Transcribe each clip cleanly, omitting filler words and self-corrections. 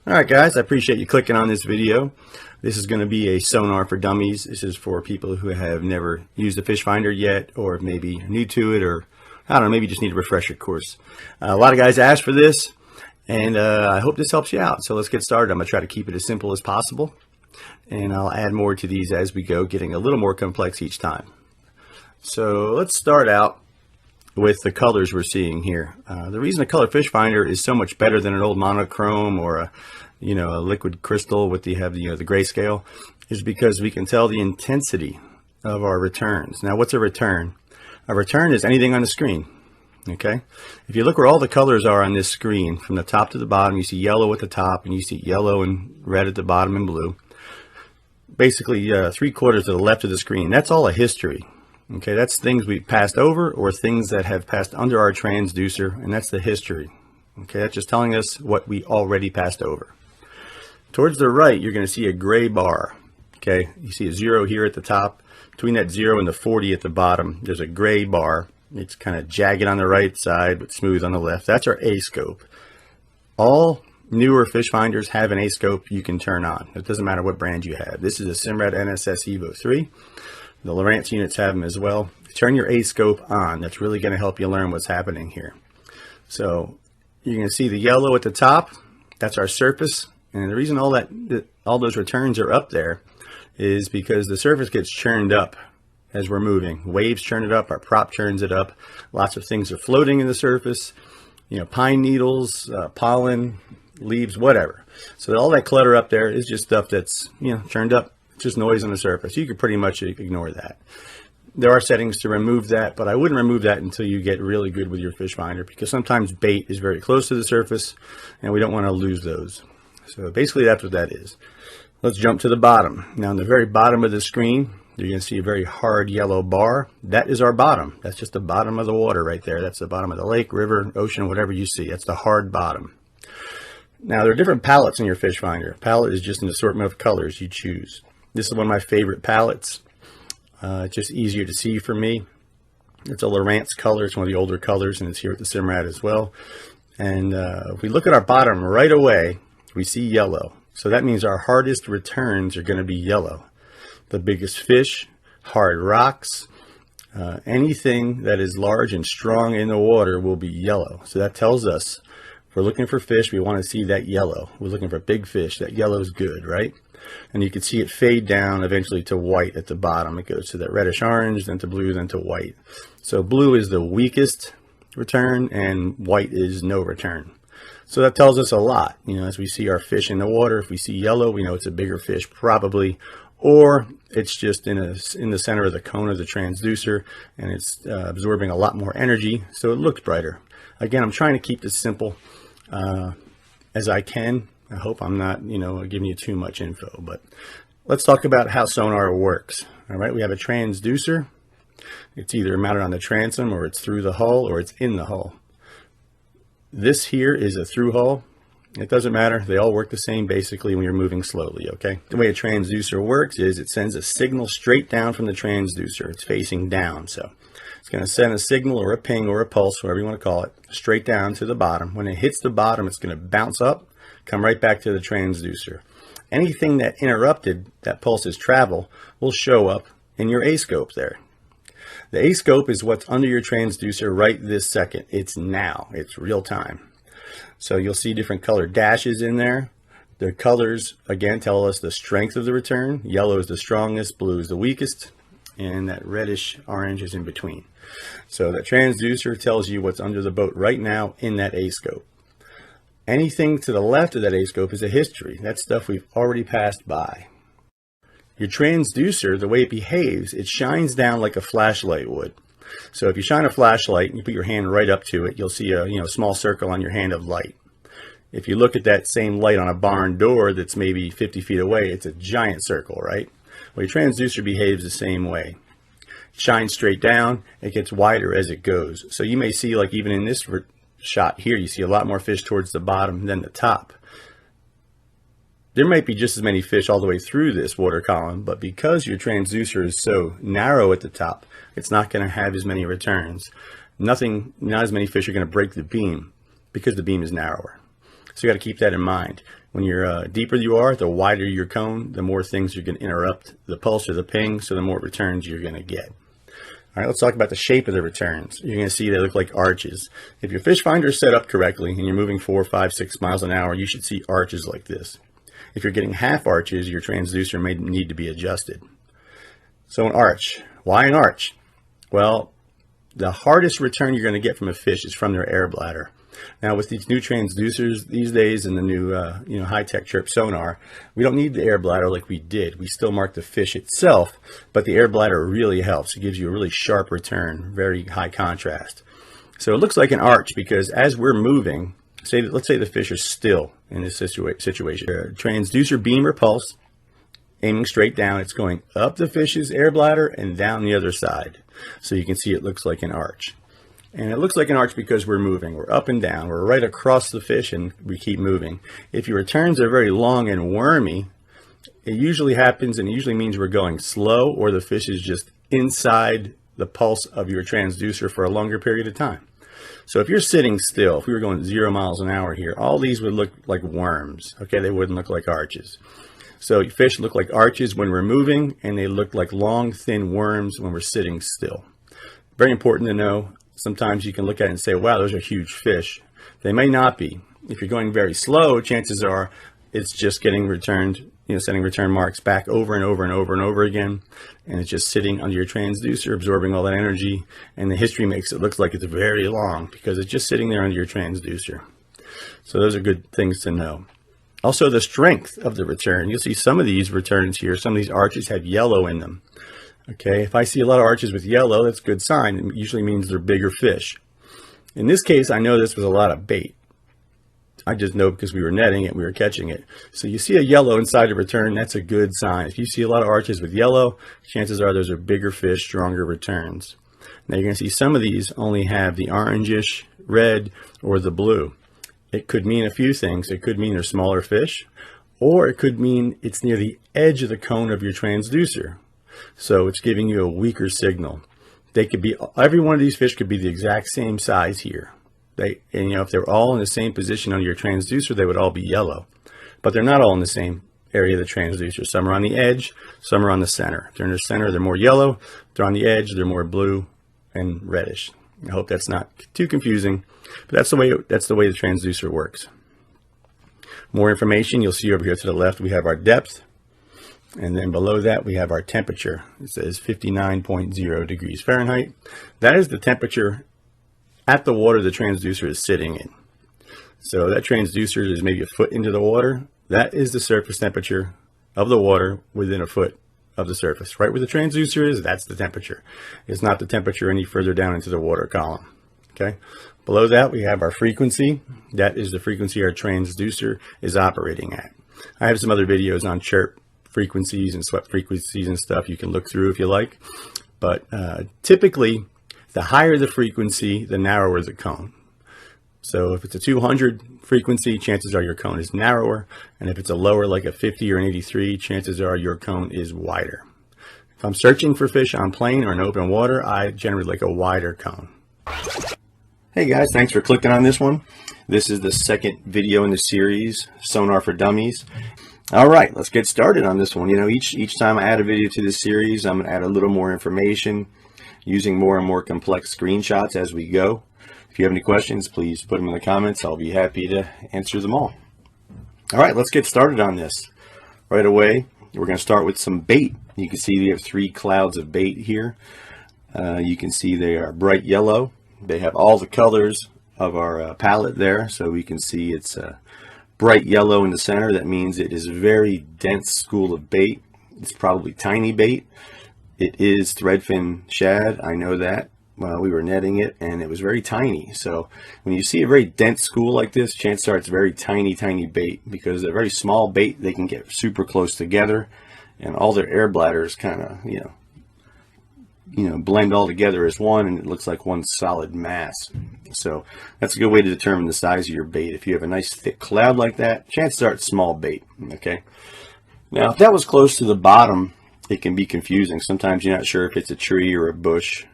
Alright guys, I appreciate you clicking on this video. This is going to be a Sonar for Dummies. This is for people who have never used a Fishfinder yet, or maybe new to it, or I don't know, maybe just need a refresher course. A lot of guys asked for this, and I hope this helps you out. So let's get started. I'm going to try to keep it as simple as possible, and I'll add more to these as we go, getting a little more complex each time. So let's start out with the colors we're seeing here. The reason a color Fishfinder is so much better than an old monochrome or a liquid crystal with the grayscale is because we can tell the intensity of our returns. Now, what's a return? A return is anything on the screen. Okay, if you look where all the colors are on this screen, from the top to the bottom, you see yellow at the top, and you see yellow and red at the bottom and blue. Basically, 3/4 to the left of the screen. That's all a history. Okay, that's things we passed over or things that have passed under our transducer, and that's the history. Okay, that's just telling us what we already passed over. Towards the right, you're going to see a gray bar. Okay, you see a 0 here at the top. Between that 0 and the 40 at the bottom, there's a gray bar. It's kind of jagged on the right side, but smooth on the left. That's our A scope. All newer Fishfinders have an A scope you can turn on. It doesn't matter what brand you have. This is a Simrad NSS Evo 3. The Lowrance units have them as well. Turn your A scope on. That's really going to help you learn what's happening here. So you're going to see the yellow at the top. That's our surface. And the reason all those returns are up there is because the surface gets churned up as we're moving. Waves churn it up. Our prop churns it up. Lots of things are floating in the surface. Pine needles, pollen, leaves, whatever. So all that clutter up there is just stuff that's churned up. Just noise on the surface. You could pretty much ignore that. There are settings to remove that, but I wouldn't remove that until you get really good with your Fishfinder, because sometimes bait is very close to the surface and we don't want to lose those. So basically that's what that is. Let's jump to the bottom. Now on the very bottom of the screen, you're going to see a very hard yellow bar. That is our bottom. That's just the bottom of the water right there. That's the bottom of the lake, river, ocean, whatever you see. That's the hard bottom. Now there are different palettes in your Fishfinder. Palette is just an assortment of colors you choose. This is one of my favorite palettes. It's just easier to see for me. It's a Lowrance color. It's one of the older colors, and it's here at the Simrad as well. And if we look at our bottom right away, we see yellow. So that means our hardest returns are going to be yellow. The biggest fish, hard rocks, anything that is large and strong in the water will be yellow. So that tells us if we're looking for fish, we want to see that yellow. We're looking for big fish. That yellow is good, right? And you can see it fade down eventually to white at the bottom. It goes to that reddish orange, then to blue, then to white. So blue is the weakest return and white is no return. So that tells us a lot. As we see our fish in the water, if we see yellow, we know it's a bigger fish probably, or it's just in the center of the cone of the transducer and it's absorbing a lot more energy, so it looks brighter. Again, I'm trying to keep this simple as I can. I hope I'm not, giving you too much info, but let's talk about how sonar works. All right, we have a transducer. It's either mounted on the transom, or it's through the hull, or it's in the hull. This here is a through hull. It doesn't matter. They all work the same basically when you're moving slowly, okay? The way a transducer works is it sends a signal straight down from the transducer. It's facing down, so it's going to send a signal or a ping or a pulse, whatever you want to call it, straight down to the bottom. When it hits the bottom, it's going to bounce up, come right back to the transducer. Anything that interrupted that pulse's travel will show up in your A scope there. The A scope is what's under your transducer right this second. It's now. It's real time. So you'll see different colored dashes in there. The colors, again, tell us the strength of the return. Yellow is the strongest, blue is the weakest, and that reddish orange is in between. So the transducer tells you what's under the boat right now in that A scope. Anything to the left of that A scope is a history. That's stuff we've already passed by. Your transducer, the way it behaves, it shines down like a flashlight would. So if you shine a flashlight and you put your hand right up to it, you'll see a small circle on your hand of light. If you look at that same light on a barn door that's maybe 50 feet away, it's a giant circle, right? Well, your transducer behaves the same way. It shines straight down, it gets wider as it goes. So you may see, like even in this shot here, you see a lot more fish towards the bottom than the top. There might be just as many fish all the way through this water column, but because your transducer is so narrow at the top, it's not going to have as many returns. Not as many fish are going to break the beam because the beam is narrower. So you got to keep that in mind. When you're deeper you are, the wider your cone, the more things you're going to interrupt the pulse or the ping, so the more returns you're going to get. All right, let's talk about the shape of the returns. You're going to see they look like arches. If your fish finder is set up correctly and you're moving 4, 5, 6 miles an hour, you should see arches like this. If you're getting half arches, your transducer may need to be adjusted. So an arch. Why an arch? Well, the hardest return you're going to get from a fish is from their air bladder. Now with these new transducers these days and the new high-tech chirp sonar, we don't need the air bladder like we did. We still mark the fish itself, but the air bladder really helps. It gives you a really sharp return, very high contrast. So it looks like an arch because as we're moving, let's say the fish are still in this situation. Transducer beam or pulse, aiming straight down, it's going up the fish's air bladder and down the other side. So you can see it looks like an arch. And it looks like an arch because we're moving. We're up and down. We're right across the fish and we keep moving. If your returns are very long and wormy, it usually happens and it usually means we're going slow or the fish is just inside the pulse of your transducer for a longer period of time. So if you're sitting still, if we were going 0 miles an hour here, all these would look like worms. Okay, they wouldn't look like arches. So fish look like arches when we're moving and they look like long, thin worms when we're sitting still. Very important to know. Sometimes you can look at it and say, wow, those are huge fish. They may not be. If you're going very slow, chances are it's just getting returned, setting return marks back over and over and over and over again. And it's just sitting under your transducer, absorbing all that energy. And the history makes it look like it's very long because it's just sitting there under your transducer. So those are good things to know. Also, the strength of the return. You'll see some of these returns here. Some of these arches have yellow in them. Okay, if I see a lot of arches with yellow, that's a good sign. It usually means they're bigger fish. In this case, I know this was a lot of bait. I just know because we were netting it, we were catching it. So you see a yellow inside the return, that's a good sign. If you see a lot of arches with yellow, chances are those are bigger fish, stronger returns. Now you're going to see some of these only have the orangish, red, or the blue. It could mean a few things. It could mean they're smaller fish, or it could mean it's near the edge of the cone of your transducer. So it's giving you a weaker signal. They could be, every one of these fish could be the exact same size here. If they're all in the same position on your transducer, they would all be yellow. But they're not all in the same area of the transducer. Some are on the edge, some are on the center. If they're in the center, they're more yellow. If they're on the edge, they're more blue and reddish. I hope that's not too confusing, but that's the way the transducer works. More information you'll see over here to the left. We have our depth. And then below that, we have our temperature. It says 59.0 degrees Fahrenheit. That is the temperature at the water the transducer is sitting in. So that transducer is maybe a foot into the water. That is the surface temperature of the water within a foot of the surface. Right where the transducer is, that's the temperature. It's not the temperature any further down into the water column. Okay. Below that, we have our frequency. That is the frequency our transducer is operating at. I have some other videos on chirp frequencies and swept frequencies and stuff you can look through if you like, but typically the higher the frequency, the narrower the cone. So if it's a 200 frequency, chances are your cone is narrower, and if it's a lower like a 50 or an 83, chances are your cone is wider. If I'm searching for fish on plain or in open water, I generally like a wider cone. Hey guys, thanks for clicking on this one. This is the second video in the series, Sonar for Dummies. All right, let's get started on this one. Each time I add a video to this series, I'm going to add a little more information using more and more complex screenshots as we go. If you have any questions, please put them in the comments. I'll be happy to answer them all. All right, let's get started on this. Right away, we're going to start with some bait. You can see we have 3 clouds of bait here. You can see they are bright yellow. They have all the colors of our palette there, so we can see it's bright yellow in the center. That means it is a very dense school of bait. It's probably tiny bait. It is threadfin shad. I know that. We were netting it and it was very tiny. So when you see a very dense school like this, chances are it's very tiny bait, because a very small bait, they can get super close together and all their air bladders kind of, blend all together as one, and it looks like one solid mass. So that's a good way to determine the size of your bait. If you have a nice thick cloud like that, chances are it's small bait. Okay. Now, if that was close to the bottom, it can be confusing. Sometimes you're not sure if it's a tree or a bush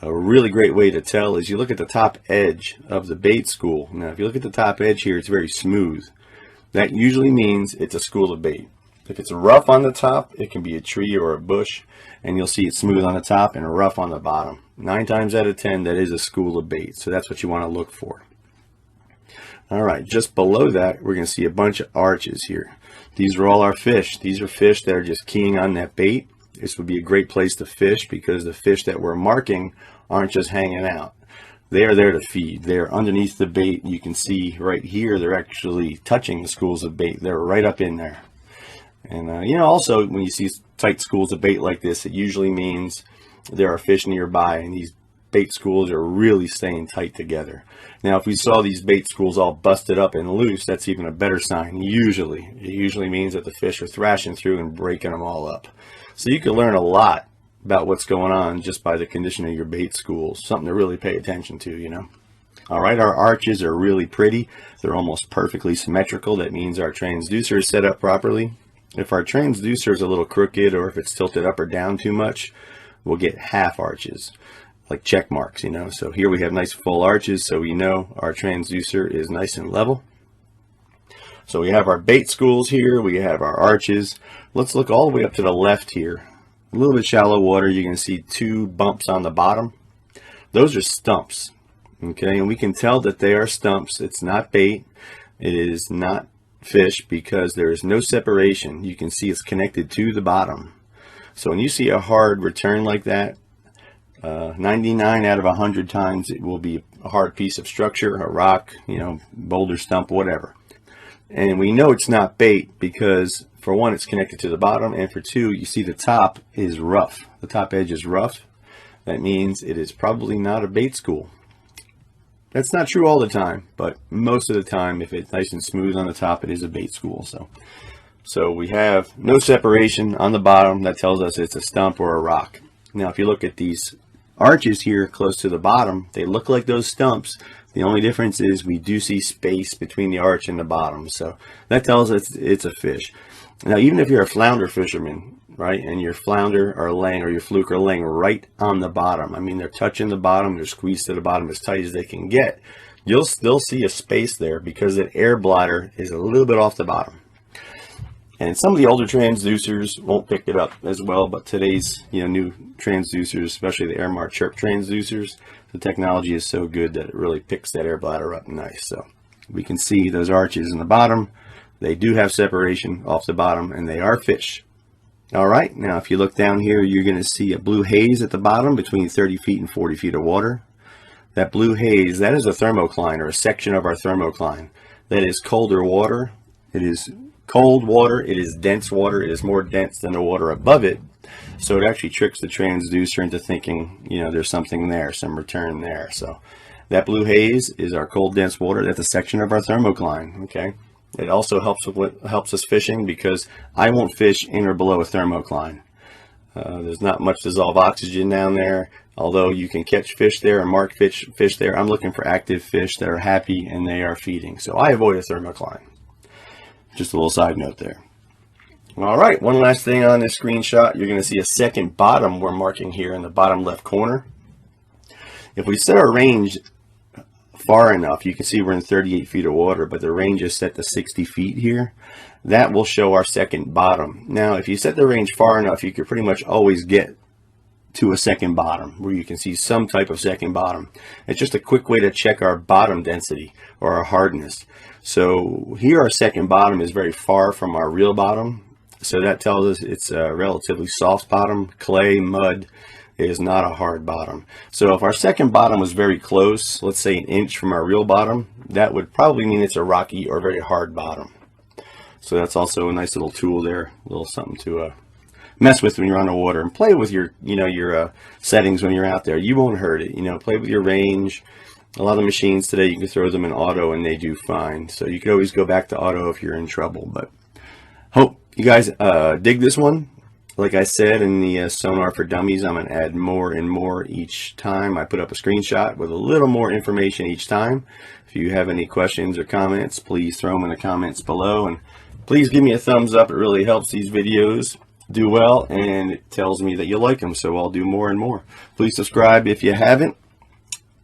A really great way to tell is you look at the top edge of the bait school. Now if you look at the top edge here, it's very smooth. That usually means it's a school of bait. If it's rough on the top, it can be a tree or a bush, and you'll see it smooth on the top and rough on the bottom. 9 times out of 10, that is a school of bait, so that's what you want to look for. Alright, just below that, we're going to see a bunch of arches here. These are all our fish. These are fish that are just keying on that bait. This would be a great place to fish because the fish that we're marking aren't just hanging out. They are there to feed. They're underneath the bait. You can see right here, they're actually touching the schools of bait. They're right up in there. And you know, also when you see tight schools of bait like this, it usually means there are fish nearby, and these bait schools are really staying tight together. Now if we saw these bait schools all busted up and loose, that's even a better sign. It usually means that the fish are thrashing through and breaking them all up. So you can learn a lot about what's going on just by the condition of your bait schools. Something to really pay attention to, you know. Alright, our arches are really pretty. They're almost perfectly symmetrical. That means our transducer is set up properly. If our transducer is a little crooked, or if it's tilted up or down too much, we'll get half arches, like check marks, you know. So here we have nice full arches, so we know our transducer is nice and level. So we have our bait schools here, we have our arches. Let's look all the way up to the left here. A little bit shallow water, you can see 2 bumps on the bottom. Those are stumps, okay, and we can tell that they are stumps. It's not bait, it is not fish, because there is no separation. You can see it's connected to the bottom. So when you see a hard return like that, 99 out of 100 times it will be a hard piece of structure, a rock, you know, boulder, stump, whatever. And we know it's not bait because, for one, it's connected to the bottom, and for two, you see the top is rough. The top edge is rough. That means it is probably not a bait school. That's not true all the time, but most of the time, if it's nice and smooth on the top, it is a bait school. So we have no separation on the bottom. That tells us it's a stump or a rock. Now, if you look at these arches here close to the bottom, they look like those stumps. The only difference is we do see space between the arch and the bottom. So that tells us it's a fish. Now, even if you're a flounder fisherman, right, and your flounder are laying, or your fluke are laying right on the bottom, I mean, they're touching the bottom, they're squeezed to the bottom as tight as they can get, you'll still see a space there because that air bladder is a little bit off the bottom. And some of the older transducers won't pick it up as well, but today's, you know, new transducers, especially the Airmark Chirp transducers, the technology is so good that it really picks that air bladder up nice. So we can see those arches in the bottom. They do have separation off the bottom, and they are fish. All right, now if you look down here, you're going to see a blue haze at the bottom between 30 feet and 40 feet of water. That blue haze, that is a thermocline, or a section of our thermocline. That is colder water. It is cold water, it is dense water, it is more dense than the water above it. So it actually tricks the transducer into thinking, you know, there's something there, some return there. So that blue haze is our cold, dense water. That's a section of our thermocline, okay? It also helps us fishing, because I won't fish in or below a thermocline. There's not much dissolved oxygen down there. Although you can catch fish there and mark fish there, I'm looking for active fish that are happy and they are feeding. So I avoid a thermocline. Just a little side note there. All right, one last thing on this screenshot. You're going to see a second bottom we're marking here in the bottom left corner. If we set our range far enough, you can see we're in 38 feet of water, but the range is set to 60 feet here. That will show our second bottom. Now, if you set the range far enough, you can pretty much always get to a second bottom where you can see some type of second bottom. It's just a quick way to check our bottom density or our hardness. So here our second bottom is very far from our real bottom. So that tells us it's a relatively soft bottom. Clay, mud is not a hard bottom. So if our second bottom was very close, let's say an inch from our real bottom, that would probably mean it's a rocky or very hard bottom. So that's also a nice little tool there, a little something to mess with when you're on the water, and play with your, you know, your settings when you're out there. You won't hurt it, you know, play with your range. A lot of machines today, you can throw them in auto and they do fine. So you could always go back to auto if you're in trouble. But hope you guys dig this one. Like I said in the Sonar for Dummies, I'm going to add more and more each time I put up a screenshot with a little more information each time. If you have any questions or comments, please throw them in the comments below. And please give me a thumbs up. It really helps these videos. do well, and it tells me that you like them, so I'll do more and more. Please subscribe if you haven't.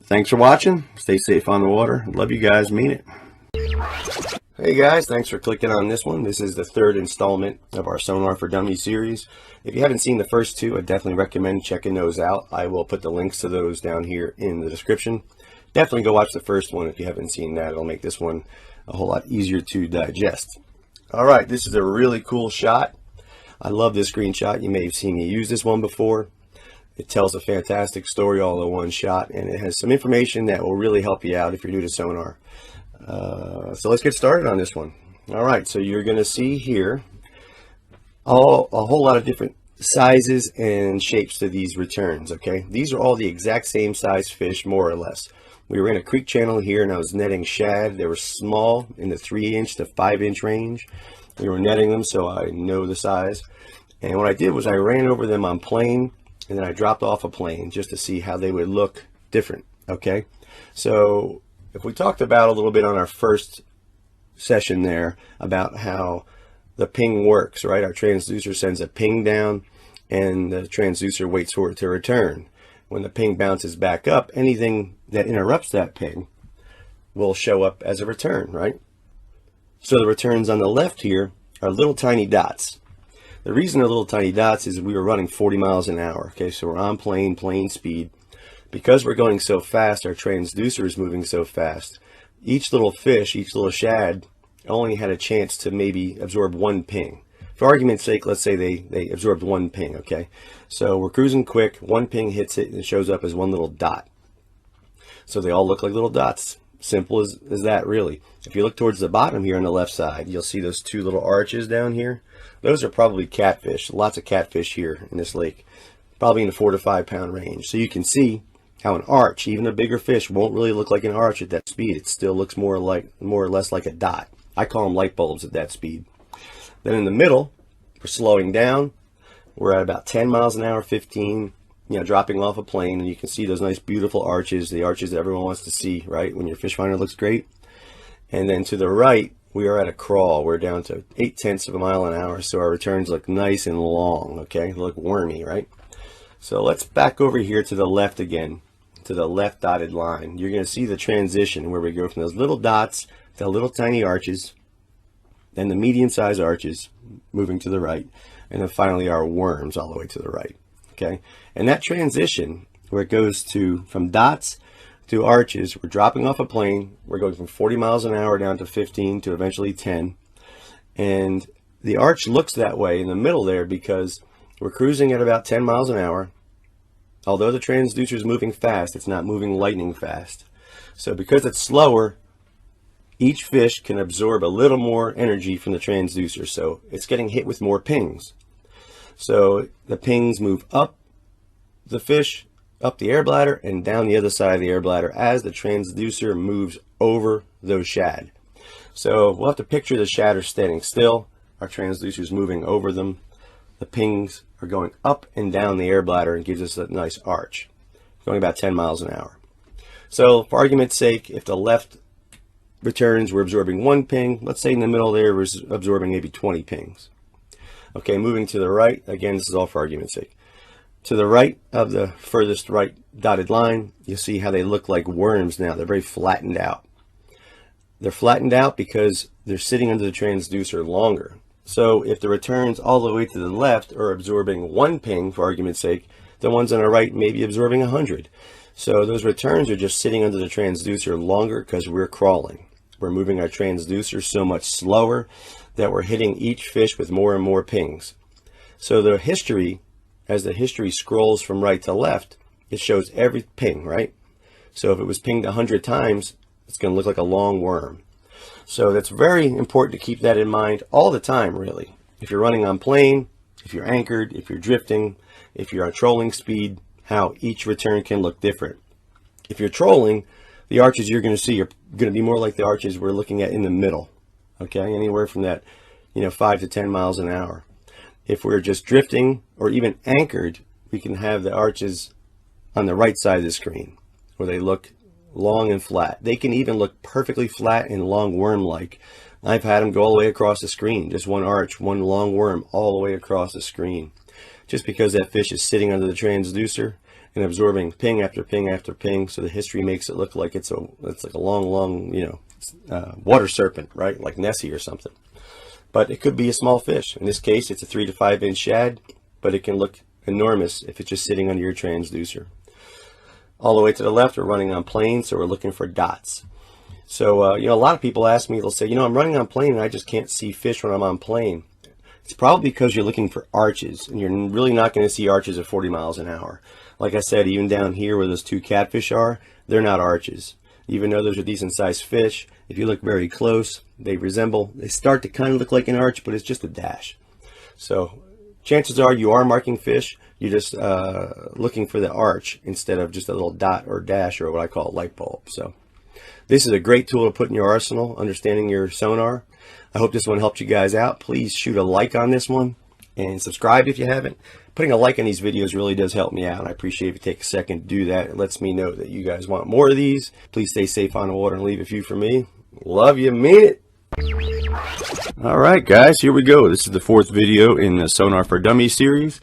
Thanks for watching. Stay safe on the water. Love you guys. Mean it. Hey guys, thanks for clicking on this one. This is the third installment of our Sonar for Dummies series. If you haven't seen the first two, I definitely recommend checking those out. I will put the links to those down here in the description. Definitely go watch the first one if you haven't seen that. It'll make this one a whole lot easier to digest. All right, this is a really cool shot. I love this screenshot. You may have seen me use this one before. It tells a fantastic story all in one shot, and it has some information that will really help you out if you're new to sonar. So let's get started on this one. All right, so you're going to see here a whole lot of different sizes and shapes to these returns. Okay, these are all the exact same size fish, more or less. We were in a creek channel here, and I was netting shad. They were small, in the 3-inch to 5-inch range. We were netting them, so I know the size. And what I did was I ran over them on plane, and then I dropped off a plane just to see how they would look different. Okay, so if we talked about a little bit on our first session there about how the ping works, right? Our transducer sends a ping down, and the transducer waits for it to return. When the ping bounces back up, anything that interrupts that ping will show up as a return, right? So the returns on the left here are little tiny dots. The reason they're little tiny dots is we were running 40 miles an hour. Okay, so we're on plane speed. Because we're going so fast, our transducer is moving so fast. Each little fish, each little shad only had a chance to maybe absorb one ping. For argument's sake, let's say they absorbed one ping, okay? So we're cruising quick, one ping hits it, and it shows up as one little dot. So they all look like little dots. Simple as that, really. If you look towards the bottom here on the left side, you'll see those two little arches down here. Those are probably catfish. Lots of catfish here in this lake. Probably in the 4 to 5 pound range. So you can see how an arch, even a bigger fish, won't really look like an arch at that speed. It still looks more or less like a dot. I call them light bulbs at that speed. Then in the middle, we're slowing down. We're at about 10 miles an hour, 15, dropping off a plane, and you can see those nice beautiful arches, the arches that everyone wants to see, right, when your fish finder looks great. And then to the right, we are at a crawl. We're down to 0.8 of a mile an hour, so our returns look nice and long, okay? They look wormy, right? So let's back over here to the left again, to the left dotted line. You're going to see the transition where we go from those little dots to little tiny arches, then the medium-sized arches moving to the right, and then finally our worms all the way to the right. Okay, and that transition where it goes from dots to arches, we're dropping off a plane. We're going from 40 miles an hour down to 15 to eventually 10, and the arch looks that way in the middle there because we're cruising at about 10 miles an hour. Although the transducer is moving fast, it's not moving lightning fast. So because it's slower, each fish can absorb a little more energy from the transducer, so it's getting hit with more pings. So the pings move up the fish, up the air bladder, and down the other side of the air bladder as the transducer moves over those shad. So we'll have to picture the shad are standing still, our transducer is moving over them, the pings are going up and down the air bladder and gives us a nice arch, going about 10 miles an hour. So for argument's sake, if the left returns we're absorbing one ping, let's say in the middle there we're absorbing maybe 20 pings. Okay, moving to the right, again this is all for argument's sake. To the right of the furthest right dotted line, you see how they look like worms now. They're very flattened out. They're flattened out because they're sitting under the transducer longer. So if the returns all the way to the left are absorbing one ping, for argument's sake, the ones on the right may be absorbing 100. So those returns are just sitting under the transducer longer because we're crawling. We're moving our transducer so much slower that we're hitting each fish with more and more pings. So the history, as the history scrolls from right to left, it shows every ping, right? So if it was pinged 100 times, it's going to look like a long worm. So that's very important to keep that in mind all the time, really. If you're running on plane, if you're anchored, if you're drifting, if you're on trolling speed, how each return can look different. If you're trolling, the arches you're going to see are going to be more like the arches we're looking at in the middle, okay? Anywhere from that, 5 to 10 miles an hour. If we're just drifting or even anchored, we can have the arches on the right side of the screen where they look long and flat. They can even look perfectly flat and long worm-like I've had them go all the way across the screen, just one arch, one long worm all the way across the screen, just because that fish is sitting under the transducer and absorbing ping after ping after ping. So the history makes it look like it's like a long, you know, water serpent, right? Like Nessie or something. But it could be a small fish. In this case, it's a 3 to 5 inch shad, but it can look enormous if it's just sitting under your transducer. All the way to the left, we're running on plane, so we're looking for dots. So, you know, a lot of people ask me, they'll say, you know, I'm running on plane and I just can't see fish when I'm on plane. It's probably because you're looking for arches, and you're really not going to see arches at 40 miles an hour. Like I said, even down here where those 2 catfish are, they're not arches. Even though those are decent sized fish, if you look very close, they start to kind of look like an arch, but it's just a dash. So chances are you are marking fish, you're just looking for the arch instead of just a little dot or dash, or what I call a light bulb. So this is a great tool to put in your arsenal, understanding your sonar. I hope this one helped you guys out. Please shoot a like on this one and subscribe if you haven't. Putting a like on these videos really does help me out, and I appreciate if you take a second to do that. It lets me know that you guys want more of these. Please stay safe on the water and leave a few for me. Love you, mean it. All right, guys, here we go. This is the 4th video in the Sonar for Dummies series.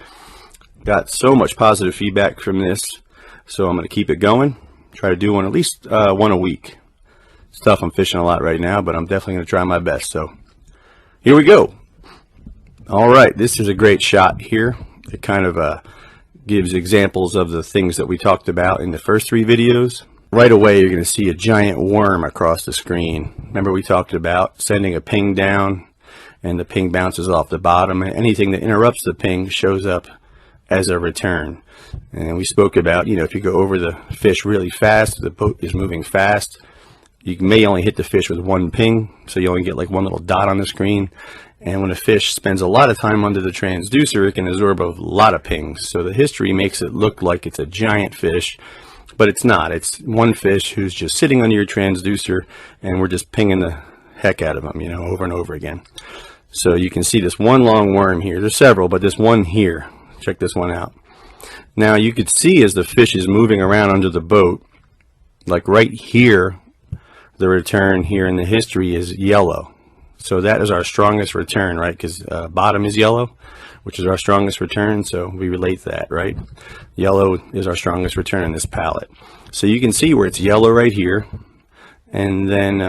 Got so much positive feedback from this, so I'm going to keep it going. Try to do one, at least one a week. It's tough, I'm fishing a lot right now, but I'm definitely going to try my best. So here we go. All right, this is a great shot here. It kind of gives examples of the things that we talked about in the first 3 videos. Right away, you're going to see a giant worm across the screen. Remember, we talked about sending a ping down, and the ping bounces off the bottom, and anything that interrupts the ping shows up as a return. And we spoke about, you know, if you go over the fish really fast, the boat is moving fast, you may only hit the fish with 1 ping, so you only get like 1 little dot on the screen. And when a fish spends a lot of time under the transducer, it can absorb a lot of pings. So the history makes it look like it's a giant fish, but it's not. It's one fish who's just sitting under your transducer, and we're just pinging the heck out of them, you know, over and over again. So you can see this one long worm here. There's several, but this one here, check this one out. Now you could see as the fish is moving around under the boat, like right here, the return here in the history is yellow. So that is our strongest return, right? Because bottom is yellow, which is our strongest return. So we relate that, right? Yellow is our strongest return in this palette. So you can see where it's yellow right here. And then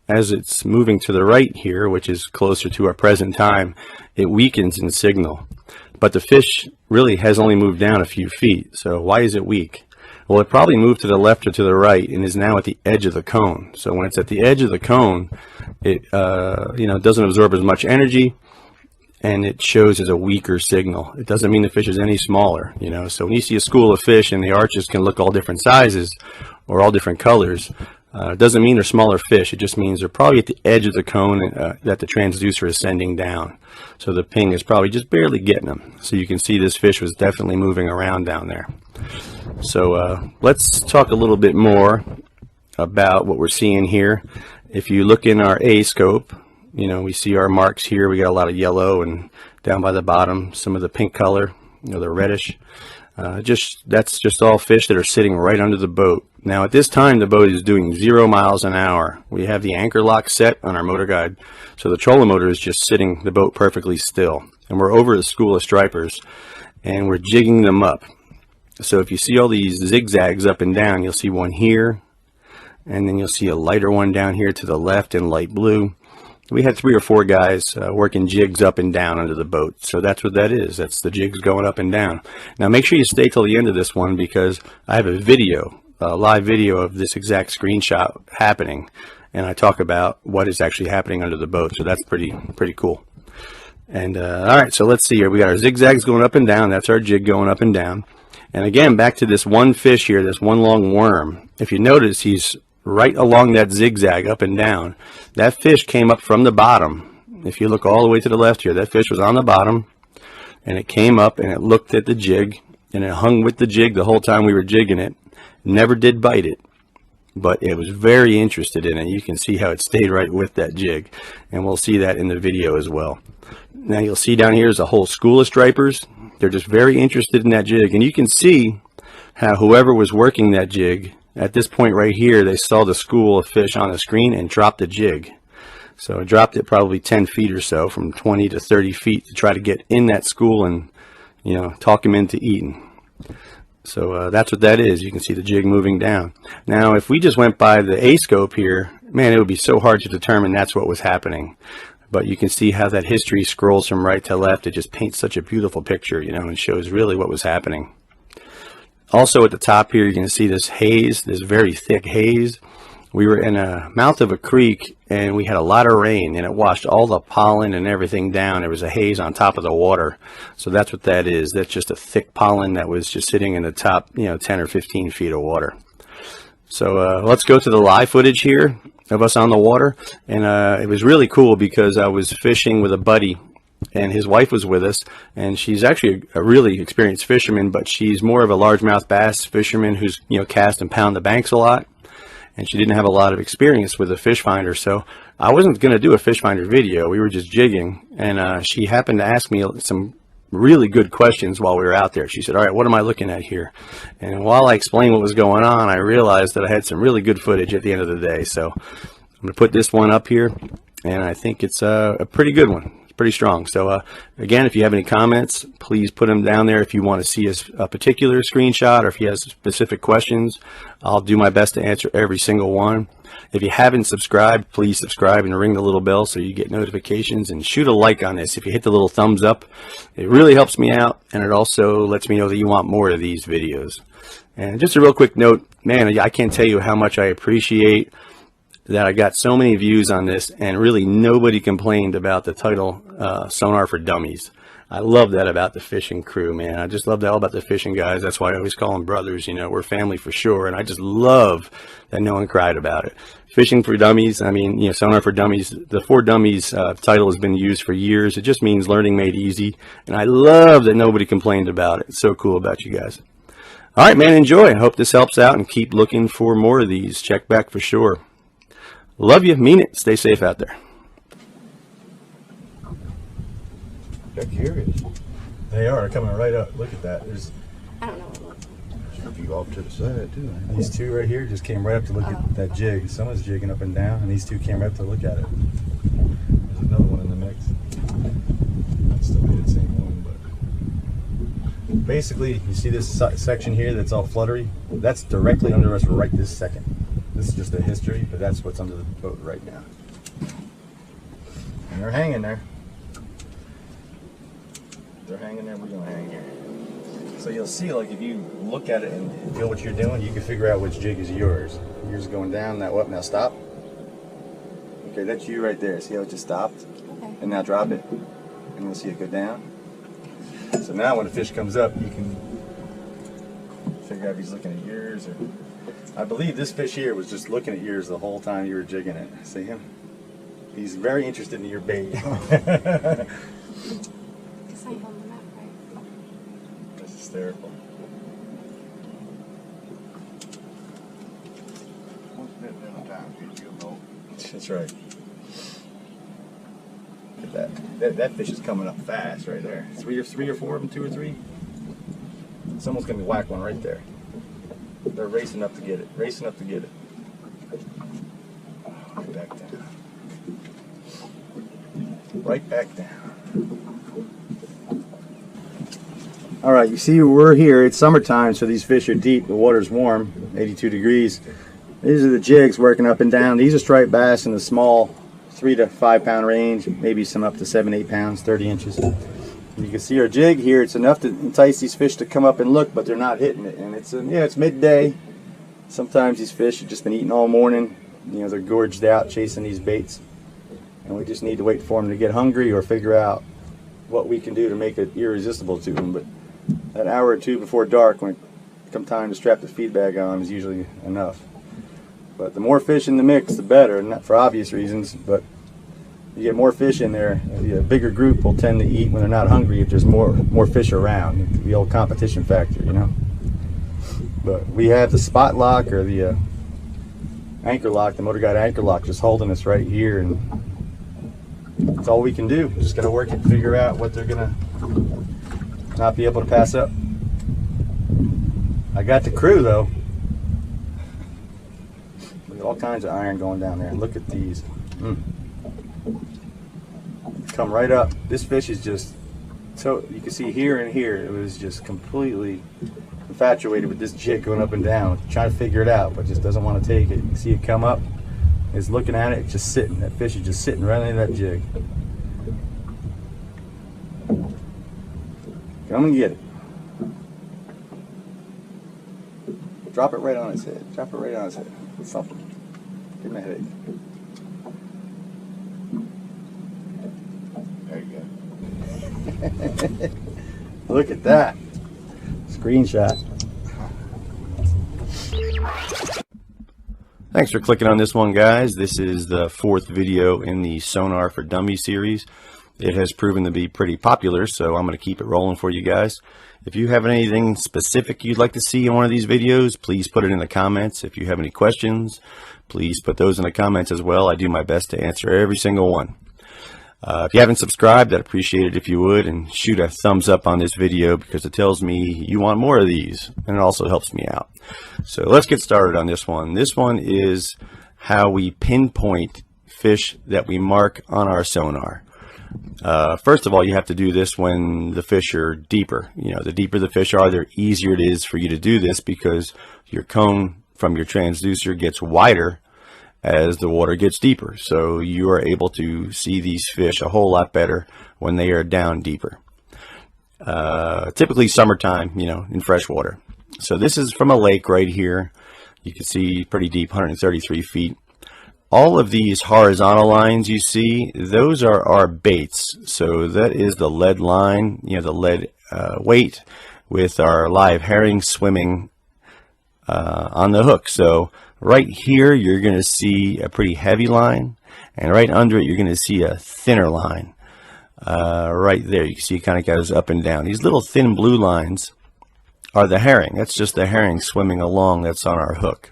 as it's moving to the right here, which is closer to our present time, it weakens in signal. But the fish really has only moved down a few feet. So why is it weak? Well, it probably moved to the left or to the right and is now at the edge of the cone. So when it's at the edge of the cone, it you know, doesn't absorb as much energy, and it shows as a weaker signal. It doesn't mean the fish is any smaller, you know. So when you see a school of fish and the arches can look all different sizes or all different colors, it doesn't mean they're smaller fish. It just means they're probably at the edge of the cone that the transducer is sending down. So the ping is probably just barely getting them. So you can see this fish was definitely moving around down there. So let's talk a little bit more about what we're seeing here. If you look in our A scope, you know, we see our marks here. We got a lot of yellow, and down by the bottom, some of the pink color, you know, they're reddish. That's just all fish that are sitting right under the boat. Now at this time, the boat is doing 0 miles an hour. We have the anchor lock set on our motor guide, so the trolling motor is just sitting the boat perfectly still. And we're over the school of stripers, and we're jigging them up. So if you see all these zigzags up and down, you'll see one here, and then you'll see a lighter one down here to the left in light blue. We had 3 or 4 guys working jigs up and down under the boat. So that's what that is. That's the jigs going up and down. Now make sure you stay till the end of this one, because I have a video, a live video of this exact screenshot happening, and I talk about what is actually happening under the boat. So that's pretty cool. And all right, so let's see here. We got our zigzags going up and down. That's our jig going up and down. And again, back to this one fish here, this one long worm. If you notice, he's right along that zigzag up and down. That fish came up from the bottom. If you look all the way to the left here, that fish was on the bottom, and it came up and it looked at the jig, and it hung with the jig the whole time we were jigging it. Never did bite it, but it was very interested in it. You can see how it stayed right with that jig, and we'll see that in the video as well. Now you'll see down here is a whole school of stripers. They're just very interested in that jig, and you can see how whoever was working that jig, at this point right here, they saw the school of fish on the screen and dropped the jig. So I dropped it probably 10 feet or so, from 20 to 30 feet, to try to get in that school and, you know, talk him into eating. So that's what that is. You can see the jig moving down. Now, if we just went by the A-scope here, man, it would be so hard to determine that's what was happening. But you can see how that history scrolls from right to left. It just paints such a beautiful picture, you know, and shows really what was happening. Also at the top here, you can see this haze, this very thick haze. We were in a mouth of a creek, and we had a lot of rain, and it washed all the pollen and everything down. There was a haze on top of the water. So that's what that is. That's just a thick pollen that was just sitting in the top, you know, 10 or 15 feet of water. So let's go to the live footage here of us on the water. And it was really cool because I was fishing with a buddy, and his wife was with us, and she's actually a really experienced fisherman, but she's more of a largemouth bass fisherman who's, you know, cast and pound the banks a lot. And she didn't have a lot of experience with a fish finder, so I wasn't going to do a fish finder video. We were just jigging, and she happened to ask me some really good questions while we were out there. She said, all right, what am I looking at here? And while I explained what was going on, I realized that I had some really good footage at the end of the day. So I'm going to put this one up here, and I think it's a pretty good one. Pretty strong. So again, if you have any comments, please put them down there. If you want to see a particular screenshot, or if you have specific questions, I'll do my best to answer every single one. If you haven't subscribed, please subscribe and ring the little bell so you get notifications, and shoot a like on this. If you hit the little thumbs up, it really helps me out, and it also lets me know that you want more of these videos. And just a real quick note, man, I can't tell you how much I appreciate that I got so many views on this, and really nobody complained about the title, Sonar for Dummies. I love that about the fishing crew, man. I just love that all about the fishing guys. That's why I always call them brothers. You know, we're family for sure, and I just love that no one cried about it. Fishing for Dummies, I mean, you know, Sonar for Dummies, the For Dummies title has been used for years. It just means learning made easy, and I love that nobody complained about it. It's so cool about you guys. All right, man, enjoy. I hope this helps out, and keep looking for more of these. Check back for sure. Love you, mean it. Stay safe out there. They're curious. They are coming right up. Look at that. There's, I don't know what it looks like. Should be off to the side too. These two right here just came right up to look at that jig. Someone's jigging up and down, and these two came right up to look at it. There's another one in the mix. That's still be the same one, but basically, you see this section here that's all fluttery? That's directly under us right this second. This is just a history, but that's what's under the boat right now. And they're hanging there. They're hanging there, we're gonna hang here. So you'll see, like, if you look at it and feel what you're doing, you can figure out which jig is yours. Yours going down, that what? Now stop. Okay, that's you right there. See how it just stopped? Okay. And now drop it, and you'll see it go down. So now when the fish comes up, you can figure out if he's looking at yours, or I believe this fish here was just looking at yours the whole time you were jigging it. See him? He's very interested in your bait. This ain't on the map, right? That's hysterical. That's right. Look at that. That fish is coming up fast right there. Three or four of them, 2 or 3. Someone's gonna whack one right there. They're racing up to get it. Racing up to get it. Right back down. Right back down. All right, you see we're here. It's summertime, so these fish are deep. The water's warm, 82 degrees. These are the jigs working up and down. These are striped bass in the small 3 to 5 pound range, maybe some up to 7, 8 pounds, 30 inches. You can see our jig here. It's enough to entice these fish to come up and look, but they're not hitting it. And it's it's midday. Sometimes these fish have just been eating all morning. You know, they're gorged out chasing these baits, and we just need to wait for them to get hungry or figure out what we can do to make it irresistible to them. But that hour or two before dark, when it comes time to strap the feed bag on, is usually enough. But the more fish in the mix, the better, and not for obvious reasons, but you get more fish in there, a bigger group will tend to eat when they're not hungry if there's more fish around. The old competition factor, you know. But we have the spot lock, or the anchor lock, the motor guide anchor lock, just holding us right here, and that's all we can do. Just gotta work it, figure out what they're gonna not be able to pass up. I got the crew though. Look at all kinds of iron going down there. Look at these. come right up. This fish is just, so you can see here and here, it was just completely infatuated with this jig going up and down, trying to figure it out, but just doesn't want to take it. You see it come up, it's looking at it, it's just sitting. That fish is just sitting right in that jig. Come and get it. Drop it right on his head. Drop it right on his head. Something. Give him a headache. There you go. Look at that. Screenshot. Thanks for clicking on this one, guys. This is the 4th video in the Sonar for Dummies series. It has proven to be pretty popular, so I'm going to keep it rolling for you guys. If you have anything specific you'd like to see in one of these videos, please put it in the comments. If you have any questions, please put those in the comments as well. I do my best to answer every single one. If you haven't subscribed, I'd appreciate it if you would, and shoot a thumbs up on this video because it tells me you want more of these, and it also helps me out. So let's get started on this one. This one is how we pinpoint fish that we mark on our sonar. First of all, you have to do this when the fish are deeper. You know, the deeper the fish are, the easier it is for you to do this because your cone from your transducer gets wider as the water gets deeper. So you are able to see these fish a whole lot better when they are down deeper. Typically summertime, you know, in fresh water. So this is from a lake right here. You can see pretty deep, 133 feet. All of these horizontal lines you see, those are our baits. So that is the lead line, you know, the lead weight with our live herring swimming on the hook. So right here you're going to see a pretty heavy line, and right under it you're going to see a thinner line. Right there you can see it kind of goes up and down. These little thin blue lines are the herring. That's just the herring swimming along that's on our hook.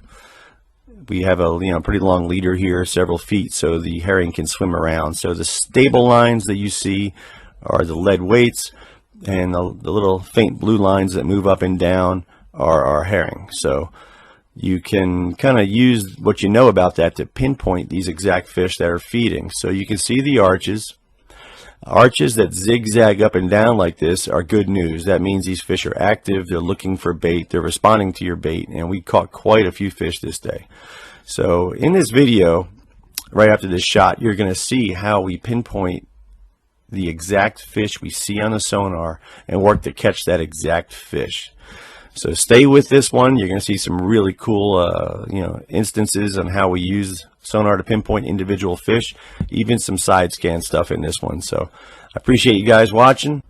We have a pretty long leader here, several feet, so the herring can swim around. So the stable lines that you see are the lead weights, and the little faint blue lines that move up and down are our herring. So you can kind of use what you know about that to pinpoint these exact fish that are feeding. So you can see the arches. Arches that zigzag up and down like this are good news. That means these fish are active, they're looking for bait, they're responding to your bait, and we caught quite a few fish this day. So in this video, right after this shot, you're going to see how we pinpoint the exact fish we see on the sonar and work to catch that exact fish. So stay with this one. You're going to see some really cool instances on how we use sonar to pinpoint individual fish, even some side scan stuff in this one. So I appreciate you guys watching.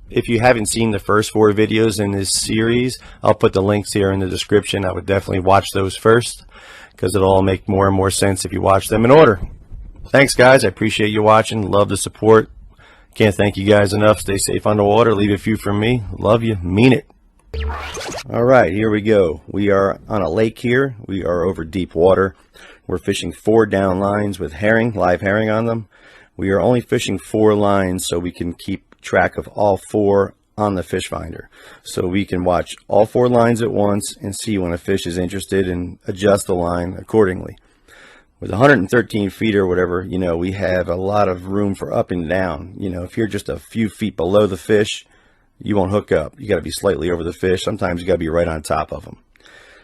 If you haven't seen the first 4 videos in this series, I'll put the links here in the description. I would definitely watch those first because it'll all make more and more sense if you watch them in order. Thanks guys, I appreciate you watching. Love the support. Can't thank you guys enough. Stay safe underwater. Leave a few from me. Love you. Mean it. Alright, here we go. We are on a lake here. We are over deep water. We're fishing 4 down lines with herring, live herring on them. We are only fishing 4 lines so we can keep track of all 4 on the Fishfinder. So we can watch all 4 lines at once and see when a fish is interested and adjust the line accordingly. With 113 feet or whatever, you know, we have a lot of room for up and down. You know, if you're just a few feet below the fish, you won't hook up. You got to be slightly over the fish. Sometimes you got to be right on top of them.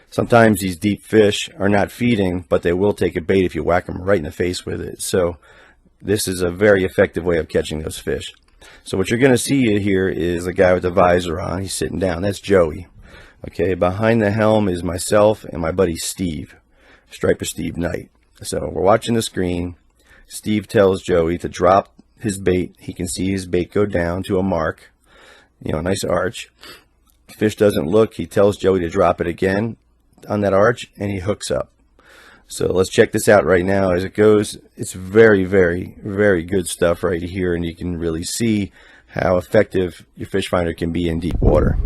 Sometimes these deep fish are not feeding, but they will take a bait if you whack them right in the face with it. So this is a very effective way of catching those fish. So what you're going to see here is a guy with a visor on. He's sitting down. That's Joey. Okay, behind the helm is myself and my buddy Steve, Striper Steve Knight. So we're watching the screen. Steve tells Joey to drop his bait. He can see his bait go down to a mark, you know, a nice arch. Fish doesn't look. He tells Joey to drop it again on that arch, and he hooks up. So let's check this out right now as it goes. It's very, very, very good stuff right here, and you can really see how effective your fish finder can be in deep water.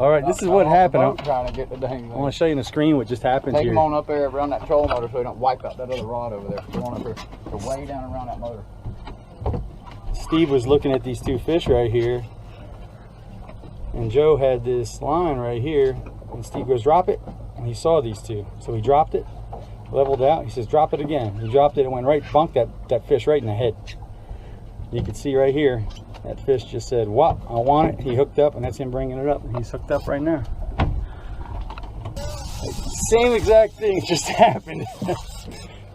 All right, this is what happened. I'm trying to get the dang thing. I want to show you on the screen what just happened Take here. them on up there around that trolling motor so they don't wipe out that other rod over there. Go on up here. They're way down around that motor. Steve was looking at these two fish right here, and Joe had this line right here, and Steve goes, drop it, and he saw these two. So he dropped it, leveled out. He says, drop it again. He dropped it and went right, bunked that fish right in the head. You can see right here, that fish just said, what? I want it. He hooked up, and that's him bringing it up. And he's hooked up right now. Same exact thing just happened.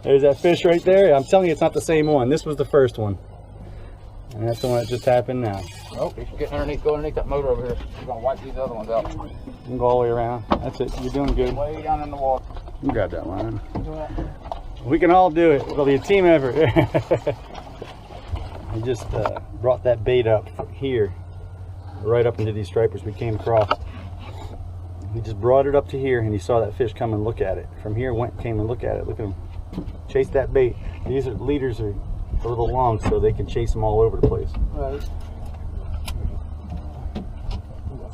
There's that fish right there. I'm telling you, it's not the same one. This was the first one. And that's the one that just happened now. Oh, you should get underneath, go underneath that motor over here. We're going to wipe these other ones out. You can go all the way around. That's it. You're doing good. Way down in the water. You grab that line. We can all do it. It'll be a team effort. I just brought that bait up from here, right up into these stripers we came across. He just brought it up to here, and he saw that fish come and look at it. From here, came and look at it. Look at him. Chase that bait. These leaders are a little long, so they can chase them all over the place. Right.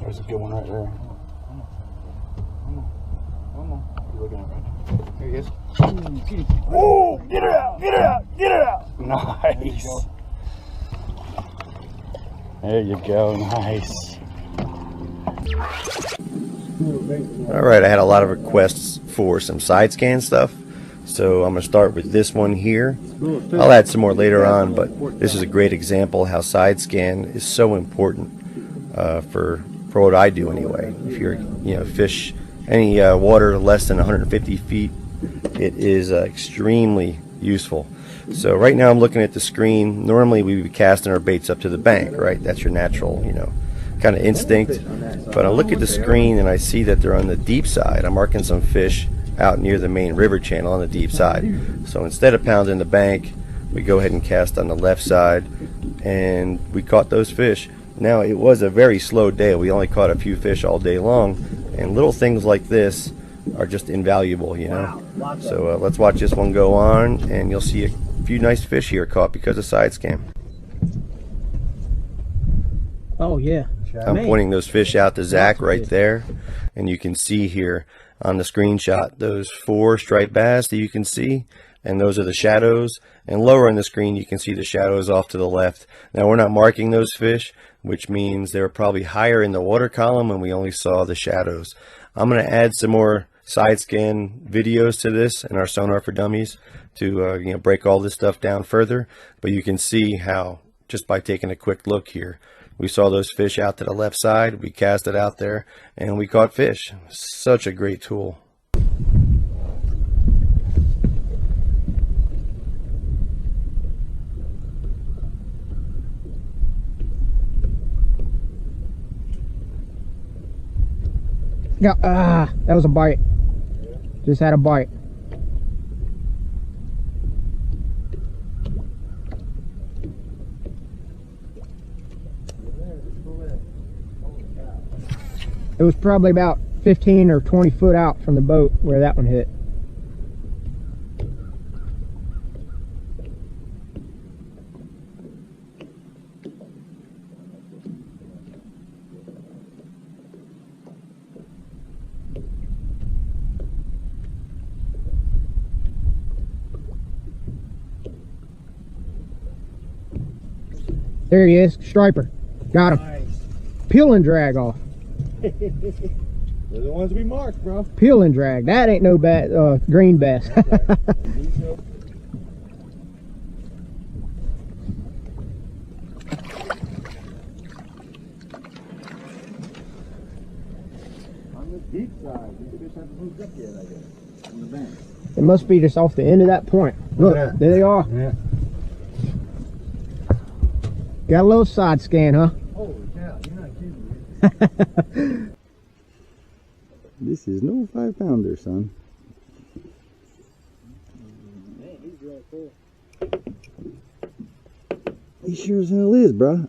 There's a good one right there. Come on. You're looking at it right now. Here he is. Oh, get it out, get it out, get it out. Nice. There you go, nice. All right, I had a lot of requests for some side scan stuff. So I'm going to start with this one here. I'll add some more later on, but this is a great example how side scan is so important for what I do anyway. If you're fish any water less than 150 feet, it is extremely useful. So right now I'm looking at the screen. Normally we would be casting our baits up to the bank, right? That's your natural, kind of instinct. But I look at the screen and I see that they're on the deep side. I'm marking some fish out near the main river channel on the deep side. So instead of pounding the bank, we go ahead and cast on the left side, and we caught those fish. Now it was a very slow day. We only caught a few fish all day long, and little things like this are just invaluable, So let's watch this one go on, and you'll see a few nice fish here caught because of side scan. Oh yeah. I'm pointing those fish out to Zach right there, and you can see here on the screenshot those 4 striped bass that you can see, and those are the shadows. And lower on the screen you can see the shadows off to the left. Now we're not marking those fish, which means they were probably higher in the water column when we only saw the shadows. I'm going to add some more side scan videos to this in our Sonar for Dummies to break all this stuff down further, but you can see how just by taking a quick look here, we saw those fish out to the left side, we cast it out there, and we caught fish. Such a great tool. Yeah, that was a bite. Just had a bite. It was probably about 15 or 20 foot out from the boat where that one hit. There he is, striper. Got him. Nice. Peel and drag off. They're the ones we marked, bro. Peel and drag. That ain't no bad green bass. On the deep side, the fish haven't moved up yet, I guess. On the bank. It must be just off the end of that point. Look, there they are. Yeah. Got a little side scan, huh? Holy cow, you're not kidding me. This is no 5-pounder, son. Man, he's really cool. He sure as hell is, bro.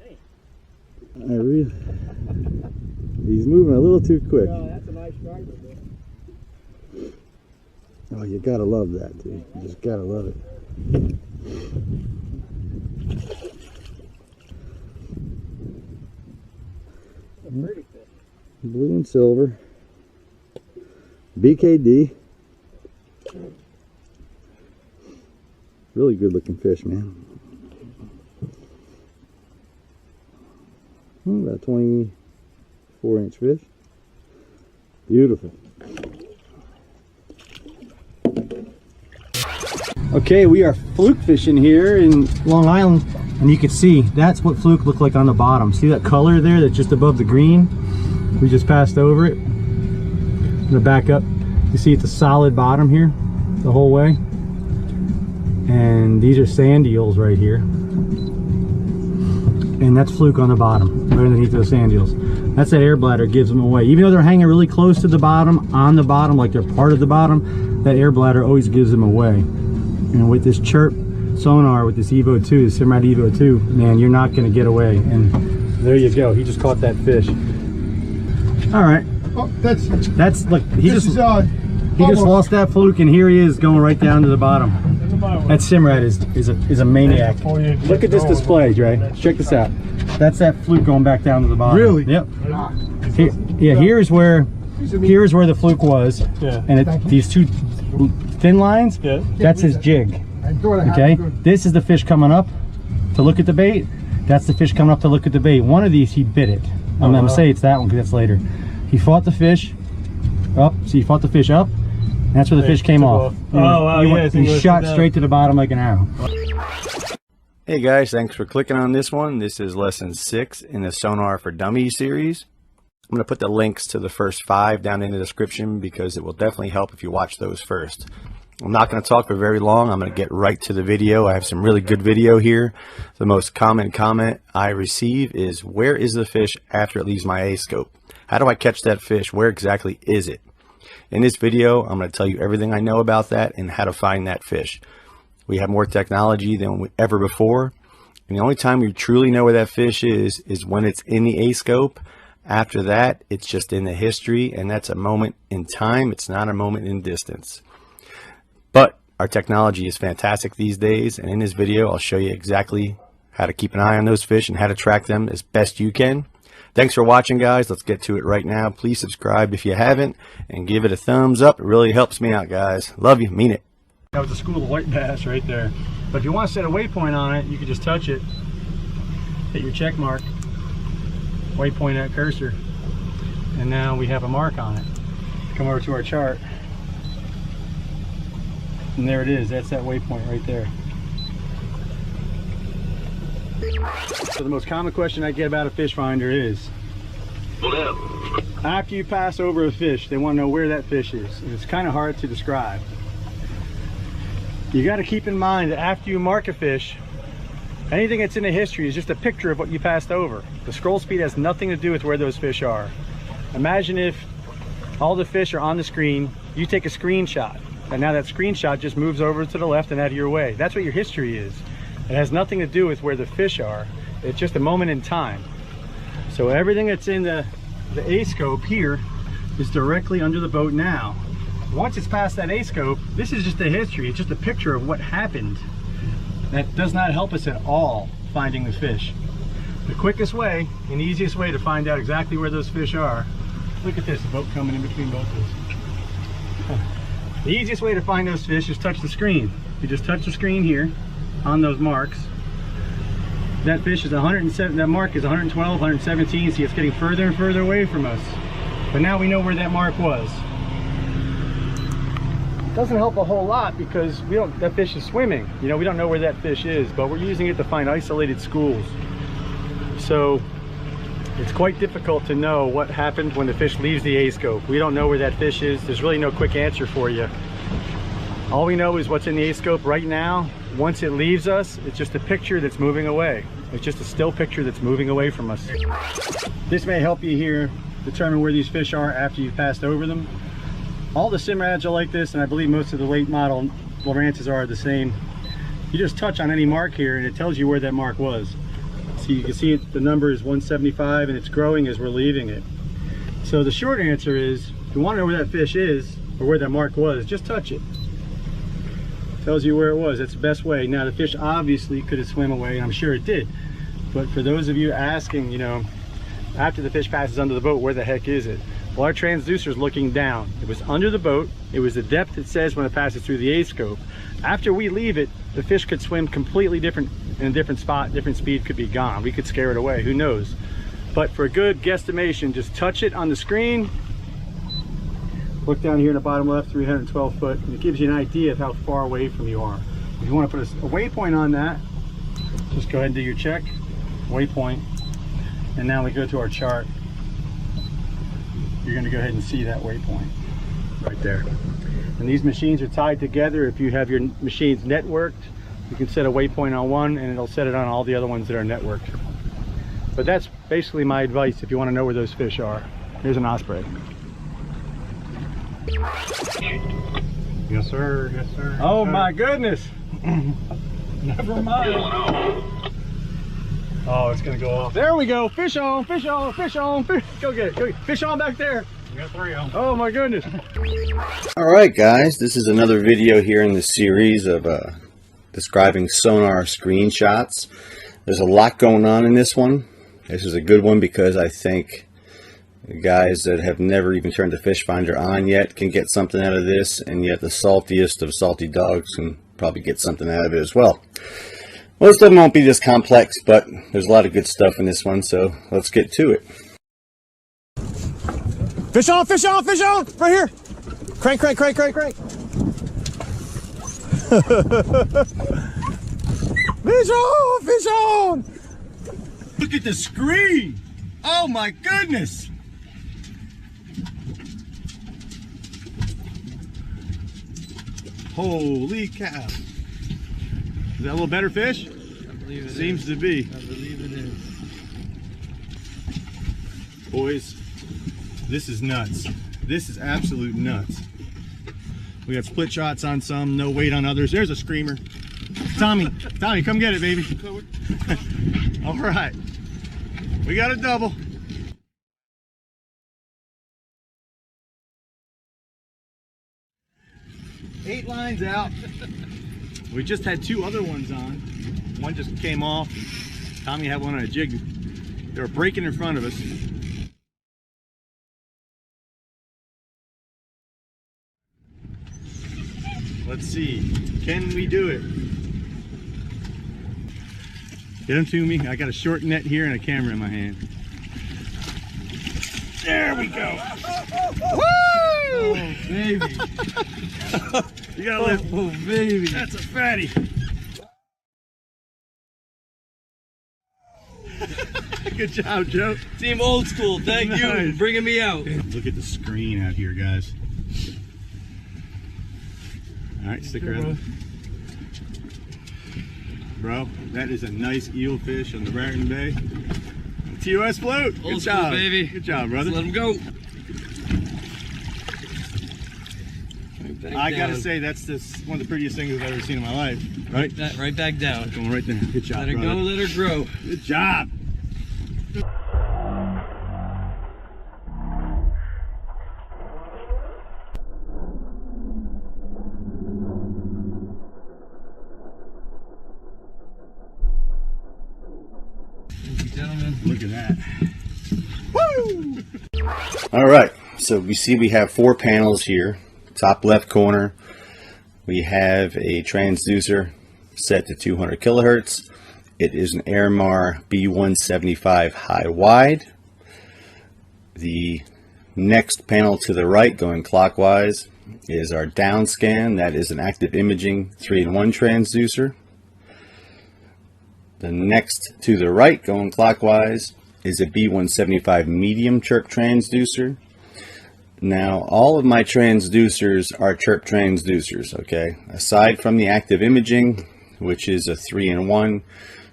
Hey. I really. He's moving a little too quick. Oh, that's a nice striper, bro. Oh, you gotta love that, dude. You just gotta love it. blue and silver, BKD. Really good looking fish, man. About a 24-inch fish. Beautiful. Okay, we are fluke fishing here in Long Island, and you can see that's what fluke looked like on the bottom. See that color there that's just above the green? We just passed over it. I'm gonna back up. You see it's a solid bottom here the whole way, and these are sand eels right here, and that's fluke on the bottom right underneath those sand eels. That's that air bladder gives them away. Even though they're hanging really close to the bottom, on the bottom, like they're part of the bottom, that air bladder always gives them away. And with this chirp sonar, with this Evo 2, the Simrad Evo 2, man, you're not going to get away. And there you go. He just caught that fish. All right. Oh, that's like he just lost that fluke, and here he is going right down to the bottom. That Simrad is a maniac. Look at this display, Dre. Check this out. That's that fluke going back down to the bottom. Really? Yep. Here's where the fluke was. Yeah. And these two thin lines, that's his jig. Okay, this is the fish coming up to look at the bait. That's the fish coming up to look at the bait. One of these he bit it. I'm gonna say it's that one because that's later. He fought the fish up. See, he fought the fish up. And that's where the fish came off. He shot straight to the bottom like an arrow. Hey guys, thanks for clicking on this one. This is lesson 6 in the Sonar for Dummies series. I'm going to put the links to the first 5 down in the description because it will definitely help if you watch those first. I'm not going to talk for very long. I'm going to get right to the video. I have some really good video here. The most common comment I receive is, where is the fish after it leaves my A-scope? How do I catch that fish? Where exactly is it? In this video, I'm going to tell you everything I know about that and how to find that fish. We have more technology than ever before. And the only time we truly know where that fish is when it's in the A-scope. After that, it's just in the history, and that's a moment in time. It's not a moment in distance. But our technology is fantastic these days, and in this video, I'll show you exactly how to keep an eye on those fish and how to track them as best you can. Thanks for watching, guys. Let's get to it right now. Please subscribe if you haven't, and give it a thumbs up. It really helps me out, guys. Love you. Mean it. That was a school of white bass right there. But if you want to set a waypoint on it, you can just touch it, hit your check mark, waypoint that cursor, and now we have a mark on it. Come over to our chart, and there it is. That's that waypoint right there. So the most common question I get about a fish finder is, after you pass over a fish, they want to know where that fish is, and it's kind of hard to describe. You got to keep in mind that after you mark a fish, anything that's in the history is just a picture of what you passed over. The scroll speed has nothing to do with where those fish are. Imagine if all the fish are on the screen, you take a screenshot, and now that screenshot just moves over to the left and out of your way. That's what your history is. It has nothing to do with where the fish are. It's just a moment in time. So everything that's in the A-scope here is directly under the boat now. Once it's past that A-scope, this is just the history. It's just a picture of what happened. That does not help us at all finding the fish. The quickest way and easiest way to find out exactly where those fish are, look at this, the boat coming in between both of us. The easiest way to find those fish is touch the screen. You just touch the screen here on those marks. That fish is 107, that mark is 112, 117, see it's getting further and further away from us. But now we know where that mark was. Doesn't help a whole lot because that fish is swimming. You know, we don't know where that fish is, but we're using it to find isolated schools. So it's quite difficult to know what happened when the fish leaves the A-scope. We don't know where that fish is. There's really no quick answer for you. All we know is what's in the A-scope right now. Once it leaves us, it's just a picture that's moving away. It's just a still picture that's moving away from us. This may help you here determine where these fish are after you've passed over them. All the Simrads are like this, and I believe most of the late model Lowrances are the same. You just touch on any mark here and it tells you where that mark was. So you can see the number is 175 and it's growing as we're leaving it. So the short answer is, if you want to know where that fish is or where that mark was, just touch it. Tells you where it was. That's the best way. Now the fish obviously could have swam away, and I'm sure it did. But for those of you asking, you know, after the fish passes under the boat, where the heck is it? Well, our transducer is looking down. It was under the boat. It was the depth it says when it passes through the A-scope. After we leave it, the fish could swim completely different, in a different spot, different speed, could be gone. We could scare it away, who knows? But for a good guesstimation, just touch it on the screen. Look down here in the bottom left, 312 foot, and it gives you an idea of how far away from you are. If you want to put a waypoint on that, just go ahead and do your check, waypoint, and now we go to our chart. You're going to go ahead and see that waypoint right there. And these machines are tied together. If you have your machines networked, you can set a waypoint on one and it'll set it on all the other ones that are networked. But that's basically my advice if you want to know where those fish are. Here's an osprey. Yes, sir. Yes, sir. Oh my goodness. Never mind. Oh, it's gonna go off. There we go. Fish on, fish on, fish on. Fish. Go get it. Go get it. Fish on back there. We got 3 of them. Oh my goodness. All right, guys, this is another video here in the series of describing sonar screenshots. There's a lot going on in this one. This is a good one because I think the guys that have never even turned the Fishfinder on yet can get something out of this, and yet the saltiest of salty dogs can probably get something out of it as well. Most of them won't be this complex, but there's a lot of good stuff in this one, so let's get to it. Fish on, fish on, fish on! Right here! Crank, crank, crank, crank, crank! Fish on, fish on! Look at the screen. Oh my goodness. Holy cow. Is that a little better fish? I believe it Seems is. to be. I believe it is. Boys, this is nuts. This is absolute nuts. We got split shots on some, no weight on others. There's a screamer. Tommy, come get it, baby. All right. We got a double. Eight lines out. We just had 2 other ones on. One just came off. Tommy had one on a jig. They were breaking in front of us. Let's see. Can we do it? Get them to me. I got a short net here and a camera in my hand. There we go. Woo! Oh, baby. You gotta lift. Oh, baby. That's a fatty. Good job, Joe. Team Old School, thank you Nice. for bringing me out. Look at the screen out here, guys. All right, stick around. Bro, that is a nice eel fish on the Raritan Bay. TOS float. Old Good school, job, baby. Good job, brother. Let's let him go. Right back I gotta down. say, that's one of the prettiest things I've ever seen in my life. Right? Right back down. Going right there. Good job, Let her brother. go, let her grow. Good job. Thank you, gentlemen. Look at that. All right, so we see we have 4 panels here. Top left corner, we have a transducer set to 200 kilohertz. It is an Airmar B175 high wide. The next panel to the right, going clockwise, is our down scan. That is an active imaging 3-in-1 transducer. The next to the right, going clockwise, is a B175 medium chirp transducer. Now, all of my transducers are chirp transducers, okay? Aside from the active imaging, which is a 3-in-1,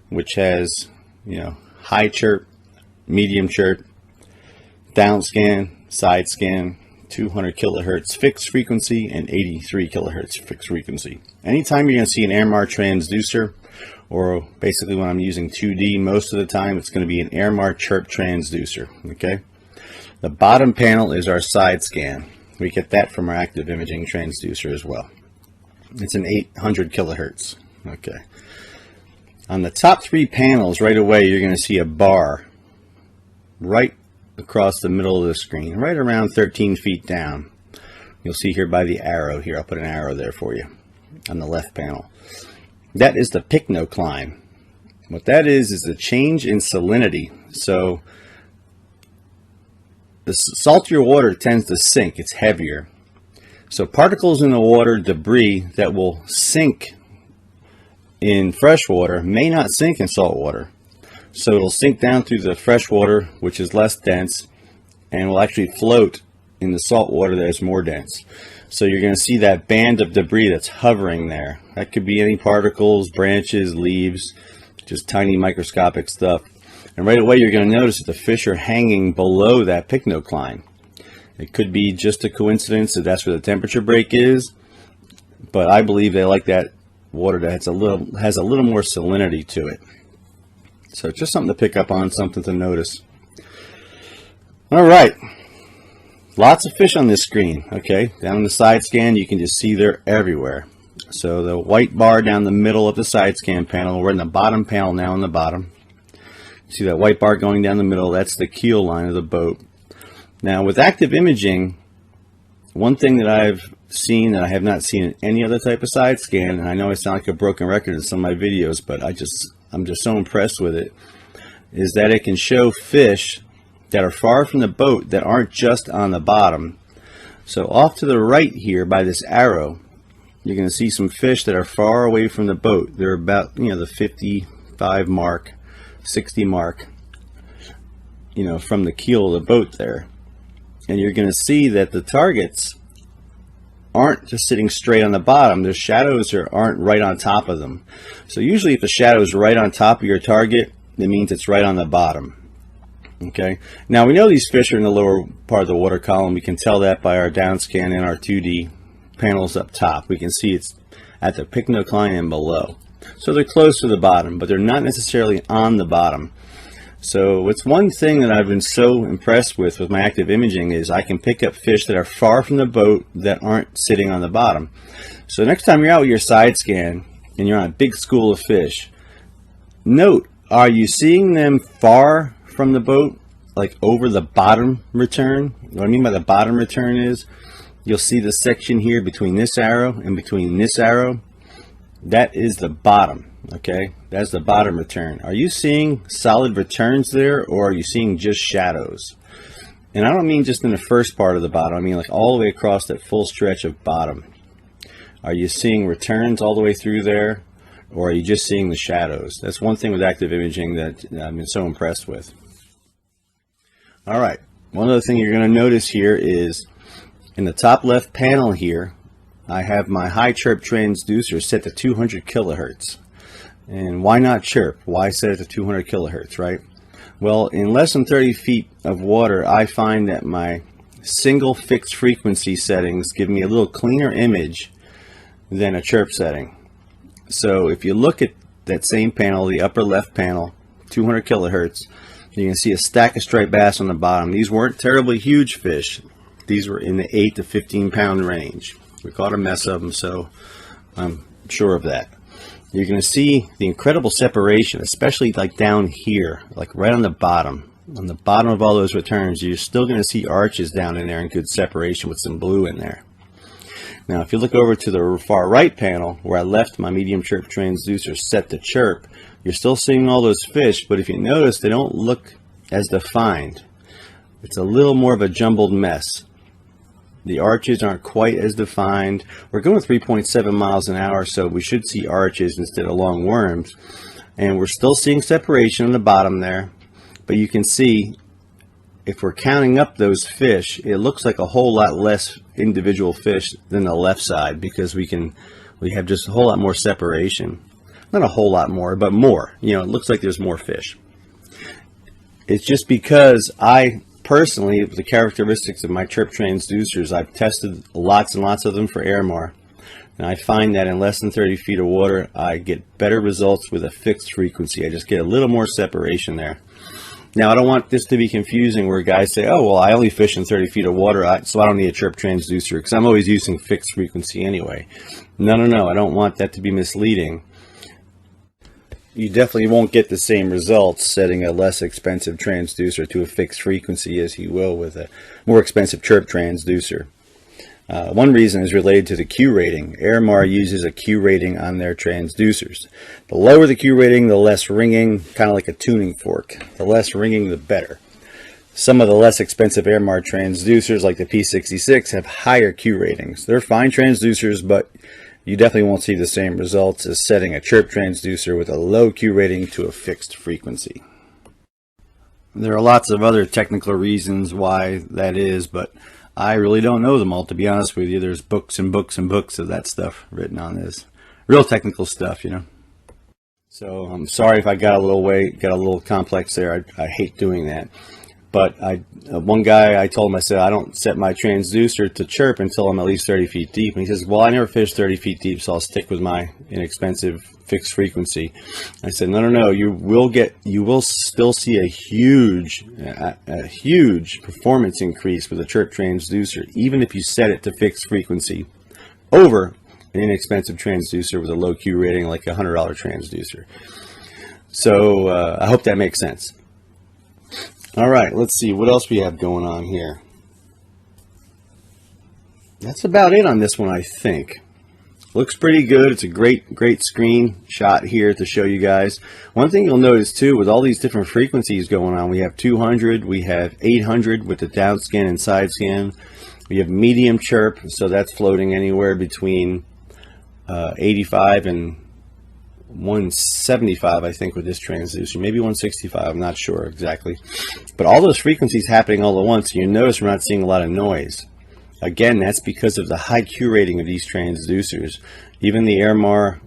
which has, you know, high chirp, medium chirp, down scan, side scan, 200 kilohertz fixed frequency, and 83 kilohertz fixed frequency. Anytime you're going to see an Airmar transducer, or basically when I'm using 2D, most of the time it's going to be an Airmar chirp transducer, okay? The bottom panel is our side scan. We get that from our active imaging transducer as well. It's an 800 kilohertz, okay? On the top 3 panels, right away, you're going to see a bar right across the middle of the screen, right around 13 feet down. You'll see here by the arrow here. I'll put an arrow there for you on the left panel. That is the picnocline. What that is a change in salinity. So the saltier water tends to sink. It's heavier. So particles in the water, debris that will sink in fresh water may not sink in salt water. So it'll sink down through the fresh water, which is less dense, and will actually float in the salt water that is more dense. So you're going to see that band of debris that's hovering there. That could be any particles, branches, leaves, just tiny microscopic stuff. And right away you're going to notice that the fish are hanging below that picnocline. It could be just a coincidence that that's where the temperature break is, but I believe they like that water that has a little more salinity to it. So just something to pick up on, something to notice. All right, lots of fish on this screen. Okay, down the side scan you can just see they're everywhere. So the white bar down the middle of the side scan panel, we're in the bottom panel now on the bottom. See that white bar going down the middle, that's the keel line of the boat. Now with active imaging, one thing that I've seen that I have not seen in any other type of side scan, and I know I sound like a broken record in some of my videos, but I'm just so impressed with it, is that it can show fish that are far from the boat that aren't just on the bottom. So off to the right here by this arrow, you're going to see some fish that are far away from the boat. They're about, the 55 mark, 60 mark, from the keel of the boat there. And you're going to see that the targets aren't just sitting straight on the bottom. Their shadows aren't right on top of them. So usually if the shadow is right on top of your target, it means it's right on the bottom. Okay. Now we know these fish are in the lower part of the water column. We can tell that by our down scan and our 2D panels up top. We can see it's at the picnocline and below. So they're close to the bottom, but they're not necessarily on the bottom. So it's one thing that I've been so impressed with my active imaging is I can pick up fish that are far from the boat that aren't sitting on the bottom. So next time you're out with your side scan and you're on a big school of fish, note, are you seeing them far from the boat, like over the bottom return? What I mean by the bottom return is you'll see the section here between this arrow and between this arrow. That is the bottom. Okay, that's the bottom return. Are you seeing solid returns there, or are you seeing just shadows? And I don't mean just in the first part of the bottom. I mean like all the way across that full stretch of bottom. Are you seeing returns all the way through there, or are you just seeing the shadows? That's one thing with active imaging that I've been so impressed with. All right, one other thing you're going to notice here is in the top left panel here, I have my high chirp transducer set to 200 kilohertz. And why not chirp? Why set it to 200 kilohertz, right? Well, in less than 30 feet of water, I find that my single fixed frequency settings give me a little cleaner image than a chirp setting. So if you look at that same panel, the upper left panel, 200 kilohertz, you can see a stack of striped bass on the bottom. These weren't terribly huge fish. These were in the 8 to 15 pound range. We caught a mess of them, so I'm sure of that. You're going to see the incredible separation, especially like down here, like right on the bottom of all those returns. You're still going to see arches down in there and good separation with some blue in there. Now if you look over to the far right panel where I left my medium chirp transducer set to chirp, you're still seeing all those fish, but if you notice, they don't look as defined. It's a little more of a jumbled mess. The arches aren't quite as defined. We're going 3.7 miles an hour, so we should see arches instead of long worms. And we're still seeing separation on the bottom there. But you can see, if we're counting up those fish, it looks like a whole lot less individual fish than the left side, because we have just a whole lot more separation. Not a whole lot more, but more. It looks like there's more fish. It's just because I personally, the characteristics of my chirp transducers, I've tested lots and lots of them for airmar, and I find that in less than 30 feet of water I get better results with a fixed frequency. I just get a little more separation there. Now I don't want this to be confusing where guys say, oh well, I only fish in 30 feet of water, so I don't need a chirp transducer because I'm always using fixed frequency anyway. No, I don't want that to be misleading. you definitely won't get the same results setting a less expensive transducer to a fixed frequency as you will with a more expensive chirp transducer. One reason is related to the Q rating. Airmar uses a Q rating on their transducers. The lower the Q rating, the less ringing, kind of like a tuning fork. The less ringing, the better. Some of the less expensive Airmar transducers, like the P66, have higher Q ratings. They're fine transducers, but you definitely won't see the same results as setting a chirp transducer with a low Q rating to a fixed frequency. There are lots of other technical reasons why that is, but I really don't know them all, to be honest with you. There's books and books and books of that stuff written on this. Real technical stuff, you know. So I'm sorry if I got a little complex there. I hate doing that. But one guy, I told him, I said, I don't set my transducer to chirp until I'm at least 30 feet deep. And he says, well, I never fish 30 feet deep, so I'll stick with my inexpensive fixed frequency. I said, no, you will still see a huge performance increase with a chirp transducer, even if you set it to fixed frequency over an inexpensive transducer with a low Q rating like a $100 transducer. So I hope that makes sense. All right, let's see what else we have going on here. That's about it on this one, I think. Looks pretty good. It's a great screen shot here to show you guys. One thing you'll notice too, with all these different frequencies going on, we have 200, we have 800 with the down scan and side scan. We have medium chirp, so that's floating anywhere between 85 and 175, I think, with this transducer, maybe 165, I'm not sure exactly. But all those frequencies happening all at once, you notice we're not seeing a lot of noise. Again, that's because of the high Q rating of these transducers. Even the Airmar,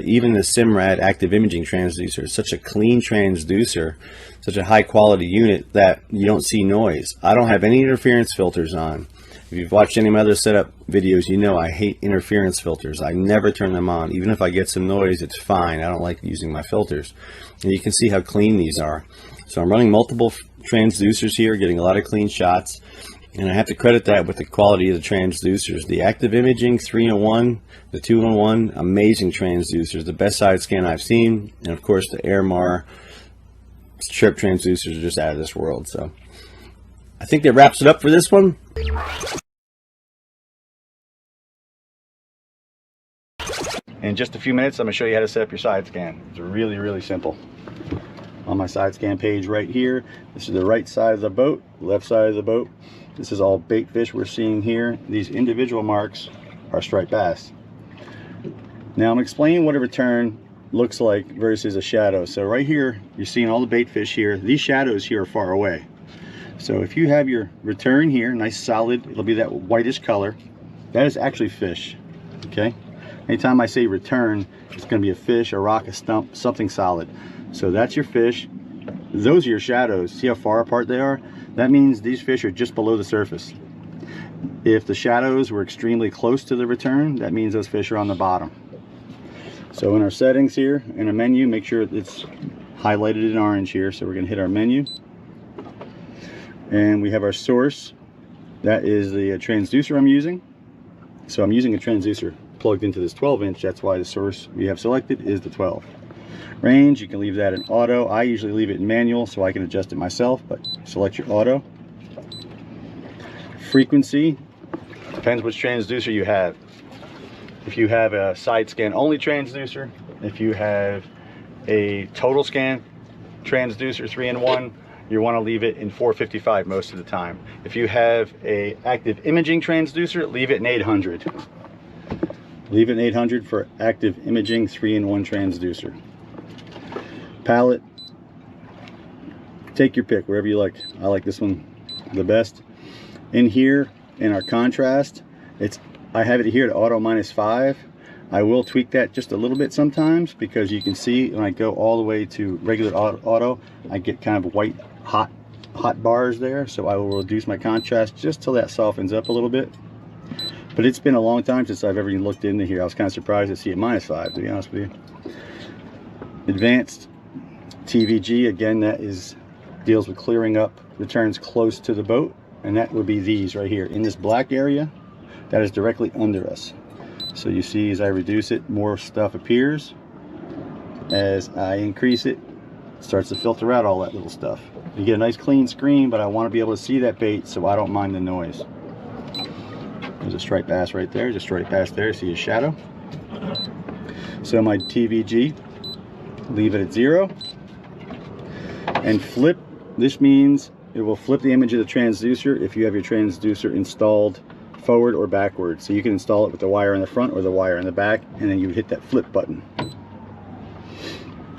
even the Simrad active imaging transducer is such a clean transducer, such a high quality unit that you don't see noise. I don't have any interference filters on. If you've watched any of my other setup videos, you know I hate interference filters. I never turn them on. Even if I get some noise, it's fine. I don't like using my filters. And you can see how clean these are. So I'm running multiple transducers here, getting a lot of clean shots. And I have to credit that with the quality of the transducers. The active imaging 3-in-1, the 2-in-1, amazing transducers. The best side scan I've seen. And of course the Airmar chirp transducers are just out of this world. So I think that wraps it up for this one. In just a few minutes, I'm going to show you how to set up your side scan. It's really simple. On my side scan page right here, this is the right side of the boat, left side of the boat. This is all bait fish we're seeing here. These individual marks are striped bass. Now I'm explaining what a return looks like versus a shadow. So right here, you're seeing all the bait fish here. These shadows here are far away. So if you have your return here, nice solid, it'll be that whitish color. That is actually fish, okay? Anytime I say return, it's going to be a fish, a rock, a stump, something solid. So that's your fish. Those are your shadows. See how far apart they are? That means these fish are just below the surface. If the shadows were extremely close to the return, that means those fish are on the bottom. So in our settings here, in our menu, make sure it's highlighted in orange here. So we're going to hit our menu. And we have our source. That is the transducer I'm using. So I'm using a transducer plugged into this 12-inch. That's why the source we have selected is the 12. Range, you can leave that in auto. I usually leave it in manual so I can adjust it myself, but select your auto. Frequency, depends which transducer you have. If you have a side scan only transducer, if you have a total scan transducer 3-in-1, you want to leave it in 455 most of the time. If you have a active imaging transducer, leave it in 800. Leave it in 800 for active imaging 3-in-1 transducer. Palette, take your pick, wherever you like. I like this one the best. In here, in our contrast, I have it here to auto -5. I will tweak that just a little bit sometimes because you can see when I go all the way to regular auto, I get kind of white hot bars there. So I will reduce my contrast just till that softens up a little bit. But it's been a long time since I've ever even looked into here. I was kind of surprised to see it -5, to be honest with you. Advanced TVG, again, that deals with clearing up returns close to the boat, and that would be these right here in this black area that is directly under us. So you see as I reduce it, more stuff appears. as I increase it, it starts to filter out all that little stuff. You get a nice clean screen, but I want to be able to see that bait so I don't mind the noise. There's a striped bass right there, there's a striped bass there, see his shadow. So my TVG, leave it at 0 and flip. This means it will flip the image of the transducer if you have your transducer installed forward or backward. So you can install it with the wire in the front or the wire in the back, and then you hit that flip button.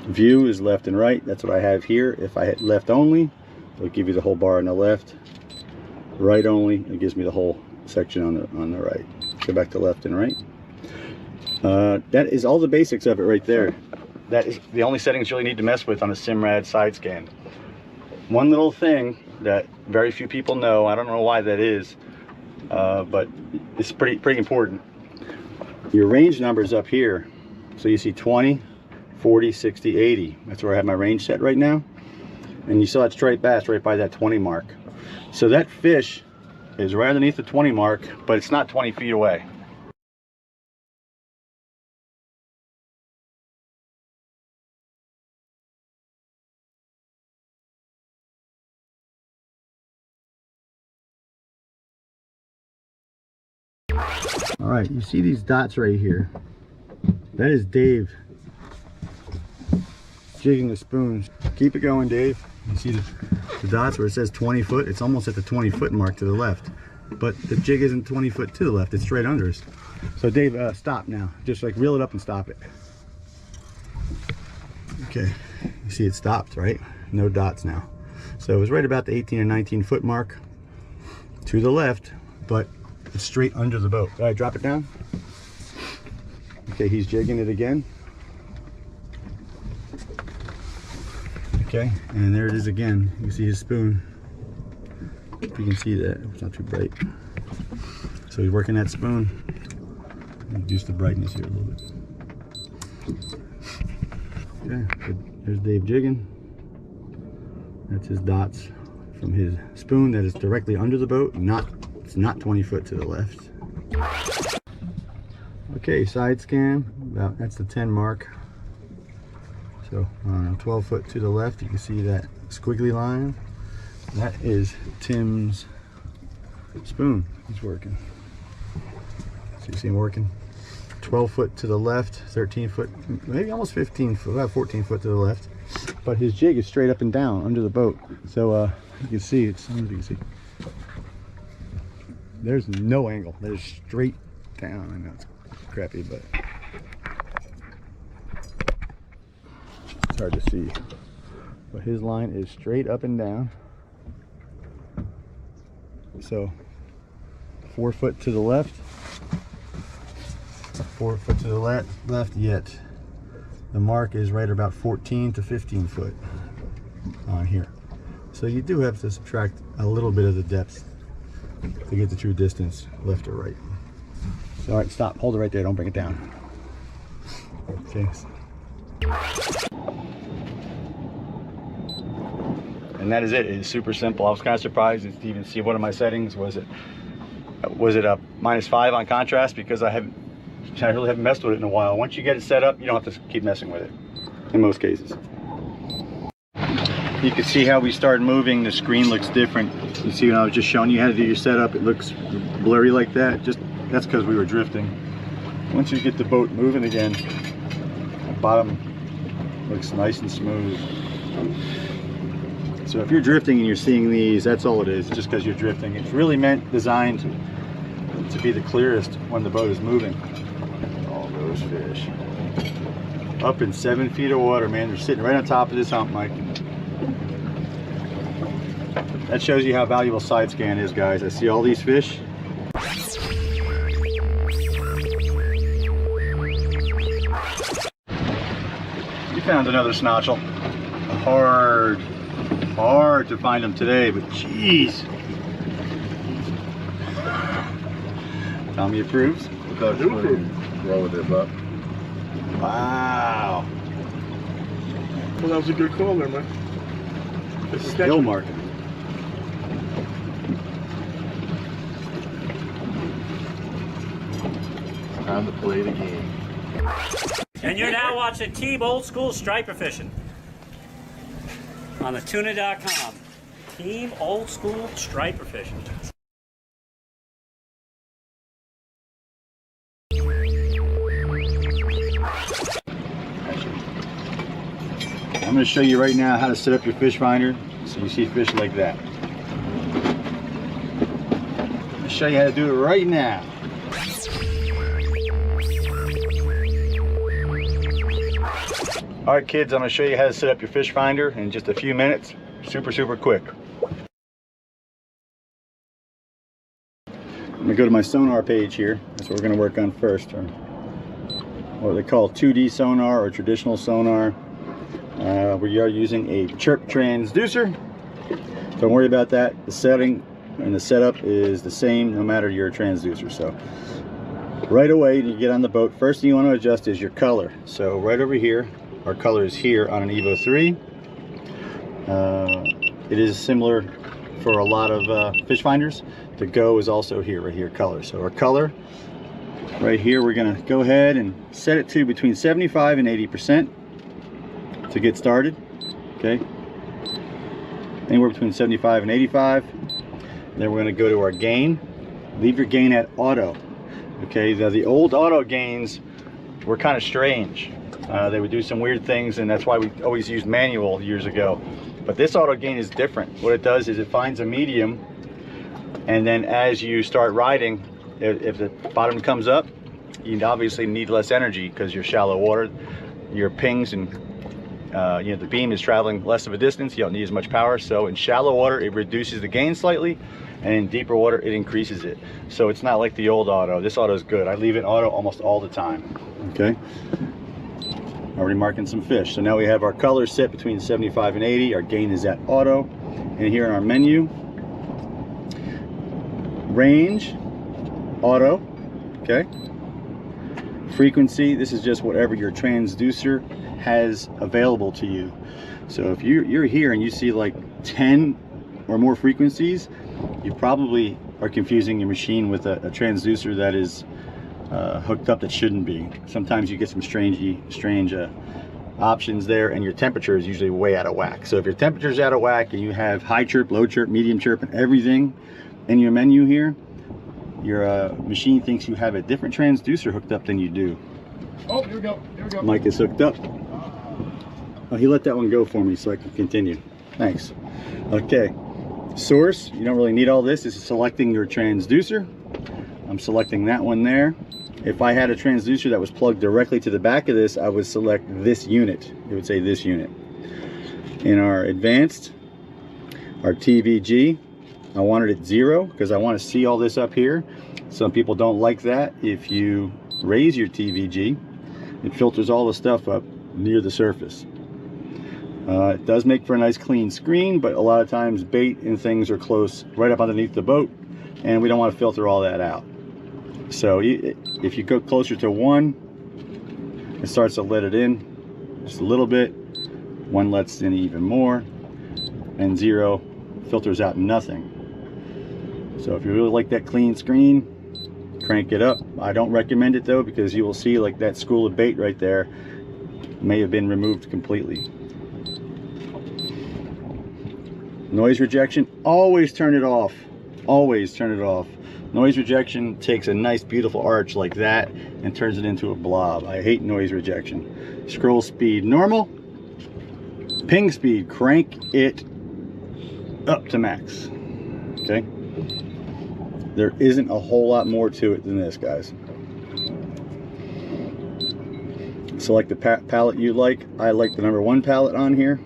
View is left and right. That's what I have here. If I hit left only, it'll give you the whole bar on the left. Right only, it gives me the whole section on the right. Go back to left and right. That is all the basics of it right there. That is the only settings you really need to mess with on a Simrad side scan. One little thing that very few people know, I don't know why that is, but it's pretty important. Your range numbers up here. So you see 20, 40, 60, 80. That's where I have my range set right now. And you saw that striped bass right by that 20 mark. So that fish is right underneath the 20 mark, but it's not 20 feet away. All right, you see these dots right here? That is Dave jigging the spoons. Keep it going, Dave. You see the dots where it says 20 foot? It's almost at the 20 foot mark to the left. But the jig isn't 20 foot to the left, it's straight under us. So Dave, stop now. Just like reel it up and stop it. Okay, you see it stopped, right? No dots now. So it was right about the 18 or 19 foot mark to the left, but it's straight under the boat. All right, drop it down. Okay, he's jigging it again. Okay, and there it is again. You can see his spoon. If you can see that, it's not too bright. So he's working that spoon. Reduce the brightness here a little bit. Okay, good. There's Dave jigging. That's his dots from his spoon that is directly under the boat. It's not 20 foot to the left. Okay, side scan. That's the 10 mark. So 12 foot to the left, you can see that squiggly line. That is Tim's spoon. He's working. So you see him working. 12 foot to the left, 13 foot, maybe almost 15 foot, about 14 foot to the left. But his jig is straight up and down under the boat. So you can see, you can see. There's no angle. There's straight down. I know it's crappy, but it's hard to see. But his line is straight up and down. So 4 foot to the left, 4 foot to the left, yet the mark is right about 14 to 15 foot on here. So you do have to subtract a little bit of the depth to get the true distance, left or right. So, all right, stop, hold it right there, don't bring it down. Okay. And that is it. It is super simple. I was kind of surprised to even see one of my settings. Was it a -5 on contrast, because I really haven't messed with it in a while. Once you get it set up, you don't have to keep messing with it in most cases. You can see how we started moving. The screen looks different. You see when I was just showing you how to do your setup, it looks blurry like that. That's because we were drifting. Once you get the boat moving again, the bottom looks nice and smooth. So if you're drifting and you're seeing these, that's all it is, just because you're drifting. It's really designed to be the clearest when the boat is moving. All those fish. Up in 7 feet of water, man. They're sitting right on top of this hump, Mike. That shows you how valuable side scan is, guys. I see all these fish. You found another snotchel. Hard to find them today, but jeez. Tommy approves. Without you roll with it, but Wow. well, that was a good call there, man. It's Still marking. time to play the game. And you're now watching Team Old School Striper Fishing on the tuna.com. Team Old School Striper Fishing. I'm going to show you right now how to set up your fish finder so you see fish like that. I'm going to show you how to do it right now. Alright kids, I'm going to show you how to set up your fish finder in just a few minutes. Super quick. I'm going to go to my sonar page here. That's what we're going to work on first. Or what they call 2D sonar or traditional sonar. We are using a chirp transducer. Don't worry about that. The setting and the setup is the same no matter your transducer. So right away you get on the boat, first thing you want to adjust is your color. So right over here, our color is here on an Evo 3. It is similar for a lot of fish finders. The Go is also here, right here, color. So our color right here, we're going to go ahead and set it to between 75 and 80% to get started. Okay, anywhere between 75 and 85. Then we're going to go to our gain. Leave your gain at auto. Okay, now the old auto gains were kind of strange. They would do some weird things, and that's why we always used manual years ago. But this auto gain is different. What it does is it finds a medium, and then as you start riding, if the bottom comes up, you obviously need less energy because you're shallow water. Your pings and you know, the beam is traveling less of a distance. You don't need as much power. So in shallow water, it reduces the gain slightly, and in deeper water, it increases it. So it's not like the old auto. This auto is good. I leave it in auto almost all the time. Okay. Already marking some fish. So now we have our color set between 75 and 80. Our gain is at auto. And here in our menu, range, auto. Okay. Frequency, this is just whatever your transducer has available to you. So if you're here and you see like 10 or more frequencies, you probably are confusing your machine with a transducer that is hooked up that shouldn't be. Sometimes you get some strange options there, and your temperature is usually way out of whack. So if your temperature is out of whack and you have high chirp, low chirp, medium chirp, and everything in your menu here, your machine thinks you have a different transducer hooked up than you do. Oh, here we go. Here we go. Mike is hooked up. Oh, he let that one go for me so I can continue. Thanks. Okay. Source, you don't really need all this. This is selecting your transducer. I'm selecting that one there. If I had a transducer that was plugged directly to the back of this, I would select this unit. It would say this unit. In our advanced, our TVG, I wanted it 0 because I want to see all this up here. Some people don't like that. If you raise your TVG, it filters all the stuff up near the surface. It does make for a nice clean screen, but a lot of times bait and things are close right up underneath the boat, and we don't want to filter all that out. So if you go closer to 1, it starts to let it in just a little bit. 1 lets in even more, and 0 filters out nothing. So if you really like that clean screen, crank it up. I don't recommend it though, because you will see like that school of bait right there may have been removed completely. Noise rejection, always turn it off. Always turn it off. Noise rejection takes a nice beautiful arch like that and turns it into a blob. I hate noise rejection. Scroll speed normal. Ping speed, crank it up to max. Okay. There isn't a whole lot more to it than this, guys. Select the palette you like. I like the #1 palette on here.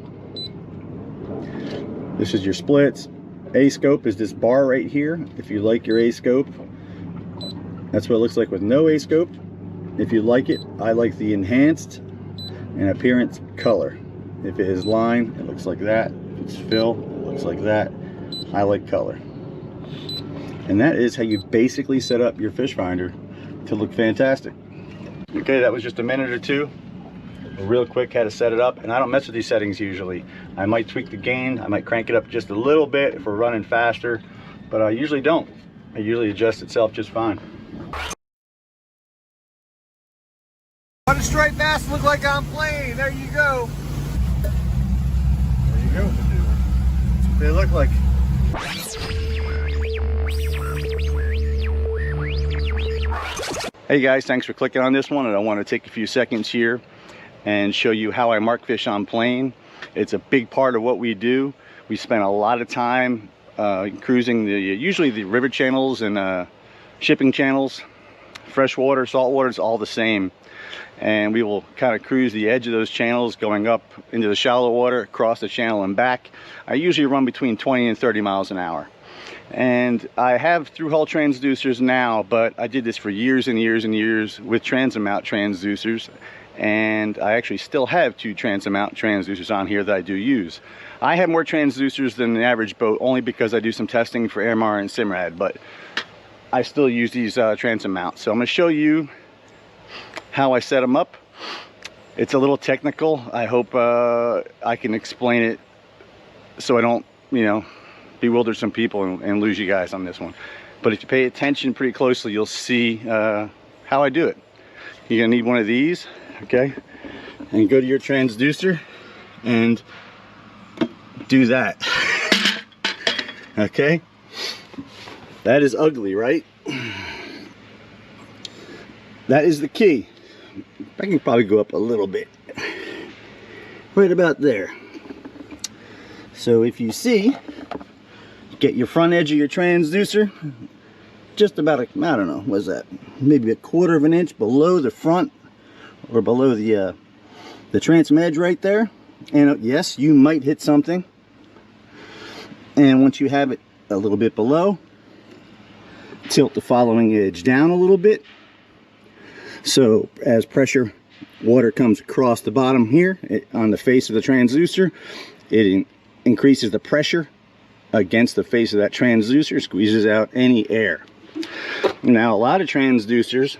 This is your splits. A scope is this bar right here. If you like your A scope, that's what it looks like with no A scope. If you like it, I like the enhanced and appearance color. If it is line, it looks like that. If it's fill, it looks like that. I like color. And that is how you basically set up your fish finder to look fantastic. Okay, that was just a minute or two. Real quick, how to set it up. And I don't mess with these settings usually. I might tweak the gain, I might crank it up just a little bit if we're running faster, but I usually don't. It usually adjusts itself just fine. What does striped bass look like on plane? There you go. There you go. That's what they look like. Hey guys, thanks for clicking on this one, and I want to take a few seconds here and show you how I mark fish on plane. It's a big part of what we do. We spend a lot of time cruising usually the river channels and shipping channels. Freshwater, saltwater is all the same. And we will kind of cruise the edge of those channels going up into the shallow water, across the channel and back. I usually run between 20 and 30 miles an hour. And I have through-hull transducers now, but I did this for years and years and years with transamount transducers. And I actually still have 2 transamount transducers on here that I do use. I have more transducers than the average boat only because I do some testing for Airmar and Simrad, but I still use these transamounts. So I'm going to show you how I set them up. It's a little technical. I hope I can explain it so I don't, bewilder some people and lose you guys on this one. But if you pay attention pretty closely, you'll see how I do it. You're gonna need one of these, okay? And go to your transducer and do that. Okay? That is ugly, right? That is the key. I can probably go up a little bit. Right about there. So if you see, get your front edge of your transducer just about I don't know, what's that? Maybe 1/4 of an inch below the front or below the transom edge right there. And yes, you might hit something. And once you have it a little bit below, tilt the following edge down a little bit. So as water comes across the bottom here on the face of the transducer, it increases the pressure against the face of that transducer, squeezes out any air. Now a lot of transducers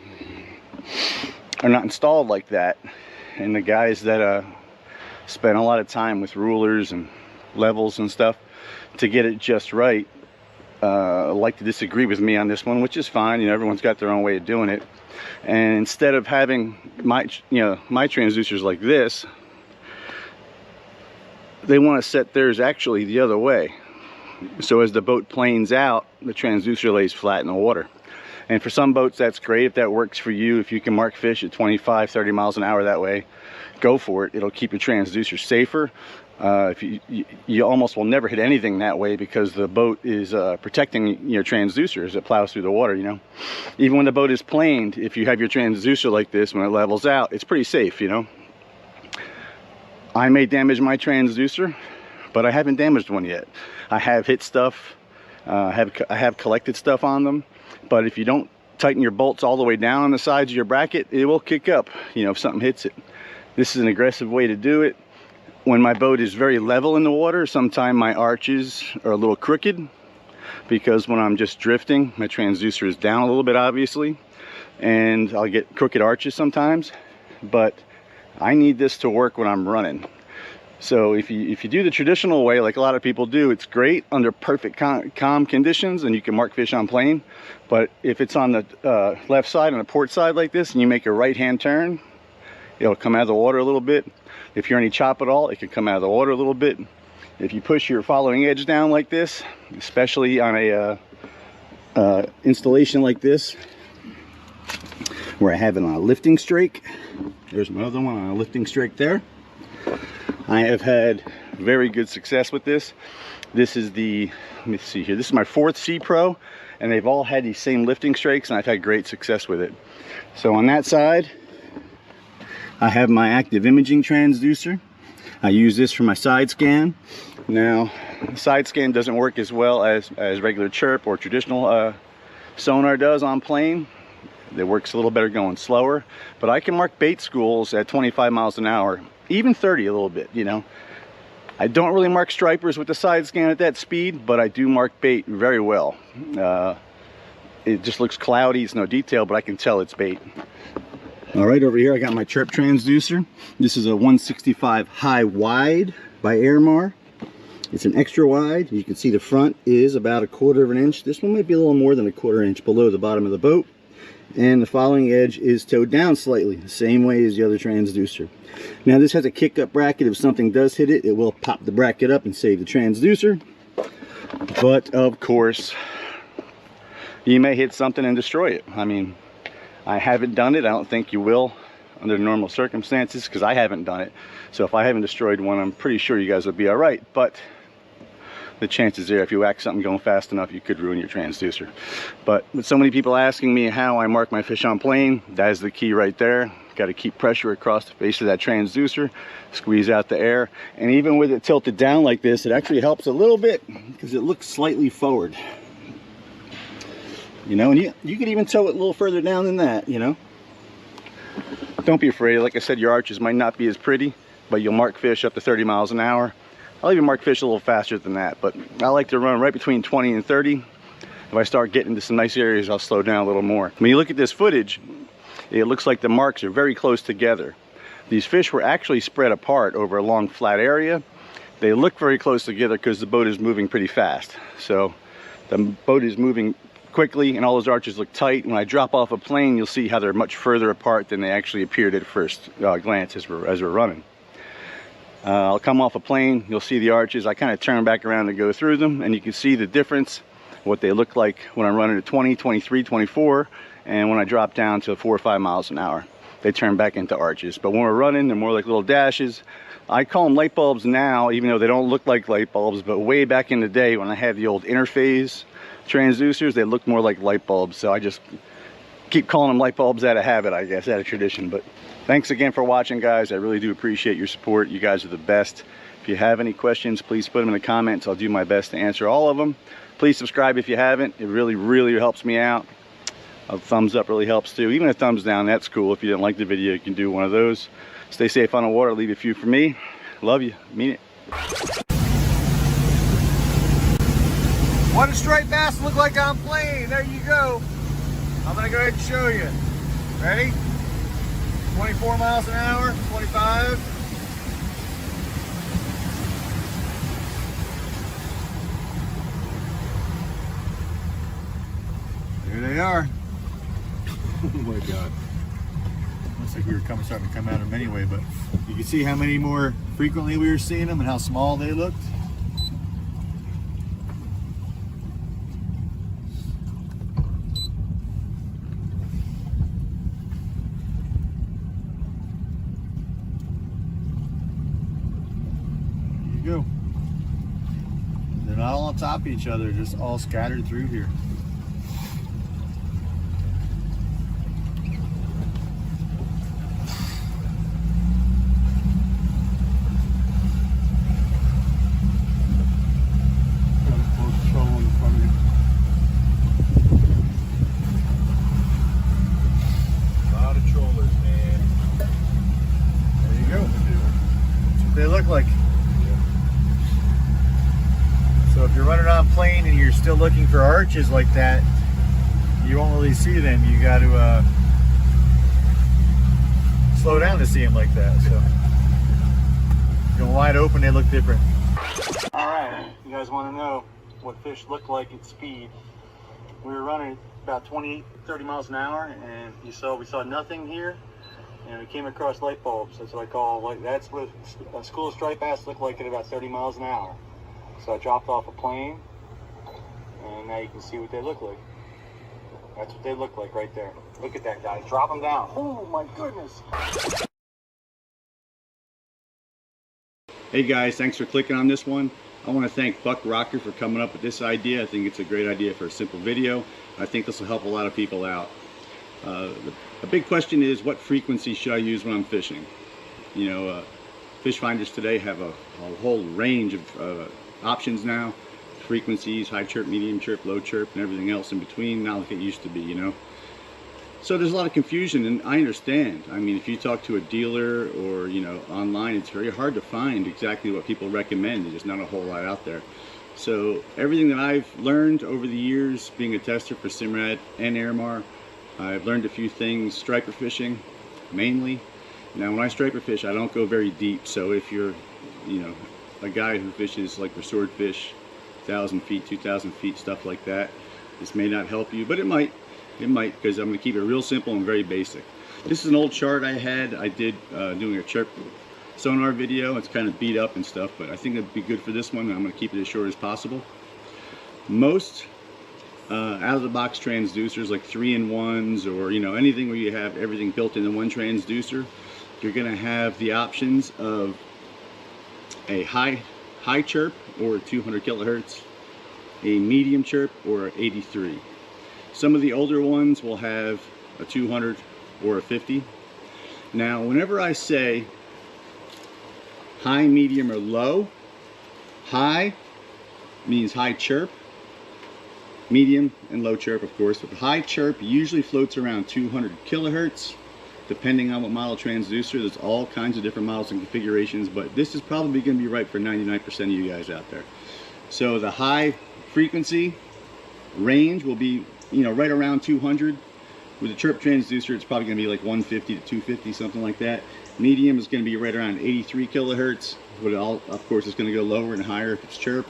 are not installed like that, and the guys that spend a lot of time with rulers and levels and stuff to get it just right like to disagree with me on this one, which is fine. Everyone's got their own way of doing it. And instead of having my transducers like this, they want to set theirs actually the other way. So as the boat planes out, the transducer lays flat in the water. And for some boats, that's great. If that works for you, if you can mark fish at 25, 30 miles an hour that way, go for it. It'll keep your transducer safer. If you almost will never hit anything that way because the boat is protecting your transducer as it plows through the water, Even when the boat is planed, if you have your transducer like this, when it levels out, it's pretty safe, I may damage my transducer, but I haven't damaged one yet. I have hit stuff, I have collected stuff on them, but if you don't tighten your bolts all the way down on the sides of your bracket, it will kick up, if something hits it. This is an aggressive way to do it. When my boat is very level in the water, sometimes my arches are a little crooked because when I'm just drifting, my transducer is down a little bit, obviously, and I'll get crooked arches sometimes, but I need this to work when I'm running. So if you do the traditional way, like a lot of people do, it's great under perfect calm conditions and you can mark fish on plane. But if it's on the left side, on the port side like this, and you make a right-hand turn, it'll come out of the water a little bit. If you're any chop at all, it can come out of the water a little bit. If you push your following edge down like this, especially on a installation like this, where I have it on a lifting strake, there's my other one on a lifting strake there. I have had very good success with this. This is let me see here, this is my 4th Sea Pro, and they've all had these same lifting strakes, and I've had great success with it. So on that side, I have my active imaging transducer. I use this for my side scan. Now, side scan doesn't work as well as regular chirp or traditional sonar does on plane. It works a little better going slower, but I can mark bait schools at 25 miles an hour, even 30 a little bit, I don't really mark stripers with the side scan at that speed, but I do mark bait very well. It just looks cloudy, it's no detail, but I can tell it's bait. All right, over here I got my chirp transducer. This is a 165 high wide by Airmar. It's an extra wide. You can see the front is about 1/4 of an inch. This one might be a little more than 1/4 inch below the bottom of the boat. and the following edge is towed down slightly, the same way as the other transducer. Now this has a kick up bracket. If something does hit it, it will pop the bracket up and save the transducer. But of course, you may hit something and destroy it. I mean, I haven't done it. I don't think you will under normal circumstances, because I haven't done it. So if I haven't destroyed one, I'm pretty sure you guys will be all right. But the chances there, if you whack something going fast enough, you could ruin your transducer. But with so many people asking me how I mark my fish on plane, that is the key right there. Got to keep pressure across the face of that transducer, squeeze out the air, and even with it tilted down like this, it actually helps a little bit because it looks slightly forward. You know, and you could even tow it a little further down than that, you know. Don't be afraid. Like I said, your arches might not be as pretty, but you'll mark fish up to 30 miles an hour. I'll even mark fish a little faster than that, but I like to run right between 20 and 30. If I start getting into some nice areas, I'll slow down a little more. When you look at this footage, it looks like the marks are very close together. These fish were actually spread apart over a long flat area. They look very close together because the boat is moving pretty fast. So the boat is moving quickly and all those arches look tight. When I drop off a plane, you'll see how they're much further apart than they actually appeared at first glance as we're running. I'll come off a plane, you'll see the arches. I kind of turn back around to go through them, and you can see the difference, what they look like when I'm running at 20, 23, 24, and when I drop down to 4 or 5 miles an hour. They turn back into arches. But when we're running, they're more like little dashes. I call them light bulbs now, even though they don't look like light bulbs, but way back in the day when I had the old interphase transducers, they look more like light bulbs. So I just keep calling them light bulbs out of habit, I guess, out of tradition. But thanks again for watching, guys. I really do appreciate your support. You guys are the best. If you have any questions, please put them in the comments. I'll do my best to answer all of them. Please subscribe if you haven't. It really helps me out. A thumbs up really helps too. Even a thumbs down, that's cool. If you didn't like the video, you can do one of those. Stay safe on the water. Leave a few for me. Love you. Mean it. What does striped bass look like on plane? There you go. I'm gonna go ahead and show you. Ready? 24 miles an hour, 25. There they are. Oh my God. Looks like we were starting to come at them anyway, but you can see how many more frequently we were seeing them and how small they looked. Go. They're not all on top of each other, just all scattered through here. A lot of trollers, man. There you go. That's what they look like. So if you're running on plane and you're still looking for arches like that, you won't really see them. You got to slow down to see them like that. So going wide open, they look different. All right, you guys want to know what fish look like at speed? We were running about 20, 30 miles an hour, and we saw nothing here, and we came across light bulbs. That's what I call that's what a school of striped bass look like at about 30 miles an hour. So I dropped off a plane, and now you can see what they look like. That's what they look like right there. Look at that, guys. Drop them down. Oh my goodness. Hey guys, thanks for clicking on this one. I want to thank Buck Rocker for coming up with this idea. I think it's a great idea for a simple video. I think this will help a lot of people out. A big question is, what frequency should I use when I'm fishing? You know, Fishfinders today have a whole range of options now. Frequencies, high chirp, medium chirp, low chirp, and everything else in between, not like it used to be, you know. So there's a lot of confusion, and I understand. I mean, if you talk to a dealer or, you know, online, it's very hard to find exactly what people recommend. There's just not a whole lot out there. So everything that I've learned over the years, being a tester for Simrad and Airmar, I've learned a few things. Striper fishing, mainly. Now, when I striper fish, I don't go very deep. So if you're, you know, a guy who fishes like for swordfish, 1,000 feet, 2,000 feet, stuff like that, this may not help you, but it might. It might, because I'm going to keep it real simple and very basic. This is an old chart I had. I did doing a chirp sonar video. It's kind of beat up and stuff, but I think it'd be good for this one. I'm going to keep it as short as possible. Most out-of-the-box transducers, like 3-in-1s, or anything where you have everything built into one transducer, you're going to have the options of a high chirp or 200 kilohertz, a medium chirp or 83. Some of the older ones will have a 200 or a 50. Now, whenever I say high, medium, or low, high means high chirp, medium and low chirp, of course, but the high chirp usually floats around 200 kilohertz, depending on what model transducer. There's all kinds of different models and configurations, but this is probably going to be right for 99% of you guys out there. So the high frequency range will be, right around 200. With a chirp transducer, it's probably going to be like 150 to 250, something like that. Medium is going to be right around 83 kilohertz. But of course, it's going to go lower and higher if it's chirp.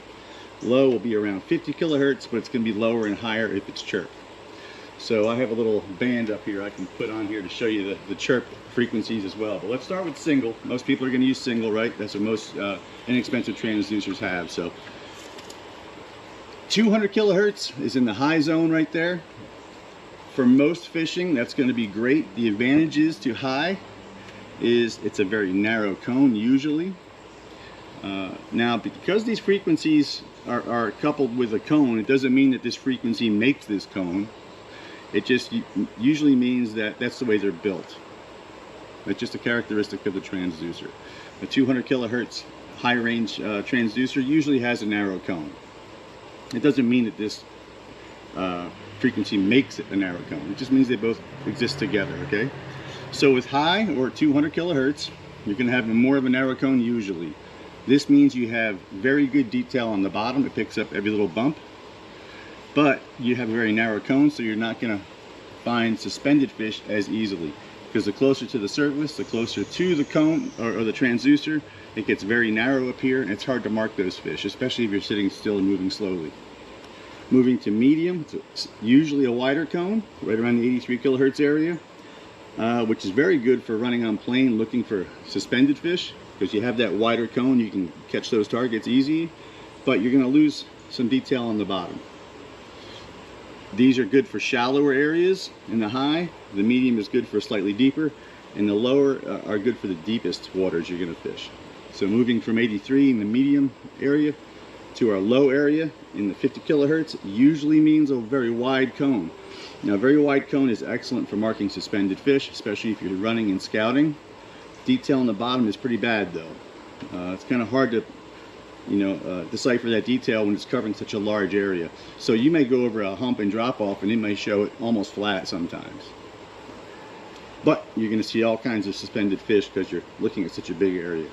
Low will be around 50 kilohertz, but it's going to be lower and higher if it's chirp. So I have a little band up here I can put on here to show you the chirp frequencies as well. But let's start with single. Most people are going to use single, right? That's what most inexpensive transducers have. So 200 kilohertz is in the high zone right there. For most fishing, that's going to be great. The advantages to high is it's a very narrow cone usually. Now, because these frequencies are coupled with a cone, it doesn't mean that this frequency makes this cone. It just usually means that that's the way they're built. That's just a characteristic of the transducer. A 200 kilohertz high range transducer usually has a narrow cone. It doesn't mean that this frequency makes it a narrow cone. It just means they both exist together, okay? So with high or 200 kilohertz, you're going to have more of a narrow cone usually. This means you have very good detail on the bottom. It picks up every little bump. But you have a very narrow cone, so you're not going to find suspended fish as easily. Because the closer to the surface, the closer to the cone or the transducer, it gets very narrow up here, and it's hard to mark those fish, especially if you're sitting still and moving slowly. Moving to medium, it's usually a wider cone, right around the 83 kilohertz area, which is very good for running on plane looking for suspended fish, because you have that wider cone, you can catch those targets easy, but you're going to lose some detail on the bottom. These are good for shallower areas in the high. The medium is good for slightly deeper, and the lower are good for the deepest waters you're going to fish. So moving from 83 in the medium area to our low area in the 50 kilohertz usually means a very wide cone. Now, a very wide cone is excellent for marking suspended fish, especially if you're running and scouting. Detail on the bottom is pretty bad though. It's kind of hard to decipher that detail when it's covering such a large area. So you may go over a hump and drop off, and it may show it almost flat sometimes. But you're going to see all kinds of suspended fish because you're looking at such a big area.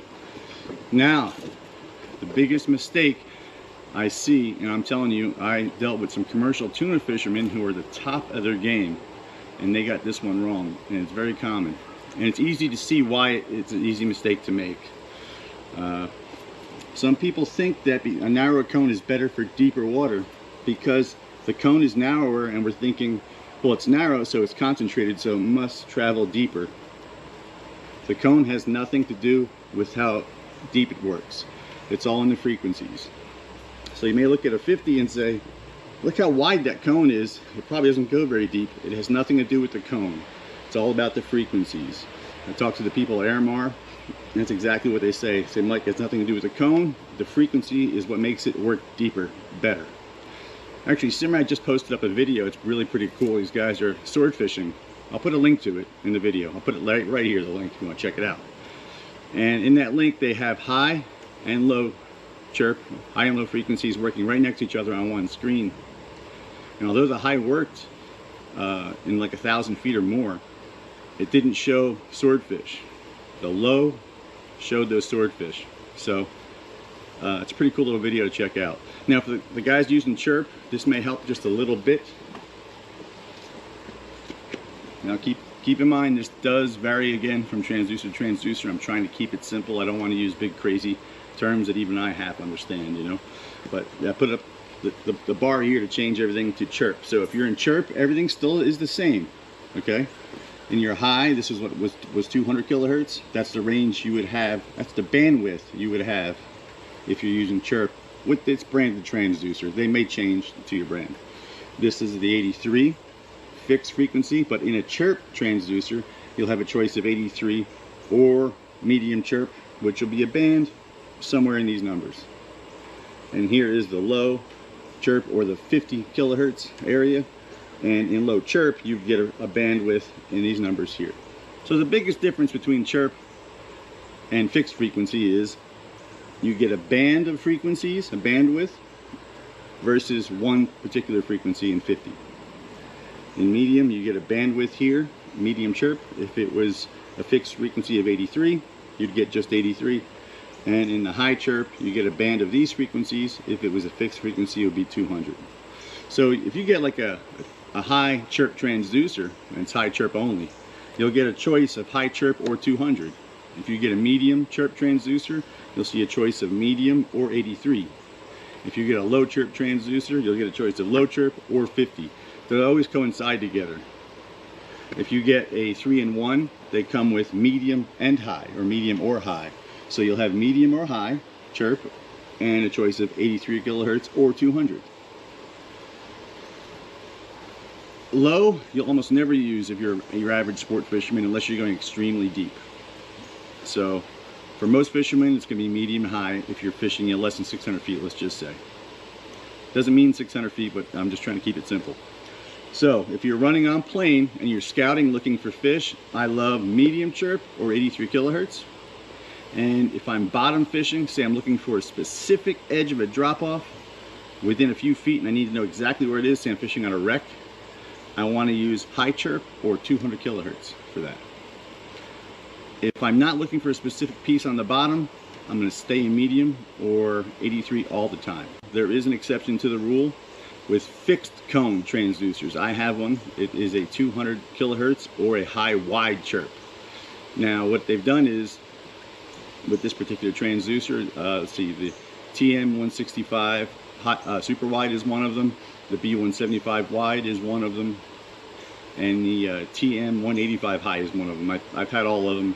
Now, the biggest mistake I see, and I'm telling you, I dealt with some commercial tuna fishermen who are the top of their game, and they got this one wrong, and it's very common. And it's easy to see why it's an easy mistake to make. Some people think that a narrow cone is better for deeper water because the cone is narrower, and we're thinking, well, it's narrow, so it's concentrated, so it must travel deeper. The cone has nothing to do with how deep it works. It's all in the frequencies. So you may look at a 50 and say, look how wide that cone is. It probably doesn't go very deep. It has nothing to do with the cone. It's all about the frequencies. I talked to the people at Airmar, and that's exactly what they say. They say, Mike, it has nothing to do with the cone. The frequency is what makes it work deeper, better. Actually, Simrad just posted up a video. It's really pretty cool. These guys are sword fishing. I'll put a link to it in the video. I'll put it right here, the link, if you want to check it out. And in that link, they have high and low chirp, high and low frequencies working right next to each other on one screen. And although the high worked in like 1,000 feet or more, it didn't show swordfish. The low showed those swordfish. So it's a pretty cool little video to check out. Now, for the guys using chirp, this may help just a little bit. Now keep in mind, this does vary again from transducer to transducer. I'm trying to keep it simple. I don't want to use big crazy terms that even I half understand, you know. But I put up the bar here to change everything to chirp. So if you're in chirp, everything still is the same, okay? In your high, this is what was 200 kilohertz. That's the range you would have. That's the bandwidth you would have if you're using chirp with its branded transducer. They may change to your brand. This is the 83 fixed frequency, but in a chirp transducer, you'll have a choice of 83 or medium chirp, which will be a band somewhere in these numbers. And here is the low chirp, or the 50 kilohertz area. And in low chirp, you get a bandwidth in these numbers here. So the biggest difference between chirp and fixed frequency is you get a band of frequencies, a bandwidth, versus one particular frequency in 50. In medium, you get a bandwidth here, medium chirp. If it was a fixed frequency of 83, you'd get just 83. And in the high chirp, you get a band of these frequencies. If it was a fixed frequency, it would be 200. So if you get like a high chirp transducer, and it's high chirp only, you'll get a choice of high chirp or 200. If you get a medium chirp transducer, you'll see a choice of medium or 83. If you get a low chirp transducer, you'll get a choice of low chirp or 50. They always coincide together. If you get a 3-in-1, they come with medium and high, or medium or high. So you'll have medium or high chirp and a choice of 83 kilohertz or 200. Low, you'll almost never use if you're your average sport fisherman unless you're going extremely deep. So for most fishermen, it's going to be medium high if you're fishing at less than 600 feet, let's just say. Doesn't mean 600 feet, but I'm just trying to keep it simple. So if you're running on plane and you're scouting looking for fish, I love medium chirp or 83 kilohertz. And if I'm bottom fishing, say I'm looking for a specific edge of a drop-off within a few feet and I need to know exactly where it is, say I'm fishing on a wreck, I want to use high chirp or 200 kilohertz for that. If I'm not looking for a specific piece on the bottom, I'm going to stay in medium or 83 all the time. There is an exception to the rule with fixed cone transducers. I have one. It is a 200 kilohertz or a high wide chirp. Now what they've done is, with this particular transducer, let's see, the TM165 super wide is one of them, the B175 wide is one of them, and the TM185 high is one of them. I've had all of them,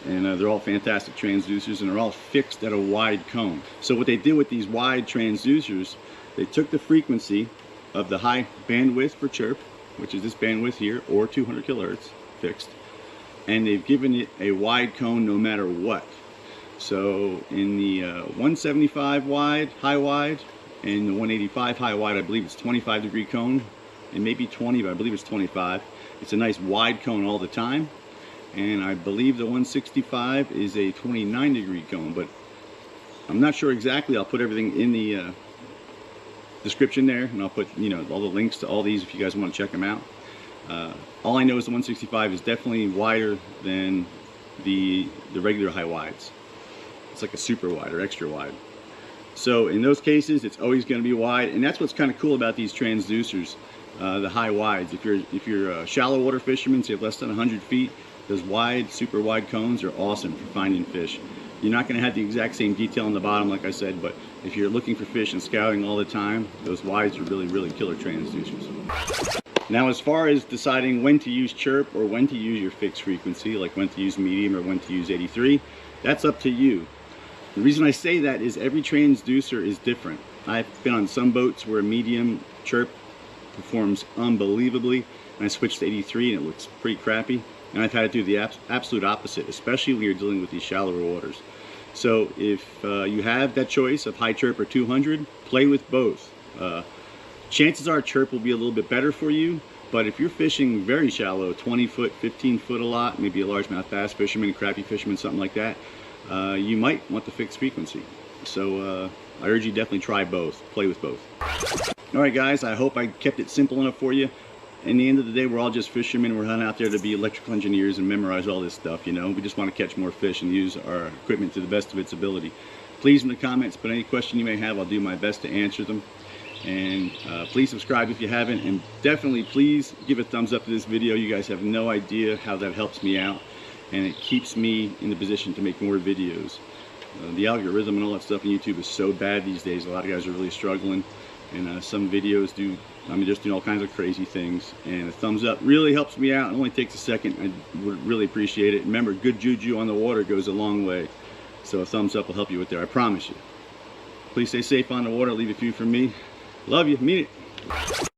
and they're all fantastic transducers, and they're all fixed at a wide cone. So what they did with these wide transducers, they took the frequency of the high bandwidth for chirp, which is this bandwidth here, or 200 kilohertz fixed, and they've given it a wide cone no matter what. So in the 175 wide, high wide, and the 185 high wide, I believe it's 25 degree cone. It may be 20, but I believe it's 25. It's a nice wide cone all the time. And I believe the 165 is a 29 degree cone, but I'm not sure exactly. I'll put everything in the description there, and I'll put, you know, all the links to all these if you guys want to check them out. All I know is the 165 is definitely wider than the regular high wides. It's like a super wide or extra wide. So in those cases, it's always going to be wide, and that's what's kind of cool about these transducers, the high wides. If you're a shallow water fisherman, say less than 100 feet, those wide, super wide cones are awesome for finding fish. You're not going to have the exact same detail on the bottom, like I said, but if you're looking for fish and scouting all the time, those wides are really, really killer transducers. Now, as far as deciding when to use chirp or when to use your fixed frequency, like when to use medium or when to use 83, that's up to you. The reason I say that is every transducer is different. I've been on some boats where a medium chirp performs unbelievably, and I switched to 83 and it looks pretty crappy. And I've had to do the absolute opposite, especially when you're dealing with these shallower waters. So if you have that choice of high chirp or 200, play with both. Chances are chirp will be a little bit better for you, but if you're fishing very shallow, 20 foot, 15 foot a lot, maybe a largemouth bass fisherman, crappie fisherman, something like that, you might want the fixed frequency. So I urge you definitely try both, play with both. Alright guys, I hope I kept it simple enough for you. In the end of the day, we're all just fishermen. We're not out there to be electrical engineers and memorize all this stuff, you know. We just want to catch more fish and use our equipment to the best of its ability. Please in the comments put any question you may have. I'll do my best to answer them. And please subscribe if you haven't, and definitely please give a thumbs up to this video. You guys have no idea how that helps me out, and it keeps me in the position to make more videos. The algorithm and all that stuff on YouTube is so bad these days. A lot of guys are really struggling. and some videos do, I mean, just doing all kinds of crazy things. And a thumbs up really helps me out. It only takes a second. I would really appreciate it. Remember, good juju on the water goes a long way. So a thumbs up will help you with there, I promise you. Please stay safe on the water. Leave a few from me. Love you. Mean it.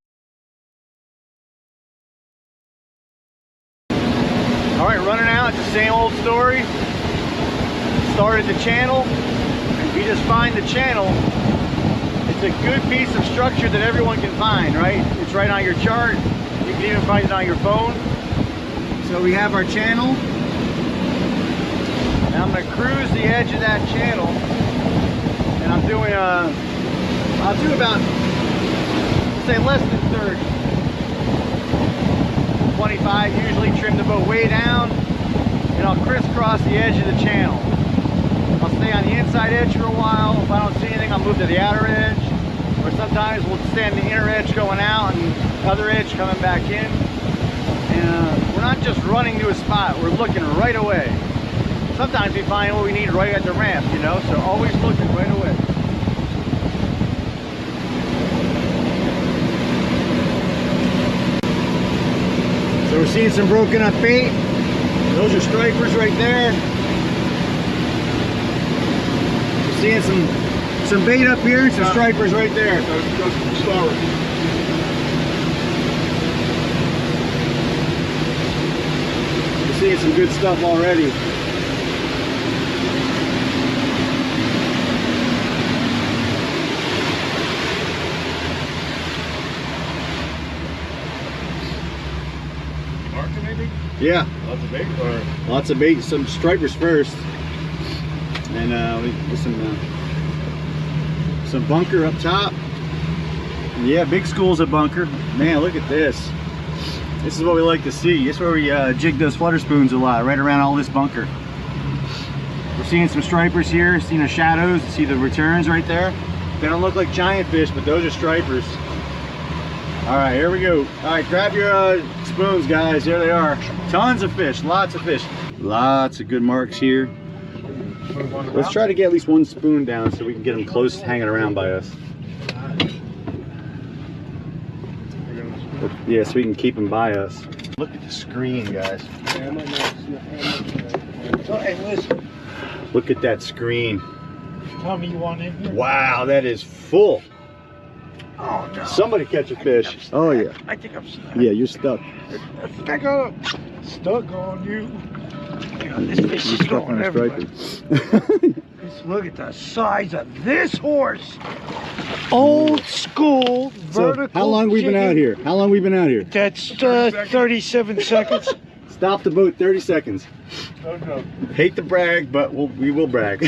All right, running out, it's the same old story. Started the channel. You just find the channel. It's a good piece of structure that everyone can find, right? It's right on your chart. You can even find it on your phone. So we have our channel. And I'm gonna cruise the edge of that channel. And I'm doing I'll do about, say, less than 30. 25 usually, trim the boat way down, and I'll crisscross the edge of the channel. I'll stay on the inside edge for a while. If I don't see anything, I'll move to the outer edge. Or sometimes we'll stay on the inner edge going out and the other edge coming back in. And we're not just running to a spot, we're looking right away. Sometimes we find what we need right at the ramp, you know, so always looking right away. So we're seeing some broken up bait. Those are stripers right there. We're seeing some bait up here and some stripers right there. We're seeing some good stuff already. Yeah, Lots of bait, or lots of bait. Some stripers first, and we get some bunker up top. Yeah, big school's a bunker. Man, look at this. This is what we like to see. This is where we jig those flutter spoons a lot, right around all this bunker. We're seeing some stripers here, seeing the shadows, see the returns right there. They don't look like giant fish, but those are stripers. All right, here we go. All right, grab your spoons, guys. There they are. Tons of fish, lots of fish. Lots of good marks here. Let's try to get at least one spoon down so we can get them close hanging around by us. Yeah, so we can keep them by us. Look at the screen, guys. hey, listen. Look at that screen. Tell me you want in here. Wow, that is full. Oh no. Somebody catch a fish. Oh yeah. I think I'm stuck. Yeah, you're stuck. Back up. Stuck on you. This fish is Stuck on going a everywhere. striper. Just look at the size of this horse. Old school vertical. So how long we been out here? How long we been out here? That's 37 seconds. Stop the boat 30 seconds. No, no. Hate to brag, but we will brag.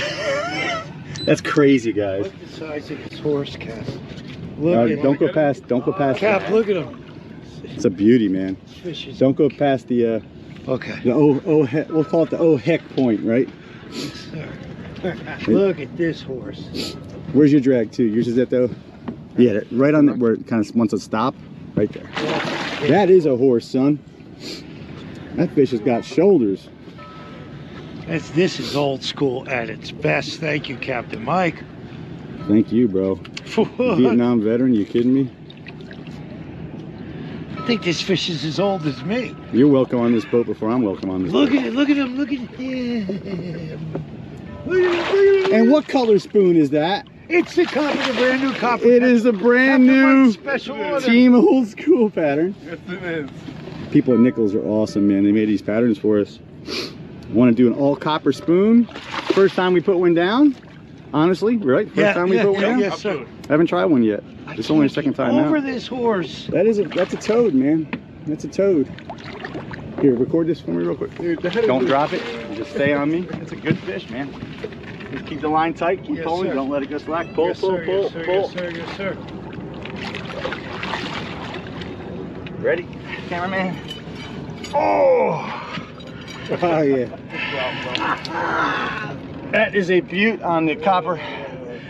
That's crazy, guys. Look at the size of this horse, Cap. Look at Don't go past Cap, look at him. It's a beauty, man. Fish is Don't go past the okay. we'll call it the oh heck point, right? Look at this horse. Where's your drag to? Yours is at the yeah, right on the, where it kind of wants to stop, right there. That is a horse, son. That fish has got shoulders. This is old school at its best. Thank you, Captain Mike. Thank you, bro. Vietnam veteran, you kidding me? I think this fish is as old as me. You're welcome on this boat before I'm welcome on this Look boat. at it, look at him, look at him. Look at him, look at him. And what color spoon is that? It's the copper, the brand new copper. It is a brand Captain new Mike's special order. Team Old School pattern. Yes, it is. People at Nichols are awesome, man. They made these patterns for us. Want to do an all copper spoon. First time we put one down, honestly, right? First time we put one down? Yes, sir. I haven't tried one yet. It's only the second time Over out. this horse. That's a toad, man. That's a toad. Here, record this for me real quick. Don't drop it. Just stay on me. It's a good fish, man. Just keep the line tight. Keep pulling. Sir. Don't let it go slack. Pull, Yes, pull, sir, pull, yes, sir, pull. yes, sir, yes, sir. Ready, cameraman? Oh! Oh yeah. That is a beaut on the copper.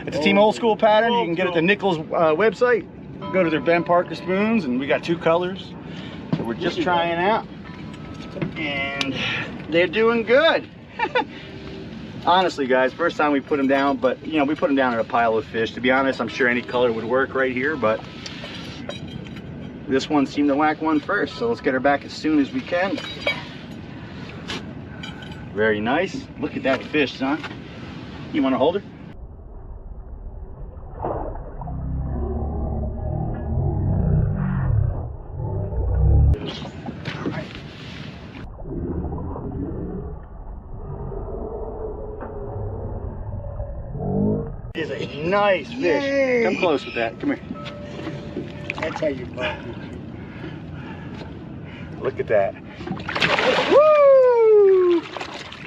It's a Team Old School pattern. You can get it at the Nichols website. Go to their Ben Parker spoons, and we got two colors that we're just trying out, and they're doing good. Honestly, guys, first time we put them down, but you know, we put them down in a pile of fish. To be honest, I'm sure any color would work right here, but this one seemed to whack one first, so let's get her back as soon as we can. Very nice. Look at that fish, son. You want to hold her? Is a nice fish. Yay. Come close with that. Come here. That's how you buy. Look at that. Woo!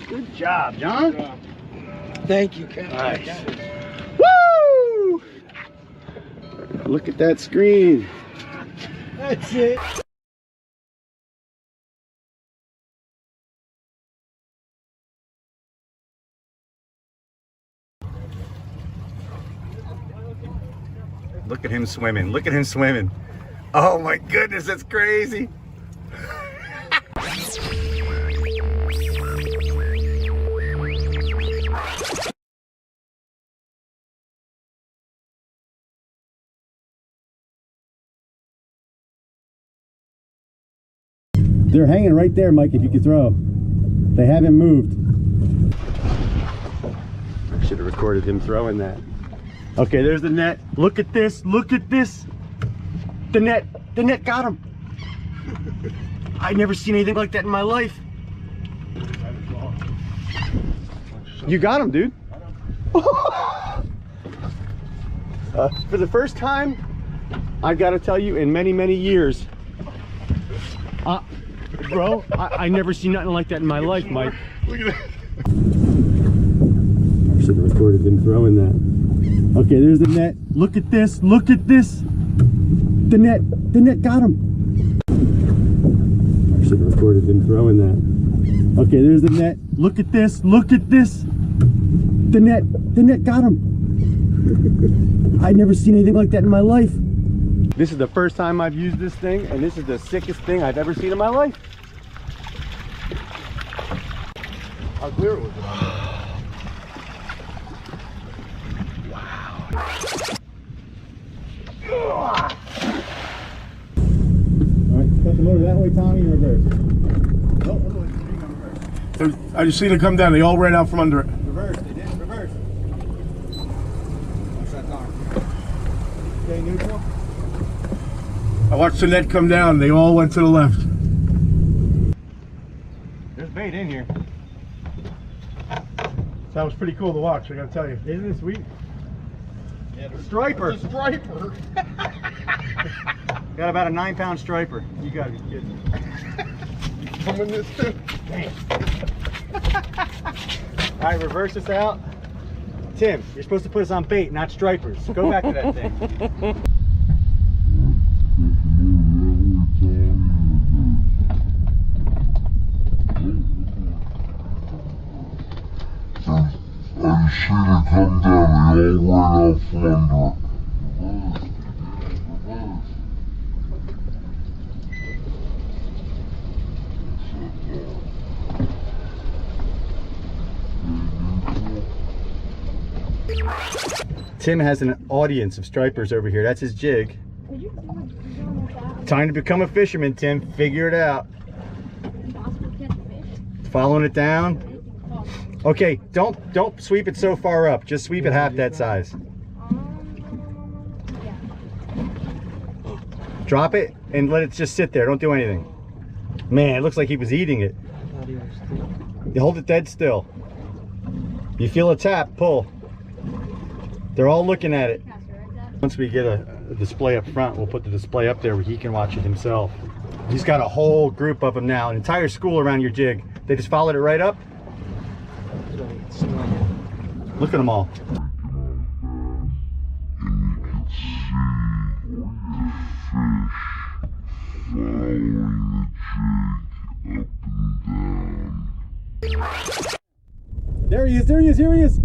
Good job, John. Thank you, Ken. Nice. Woo! Look at that screen. That's it. Look at him swimming. Look at him swimming. Oh my goodness, that's crazy. They're hanging right there, Mike, if you could throw. They haven't moved. I should have recorded him throwing that. Okay, there's the net. Look at this. Look at this. The net got him. I've never seen anything like that in my life. You got him, dude. For the first time, I gotta tell you, in many, many years, bro, I never seen nothing like that in my life, Mike. Look at that. I should have recorded him throwing that. Okay, there's the net. Look at this. Look at this. The net got him. I should have recorded him throwing that. Okay, there's the net. Look at this. Look at this. The net got him. I've never seen anything like that in my life. This is the first time I've used this thing, and this is the sickest thing I've ever seen in my life. How clear was it on there? Alright, cut the motor that way, Tommy, in reverse. I just seen it come down. They all ran out from under it. Reverse, they did, reverse. Watch that darn. Stay neutral. I watched the net come down. They all went to the left. There's bait in here. That was pretty cool to watch, I gotta tell you. Isn't it sweet? Yeah, striper. The striper. Got about a 9-pound striper. You gotta be kidding me. Come in this too. All right, reverse this out. Tim, you're supposed to put us on bait, not stripers. Go back to that thing. I seen it come down, they all went out from under it. Tim has an audience of stripers over here. That's his jig. Time to become a fisherman, Tim. Figure it out. Following it down. Okay, don't sweep it so far up. Just sweep it half that size. Drop it and let it just sit there. Don't do anything. Man, it looks like he was eating it. You hold it dead still. You feel a tap, pull. They're all looking at it. Once we get a display up front, we'll put the display up there where he can watch it himself. He's got a whole group of them now, an entire school around your jig. They just followed it right up. Look at them all. There he is, there he is, here he is.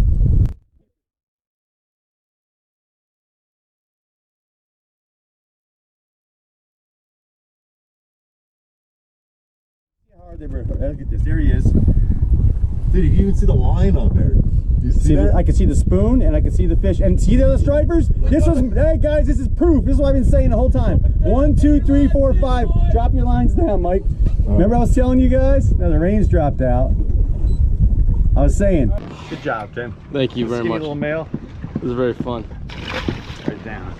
Look at this, there he is. Dude, you can even see the line on there. See I can see the spoon and I can see the fish. And see the other stripers? This was, hey guys, this is proof. This is what I've been saying the whole time. 1, 2, 3, 4, 5. Drop your lines down, Mike. Remember I was telling you guys? Now the rain's dropped out. I was saying. Good job, Tim. Thank you very much. Little male. It was very fun. Right down.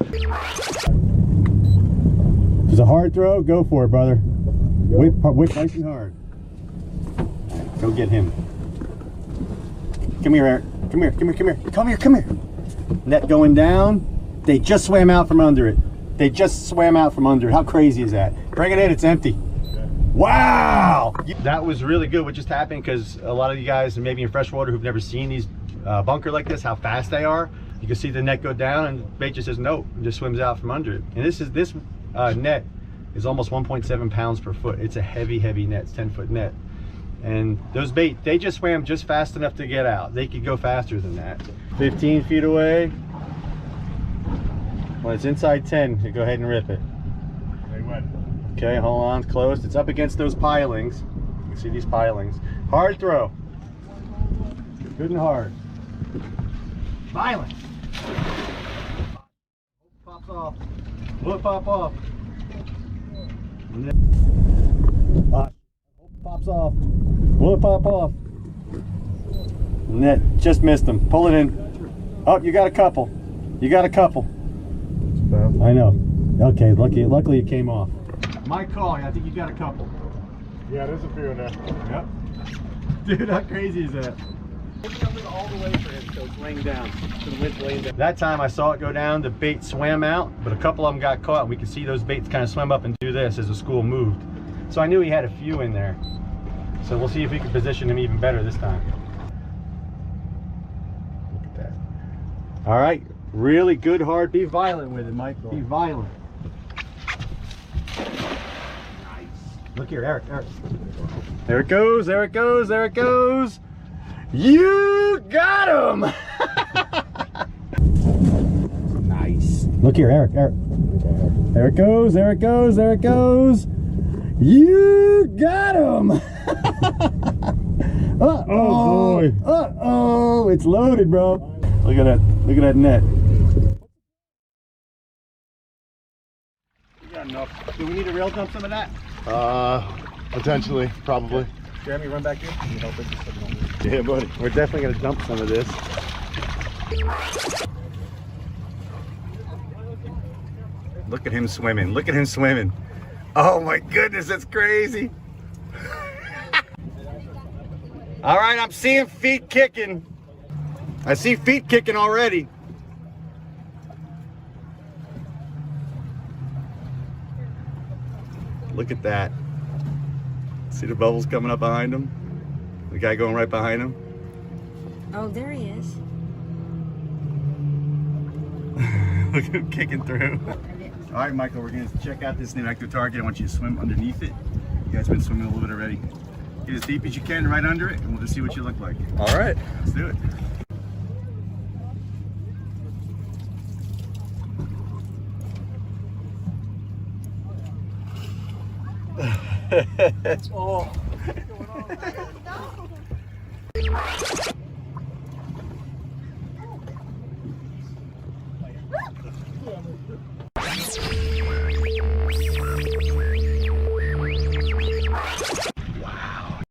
If it's a hard throw, go for it, brother. Whip nice and hard. Go get him. Come here, Eric. Come here, come here, come here. Come here, come here. Net going down. They just swam out from under it. They just swam out from under it. How crazy is that? Bring it in, it's empty. Wow! That was really good what just happened, because a lot of you guys, maybe in freshwater, who've never seen these bunker like this, how fast they are. You can see the net go down and the bait just says no, and just swims out from under it. And this net is almost 1.7 pounds per foot. It's a heavy, heavy net. It's 10-foot net. And those bait, they just swam just fast enough to get out. They could go faster than that. 15 feet away. When it's inside 10, you go ahead and rip it. Okay, hold on, it's closed. It's up against those pilings. You can see these pilings. Hard throw. Good and hard. Violent. Pops off. Will it pop off? Pops off. Will it pop off? Net just missed him. Pull it in. Oh, you got a couple. You got a couple. I know. Okay, luckily it came off. My call. I think you got a couple. Yeah, there's a few in there. Yep. Dude, how crazy is that? All the way for him, so it's laying down. So the wind's laying down. That time I saw it go down, the bait swam out, but a couple of them got caught. We could see those baits kind of swim up and do this as the school moved. So I knew he had a few in there. So we'll see if we can position him even better this time. Look at that. All right, really good hard. Be violent with it, Mike. Be violent. Nice. Look here, Eric. There it goes, there it goes, there it goes. You got him! Nice. Look here, Eric. There it goes, there it goes, there it goes. You got him! Uh-oh. Oh boy. Uh-oh. It's loaded, bro. Look at that. Look at that net. We got enough. Do we need to rail dump some of that? Potentially, probably. Okay. Jeremy, run back here. Can you help us? Yeah, buddy. We're definitely going to dump some of this. Look at him swimming. Look at him swimming. Oh my goodness, that's crazy. All right, I'm seeing feet kicking. I see feet kicking already. Look at that. See the bubbles coming up behind him? The guy going right behind him? Oh, there he is. Look at him kicking through. All right, Michael, we're going to check out this new active target. I want you to swim underneath it. You guys have been swimming a little bit already. Get as deep as you can right under it, and we'll just see what you look like. All right. Let's do it. Oh. Wow.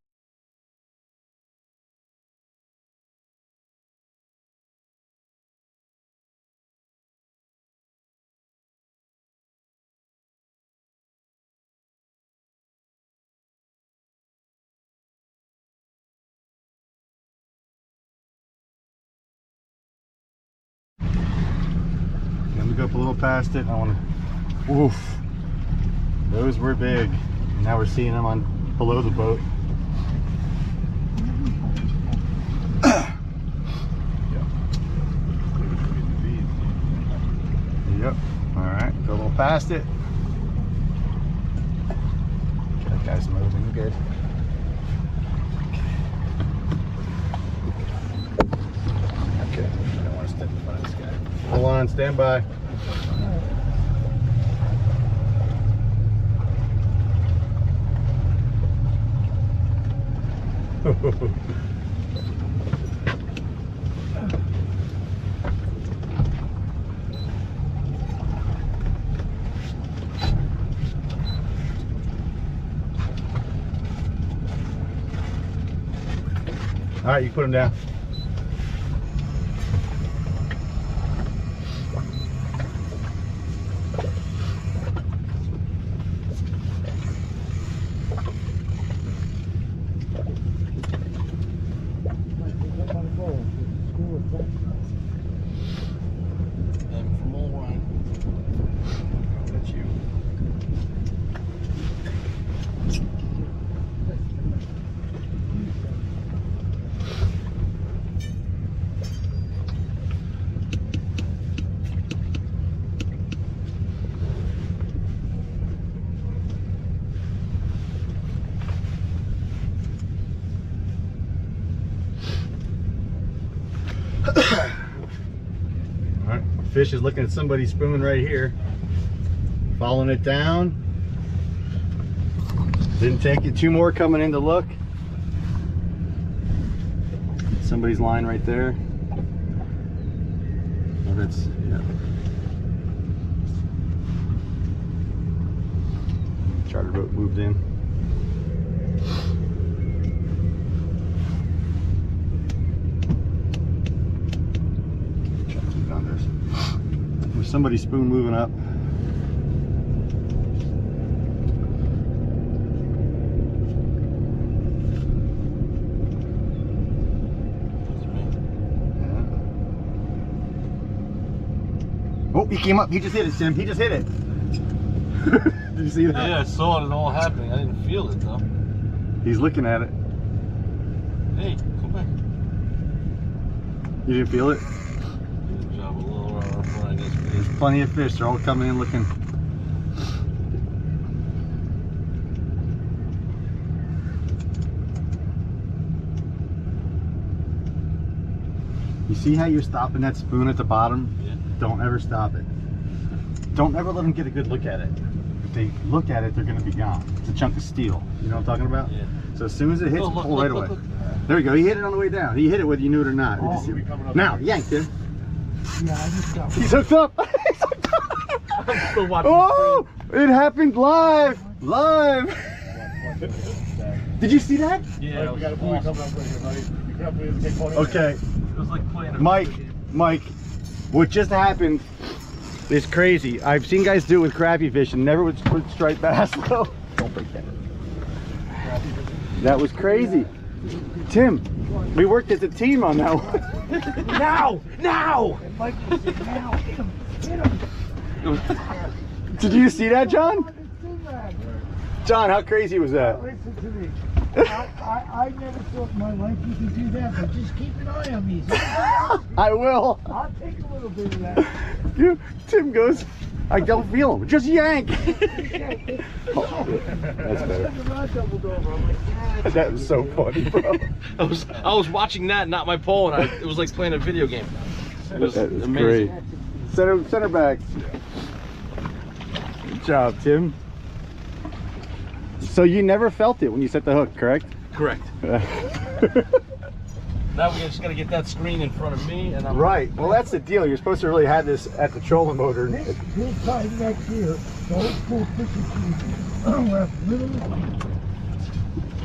Let me go up a little past it. I want to. Oof. Those were big. Now we're seeing them on below the boat. Yep. All right. Go a little past it. That guy's moving good. Okay. I don't want to step in front of this guy. Hold on. Stand by. All right, you put him down. Alright, fish is looking at somebody's spoon right here. Following it down. Didn't take you 2 more coming in to look. Somebody's line right there. Oh, that's, yeah. Charter boat moved in. There's somebody's spoon moving up. Yeah. Oh, he came up. He just hit it, Sim. He just hit it. Did you see that? Yeah, I saw it all happening. I didn't feel it though. He's looking at it. Hey, come back. You didn't feel it? Good job, a little rough, I guess. There's plenty of fish. They're all coming in looking. You see how you're stopping that spoon at the bottom? Yeah. Don't ever stop it. Don't ever let them get a good look at it. If they look at it, they're going to be gone. It's a chunk of steel. You know what I'm talking about? Yeah. So as soon as it hits, Look, pull look, right look, away. look. There you go. He hit it on the way down. He hit it whether you knew it or not. Oh, Did you see coming it? up Now, right. yanked him. Yeah, I just got He's hooked up. He's hooked up. I'm still watching. Oh, it happened live. Live. Did you see that? Yeah, we got a buoy coming up right here, buddy. Be careful, it doesn't take one in. Okay. It was like playing a Mike, what just happened is crazy. I've seen guys do it with crappie fish and never with striped bass though. Don't break that. That was crazy. Tim, we worked as a team on that one. Now! Now! Mike said, now, hit him, hit him. Did you see that, John? John, how crazy was that? Listen to me. I never thought in my life you could do that, but just keep an eye on me. I will. I'll take a little bit of that. Tim goes, I don't feel him. Just yank. Oh, that's better. The rod doubled over. I'm like, yeah. That was so funny, bro. I was watching that, not my pole, and it was like playing a video game. It was That was amazing. great. Center back. Good job, Tim. So you never felt it when you set the hook, correct? Correct. Now we just gotta get that screen in front of me, and I'm Right. Well, that's the deal. You're supposed to really have this at the trolling motor. This time next year, the old school fishing season, we'll have little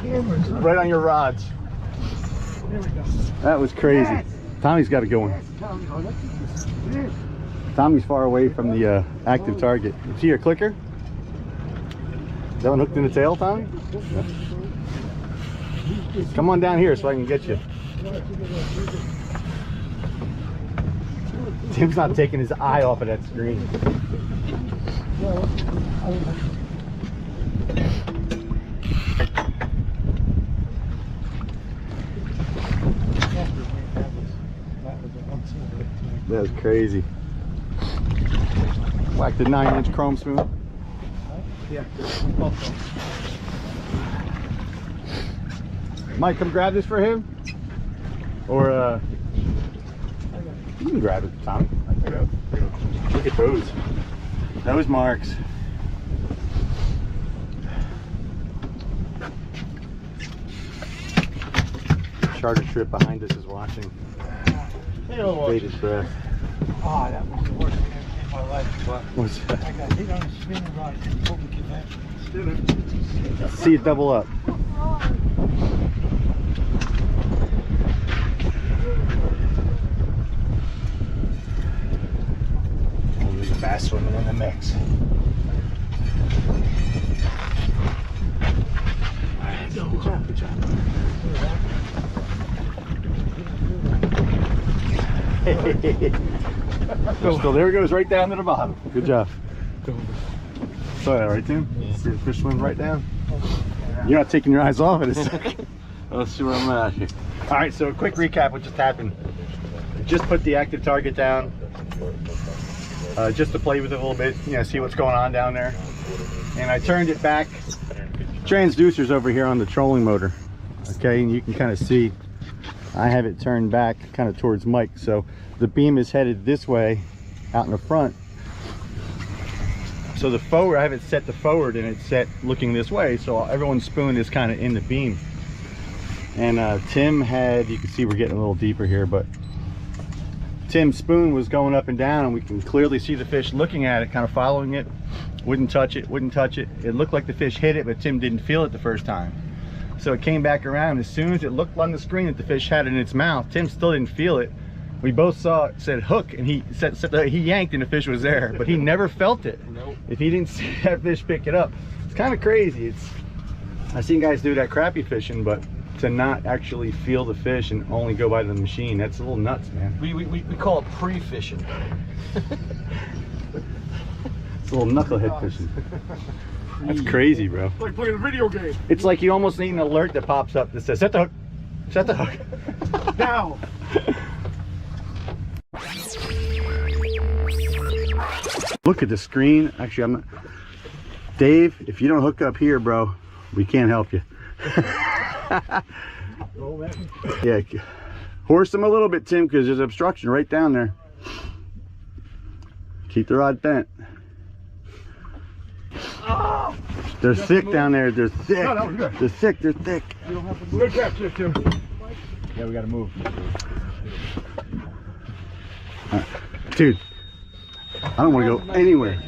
cameras. Right on your rods. There we go. That was crazy. Yes. Tommy's got it going. Yes, Tommy, oh, look at this. Tommy's far away from the active target. See your clicker? Is that one hooked in the tail, Tommy? Yeah. Come on down here so I can get you. Tim's not taking his eye off of that screen. That was crazy. Whacked a 9-inch chrome spoon. Yeah. Mike, come grab this for him. Or you can grab it, Tommy. Look at those. Those marks. Charter trip behind us is watching. Bated breath. Oh, that was the worst thing in my life. What's that? I got hit on a spinning rod and told me to See it double up. Bass swimming in the mix. Alright, good job, good job. So there it goes right down to the bottom. Good job. Saw that right, Tim? Yeah. See the fish swim right down? You're not taking your eyes off it a second. Let's see where I'm at here. Alright, so a quick recap what just happened. Just put the active target down. Just to play with it a little bit, you know, see what's going on down there. And I turned it back. Transducer's over here on the trolling motor. Okay, and you can kind of see I have it turned back kind of towards Mike. So the beam is headed this way out in the front. So the forward, I have it set to forward and it's set looking this way. So everyone's spoon is kind of in the beam. And Tim had, you can see we're getting a little deeper here, but Tim's spoon was going up and down and we can clearly see the fish looking at it, kind of following it. Wouldn't touch it, wouldn't touch it. It looked like the fish hit it, but Tim didn't feel it the first time. So it came back around. As soon as it looked on the screen that the fish had it in its mouth, Tim still didn't feel it. We both saw it said hook, and he said he yanked and the fish was there, but he never felt it. Nope. If he didn't see that fish pick it up. It's kind of crazy. I've seen guys do that crappie fishing, but to not actually feel the fish and only go by the machine, that's a little nuts, man. We call it pre-fishing. It's a little knucklehead fishing. That's crazy, bro. Like playing a video game. It's like you almost need an alert that pops up that says, set the hook, set the hook. Now. Look at the screen. Actually, I'm not. Dave, if you don't hook up here, bro, we can't help you. Yeah, horse them a little bit, Tim, because there's obstruction right down there. Keep the rod bent. Oh, they're thick down there. They're thick. No, that was good. They're thick. They're thick. You don't have to move. Good catch, Tim. Yeah, we gotta move. Dude, I don't want to go anywhere.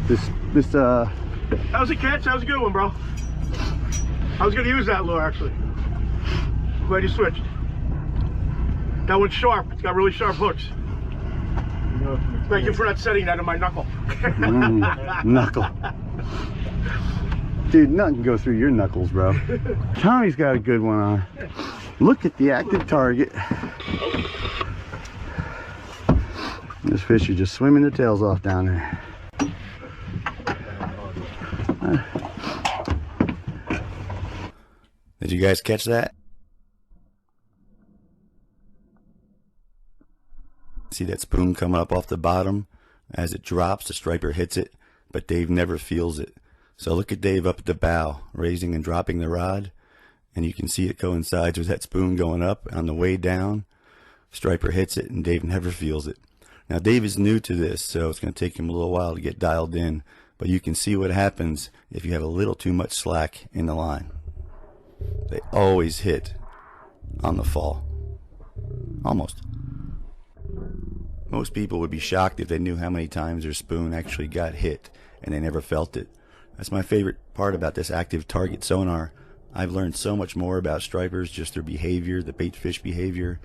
That was a catch. That was a good one, bro. I was gonna use that lure actually. Glad you switched. That one's sharp. It's got really sharp hooks. Thank you for not setting that in my knuckle. Knuckle. Dude, nothing can go through your knuckles, bro. Tommy's got a good one on. Look at the active target. This fish are just swimming their tails off down there. Did you guys catch that? See that spoon coming up off the bottom? As it drops, the striper hits it, but Dave never feels it. So look at Dave up at the bow, raising and dropping the rod, and you can see it coincides with that spoon going up. On the way down, striper hits it, and Dave never feels it. Now Dave is new to this, so it's going to take him a little while to get dialed in, but you can see what happens if you have a little too much slack in the line. They always hit on the fall. Almost. Most people would be shocked if they knew how many times their spoon actually got hit and they never felt it. That's my favorite part about this active target sonar. I've learned so much more about stripers, just their behavior, the bait fish behavior,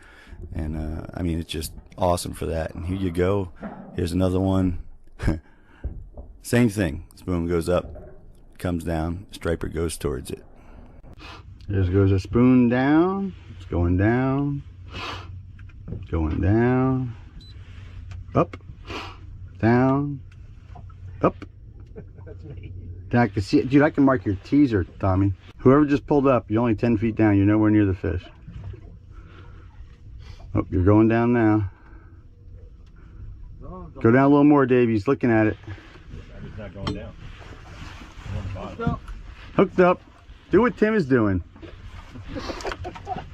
and I mean, it's just awesome for that. And here you go. Here's another one. Same thing. Spoon goes up, comes down, striper goes towards it. There goes a spoon down. It's going down. Going down. Up. Down. Up. I can see it. Dude, I can mark your teaser, Tommy. Whoever just pulled up, you're only 10 feet down. You're nowhere near the fish. Oh, you're going down now. Go down a little more, Dave. He's looking at it. It's not going down. Hooked up. Do what Tim is doing.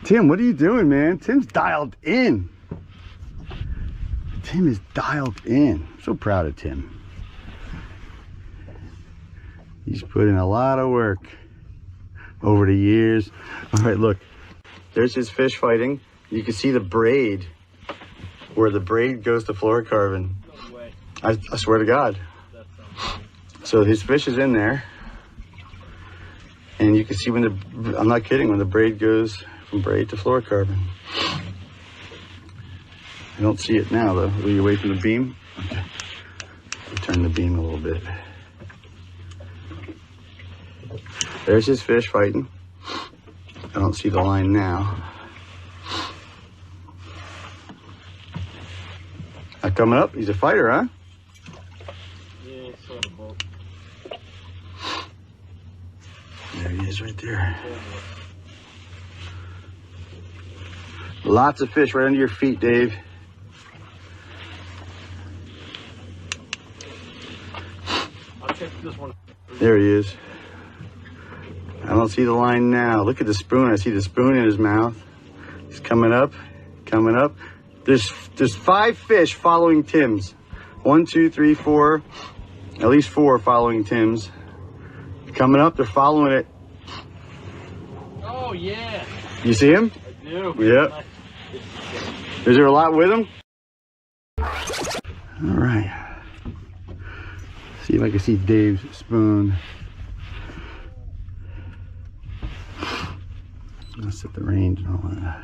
Tim, what are you doing, man? Tim's dialed in. Tim is dialed in. I'm so proud of Tim. He's put in a lot of work over the years. All right, look. There's his fish fighting. You can see the braid, where the braid goes to fluorocarbon. No way. I swear to God. So his fish is in there. And you can see when the, I'm not kidding, when the braid goes from braid to fluorocarbon. I don't see it now though. Are you away from the beam? Okay. turn the beam a little bit. There's his fish fighting. I don't see the line now. Not coming up. He's a fighter, huh? Yeah, sort of both. There he is right there. Lots of fish right under your feet, Dave. I'll check this one. There he is. I don't see the line now. Look at the spoon. I see the spoon in his mouth. He's coming up, coming up. There's 5 fish following Tim's. 1, 2, 3, 4. At least 4 following Tim's. Coming up, they're following it. Oh, yeah. You see him? I do. Yep. Is there a lot with him? All right. See if I can see Dave's spoon. Let's set the range and all that.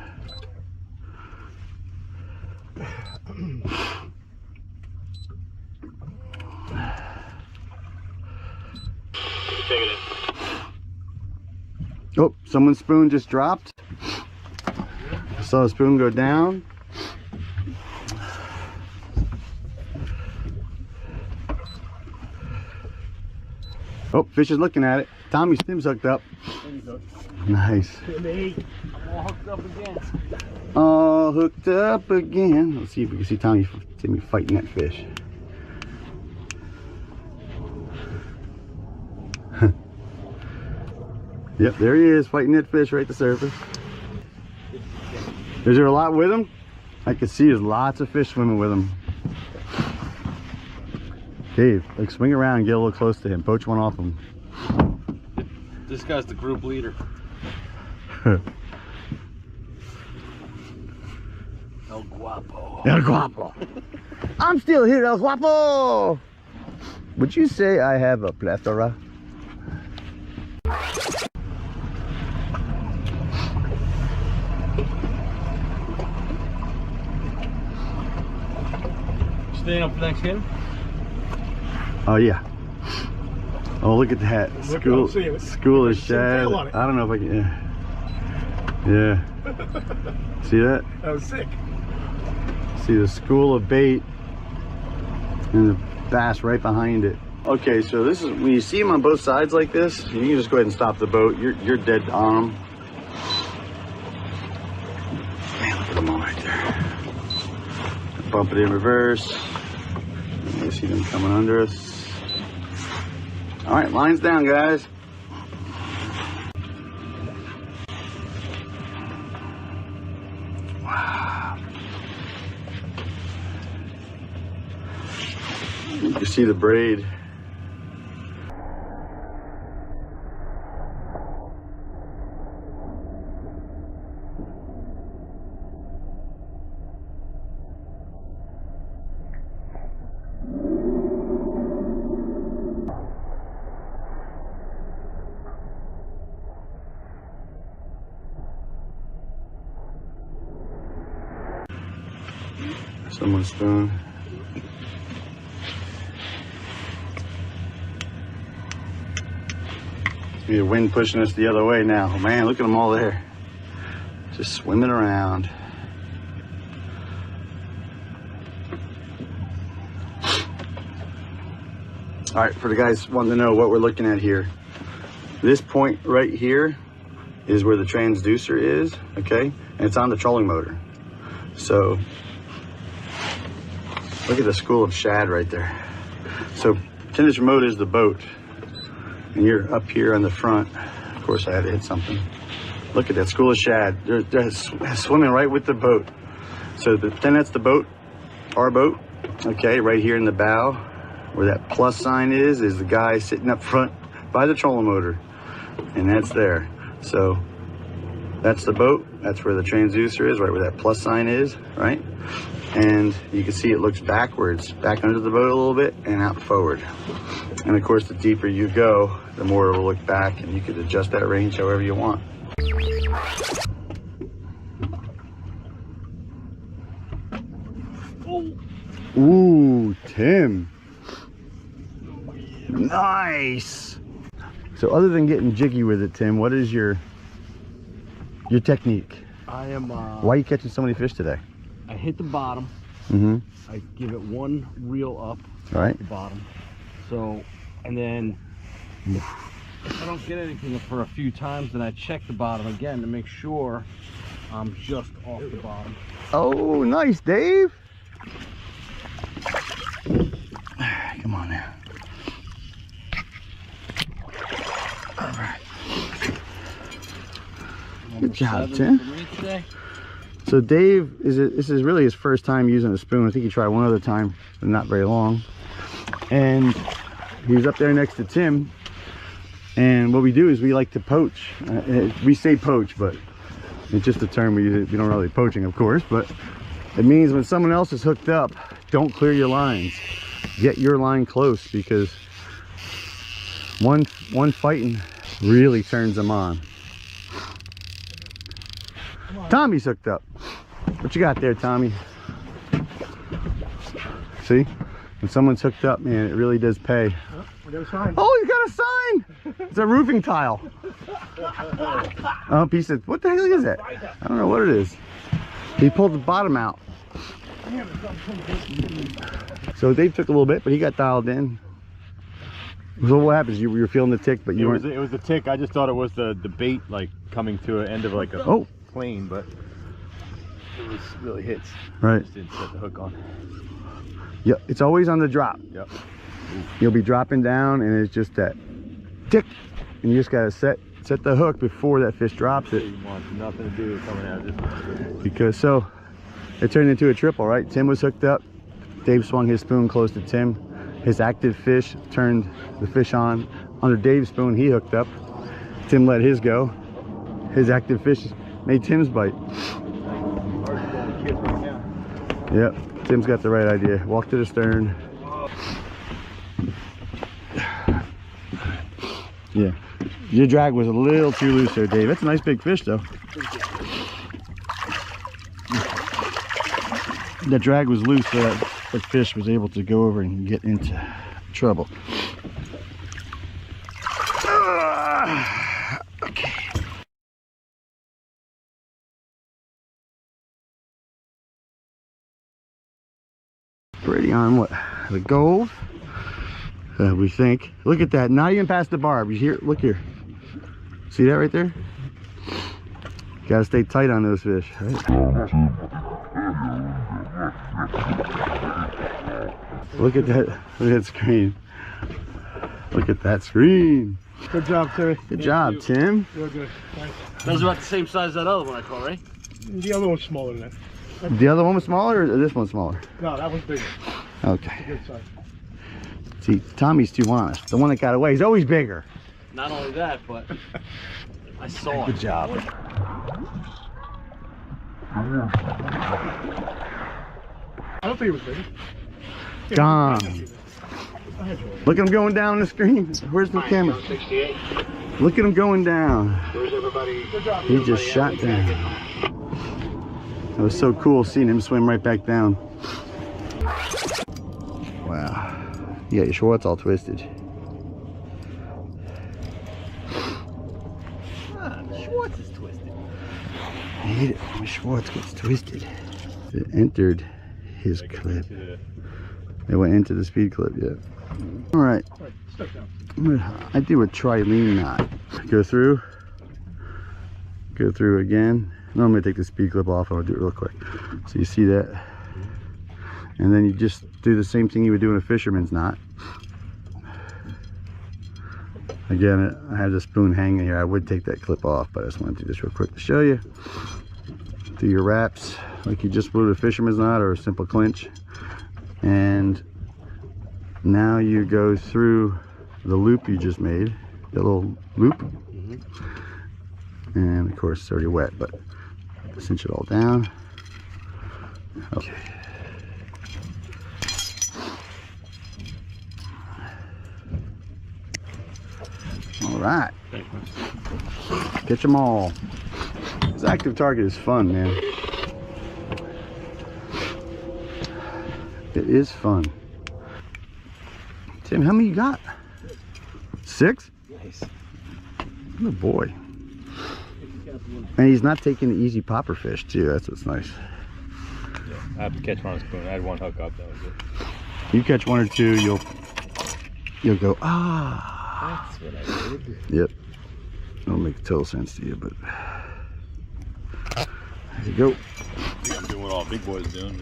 Oh, someone's spoon just dropped. I saw a spoon go down. Oh, fish is looking at it. Tommy's Tim's hooked up. Nice. I'm all hooked up again. All hooked up again. Let's see if we can see Timmy fighting that fish. Yep, there he is, fighting that fish right at the surface. Is there a lot with him? I can see there's lots of fish swimming with him. Dave, like swing around and get a little close to him. Poach one off him. This guy's the group leader. El Guapo. El Guapo. I'm still here, El Guapo. Would you say I have a plethora? Staying up for Thanksgiving? Oh yeah. Oh, look at that. Look, I don't see it. School of Some shad. tail on it. I don't know if I can. Yeah. See that? That was sick. See the school of bait and the bass right behind it. Okay, so this is when you see them on both sides like this, you can just go ahead and stop the boat. You're dead on them. Man, look at them all right there. Bump it in reverse. You see them coming under us. All right, lines down, guys. Wow. You can see the braid. Someone's spoon. Maybe the wind pushing us the other way now. Man, look at them all there. Just swimming around. All right, for the guys wanting to know what we're looking at here. This point right here is where the transducer is, okay? And it's on the trolling motor. So, look at the school of shad right there. So, 10-inch remote is the boat. And you're up here on the front. Of course, I had to hit something. Look at that school of shad. They're swimming right with the boat. So, then that's the boat, our boat. Okay, right here in the bow, where that plus sign is the guy sitting up front by the trolling motor. And that's there. So, that's the boat. That's where the transducer is, right where that plus sign is, right? And you can see it looks backwards, back under the boat a little bit and out forward. And of course, the deeper you go, the more it will look back, and you can adjust that range however you want. Ooh, Tim. Nice. So other than getting jiggy with it, Tim, what is your technique? I am. Why are you catching so many fish today? I hit the bottom. Mm-hmm. I give it one reel up. All right. The bottom. So, and then if I don't get anything for a few times, then I check the bottom again to make sure I'm just off the bottom. Oh, nice, Dave. Come on now. All right. Good job, Tim. So Dave, this is really his first time using a spoon. I think he tried one other time, but not very long. And he was up there next to Tim. And what we do is we like to poach. We say poach, but it's just a term we use. We don't really poaching, of course, but it means when someone else is hooked up, don't clear your lines. Get your line close, because one fighting really turns them on. Tommy's hooked up. What you got there, Tommy? See? When someone's hooked up, man, it really does pay. We got a sign. Oh, he's got a sign! It's a roofing tile. Oh, he said, what the hell is that? I don't know what it is. He pulled the bottom out. So Dave took a little bit, but he got dialed in. So what happens? You were feeling the tick, but you weren't. It was the tick. I just thought it was the bait, like coming to an end of like a plane, but it was really hits. Right. Just didn't set the hook on. Yep, it's always on the drop. Yep. You'll be dropping down, and it's just that tick, and you just gotta set the hook before that fish drops it. You want nothing to do with coming out of this. Because so it turned into a triple, right? Tim was hooked up. Dave swung his spoon close to Tim. His active fish turned the fish on. Under Dave's spoon, he hooked up. Tim let his go. His active fish made Tim's bite. Yep, Tim's got the right idea. Walk to the stern. Yeah, your drag was a little too loose there, Dave. That's a nice big fish, though. The drag was loose, so that fish was able to go over and get into trouble. Okay. Pretty on what? The gold? We think. Look at that. Not even past the barb. You hear? Look here. See that right there? Gotta stay tight on those fish. Right? Look at that. Look at that screen. Look at that screen. Good job, Terry. Good job, Tim. You're good. Thanks. That was about the same size as that other one I caught, right? The other one's smaller than that. The other one was smaller, or this one's smaller? No, that one's bigger. Okay. Good size. See, Tommy's too honest. The one that got away is always bigger. Not only that, but I saw it. Good job. I don't think it was bigger. Gone. Look at him going down the screen. Where's the camera? Look at him going down. He just shot down. It was so cool seeing him swim right back down. Wow. You got your Schwartz all twisted. Ah, the Schwartz is twisted. I hate it when my Schwartz gets twisted. It entered his clip. It went into the speed clip, yeah. All right. I do a trilene knot. Go through again. No, I'm gonna take the speed clip off. I'll do it real quick. So you see that, and then you just do the same thing you would do in a fisherman's knot. Again, I have the spoon hanging here. I would take that clip off, but I just want to do this real quick to show you. Do your wraps like you just would a fisherman's knot or a simple clinch, and now you go through the loop you just made, the little loop, and of course it's already wet, but cinch it all down. Okay. All right. Catch them all. This active target is fun, man. It is fun. Tim, how many you got? 6? Nice. Oh boy. And he's not taking the easy popper fish too. That's what's nice. Yeah, I have to catch one on a spoon. I had one hook up. That was it. You catch 1 or 2, you'll go, ah. That's what I did. Yep. That'll make total sense to you, but there you go. I think I'm doing what all big boys doing.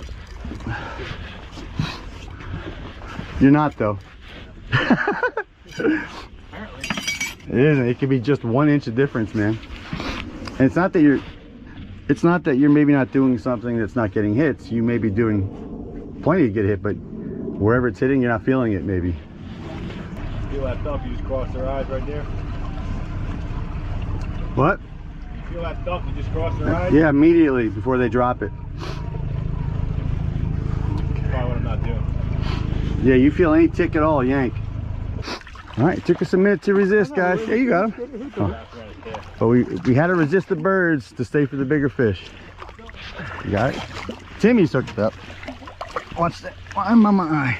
You're not though. It isn't. It could be just 1 inch of difference, man. And it's not that you're maybe not doing something that's not getting hits. You may be doing plenty to get hit, but wherever it's hitting, you're not feeling it maybe. Feel that thump, you just cross their eyes right there. What? You feel that thump, you just cross their eyes? Yeah, immediately before they drop it. That's probably what I'm not doing. Yeah, you feel any tick at all, yank. All right, it took us a minute to resist, guys. There you go. Oh. But we had to resist the birds to stay for the bigger fish. You got it? Timmy's hooked up. Watch that. I'm on my eye.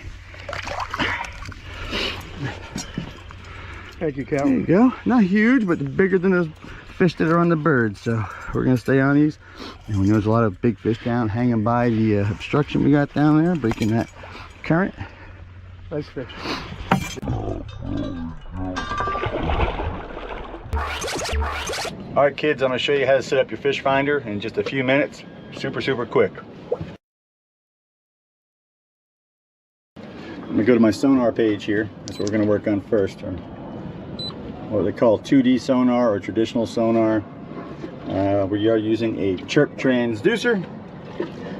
Thank you, Cal. There you go. Not huge, but bigger than those fish that are on the birds. So we're going to stay on these. And we know there's a lot of big fish down hanging by the obstruction we got down there, breaking that current. Nice fish. All right, kids, I'm going to show you how to set up your fish finder in just a few minutes. Super quick. I'm going to go to my sonar page here. That's what we're going to work on first. Or what they call 2D sonar or traditional sonar. We are using a chirp transducer.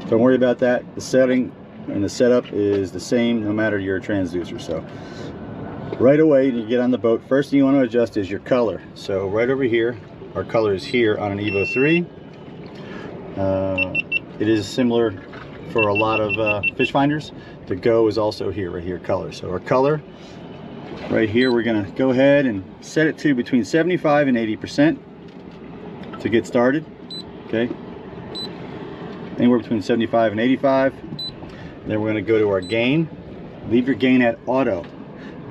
Don't worry about that. The setting and the setup is the same no matter your transducer. So right away, you get on the boat, first thing you want to adjust is your color. So right over here, our color is here on an Evo 3. It is similar for a lot of fish finders. The Go is also here, right here, color. So our color, right here, we're gonna go ahead and set it to between 75 and 80% to get started, okay? Anywhere between 75 and 85. Then we're gonna go to our gain. Leave your gain at auto.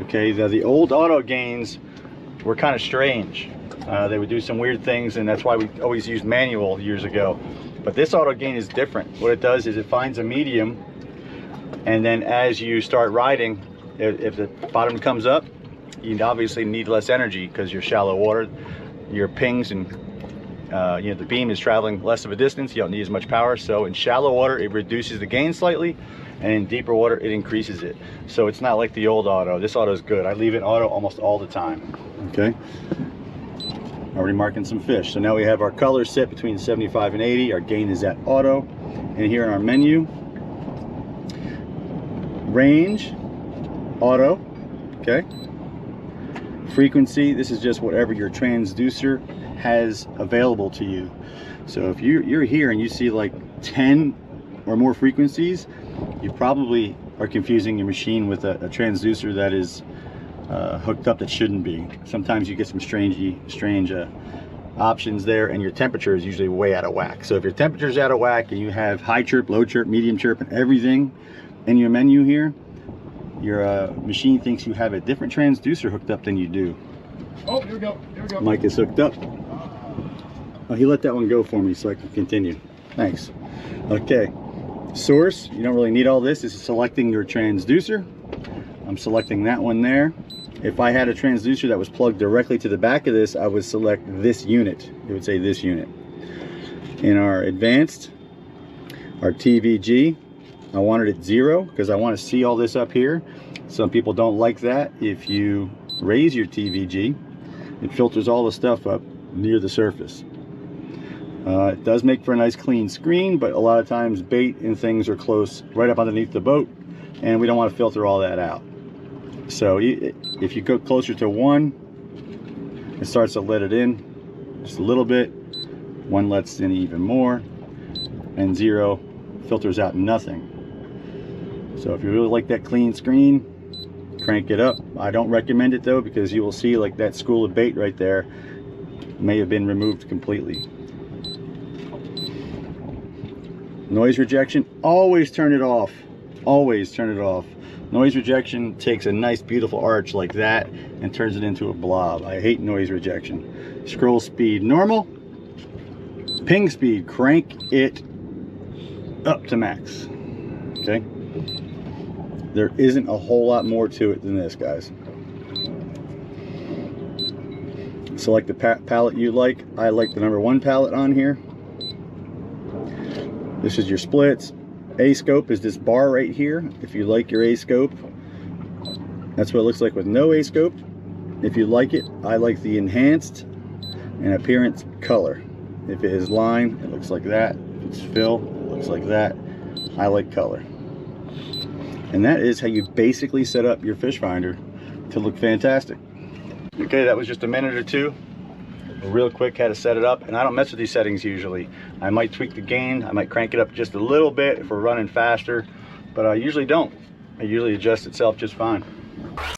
Okay, the old auto gains were kind of strange. They would do some weird things, and that's why we always used manual years ago. But this auto gain is different. What it does is it finds a medium, and then as you start riding, if the bottom comes up, you obviously need less energy because you're shallow water, your pings and you know, the beam is traveling less of a distance. You don't need as much power. So in shallow water, it reduces the gain slightly, and in deeper water, it increases it. So it's not like the old auto. This auto is good. I leave it auto almost all the time. Okay. Already marking some fish. So now we have our color set between 75 and 80. Our gain is at auto. And here in our menu, range, auto. Okay. Frequency, this is just whatever your transducer has available to you. So if you're here and you see like 10 or more frequencies, you probably are confusing your machine with a transducer that is hooked up that shouldn't be. Sometimes you get some strange options there, and your temperature is usually way out of whack. So if your temperature is out of whack and you have high chirp, low chirp, medium chirp, and everything in your menu here, your machine thinks you have a different transducer hooked up than you do. Oh, here we go. Here we go. Mike is hooked up. Oh, he let that one go for me so I can continue. Thanks. Okay. Source, you don't really need all this. This is selecting your transducer. I'm selecting that one there. If I had a transducer that was plugged directly to the back of this, I would select this unit. It would say this unit. In our advanced, our TVG, I wanted it 0 because I want to see all this up here. Some people don't like that. If you raise your TVG, it filters all the stuff up near the surface. It does make for a nice clean screen, but a lot of times bait and things are close right up underneath the boat, and we don't want to filter all that out. So if you go closer to 1, it starts to let it in just a little bit. 1 lets in even more, and 0 filters out nothing. So if you really like that clean screen, crank it up. I don't recommend it though, because you will see like that school of bait right there may have been removed completely. Noise rejection, always turn it off. Always turn it off. Noise rejection takes a nice beautiful arch like that and turns it into a blob. I hate noise rejection. Scroll speed normal. Ping speed, crank it up to max. Okay? There isn't a whole lot more to it than this, guys. Select the palette you like. I like the #1 palette on here. This is your splits. A scope is this bar right here. If you like your A scope, that's what it looks like with no A scope. If you like it, I like the enhanced and appearance color. If it is line, it looks like that. If it's fill, it looks like that. I like color. And that is how you basically set up your fish finder to look fantastic. Okay, that was just a minute or two. Real quick how to set it up, and I don't mess with these settings usually. I might tweak the gain, I might crank it up just a little bit if we're running faster, but I usually don't. It usually adjusts itself just fine.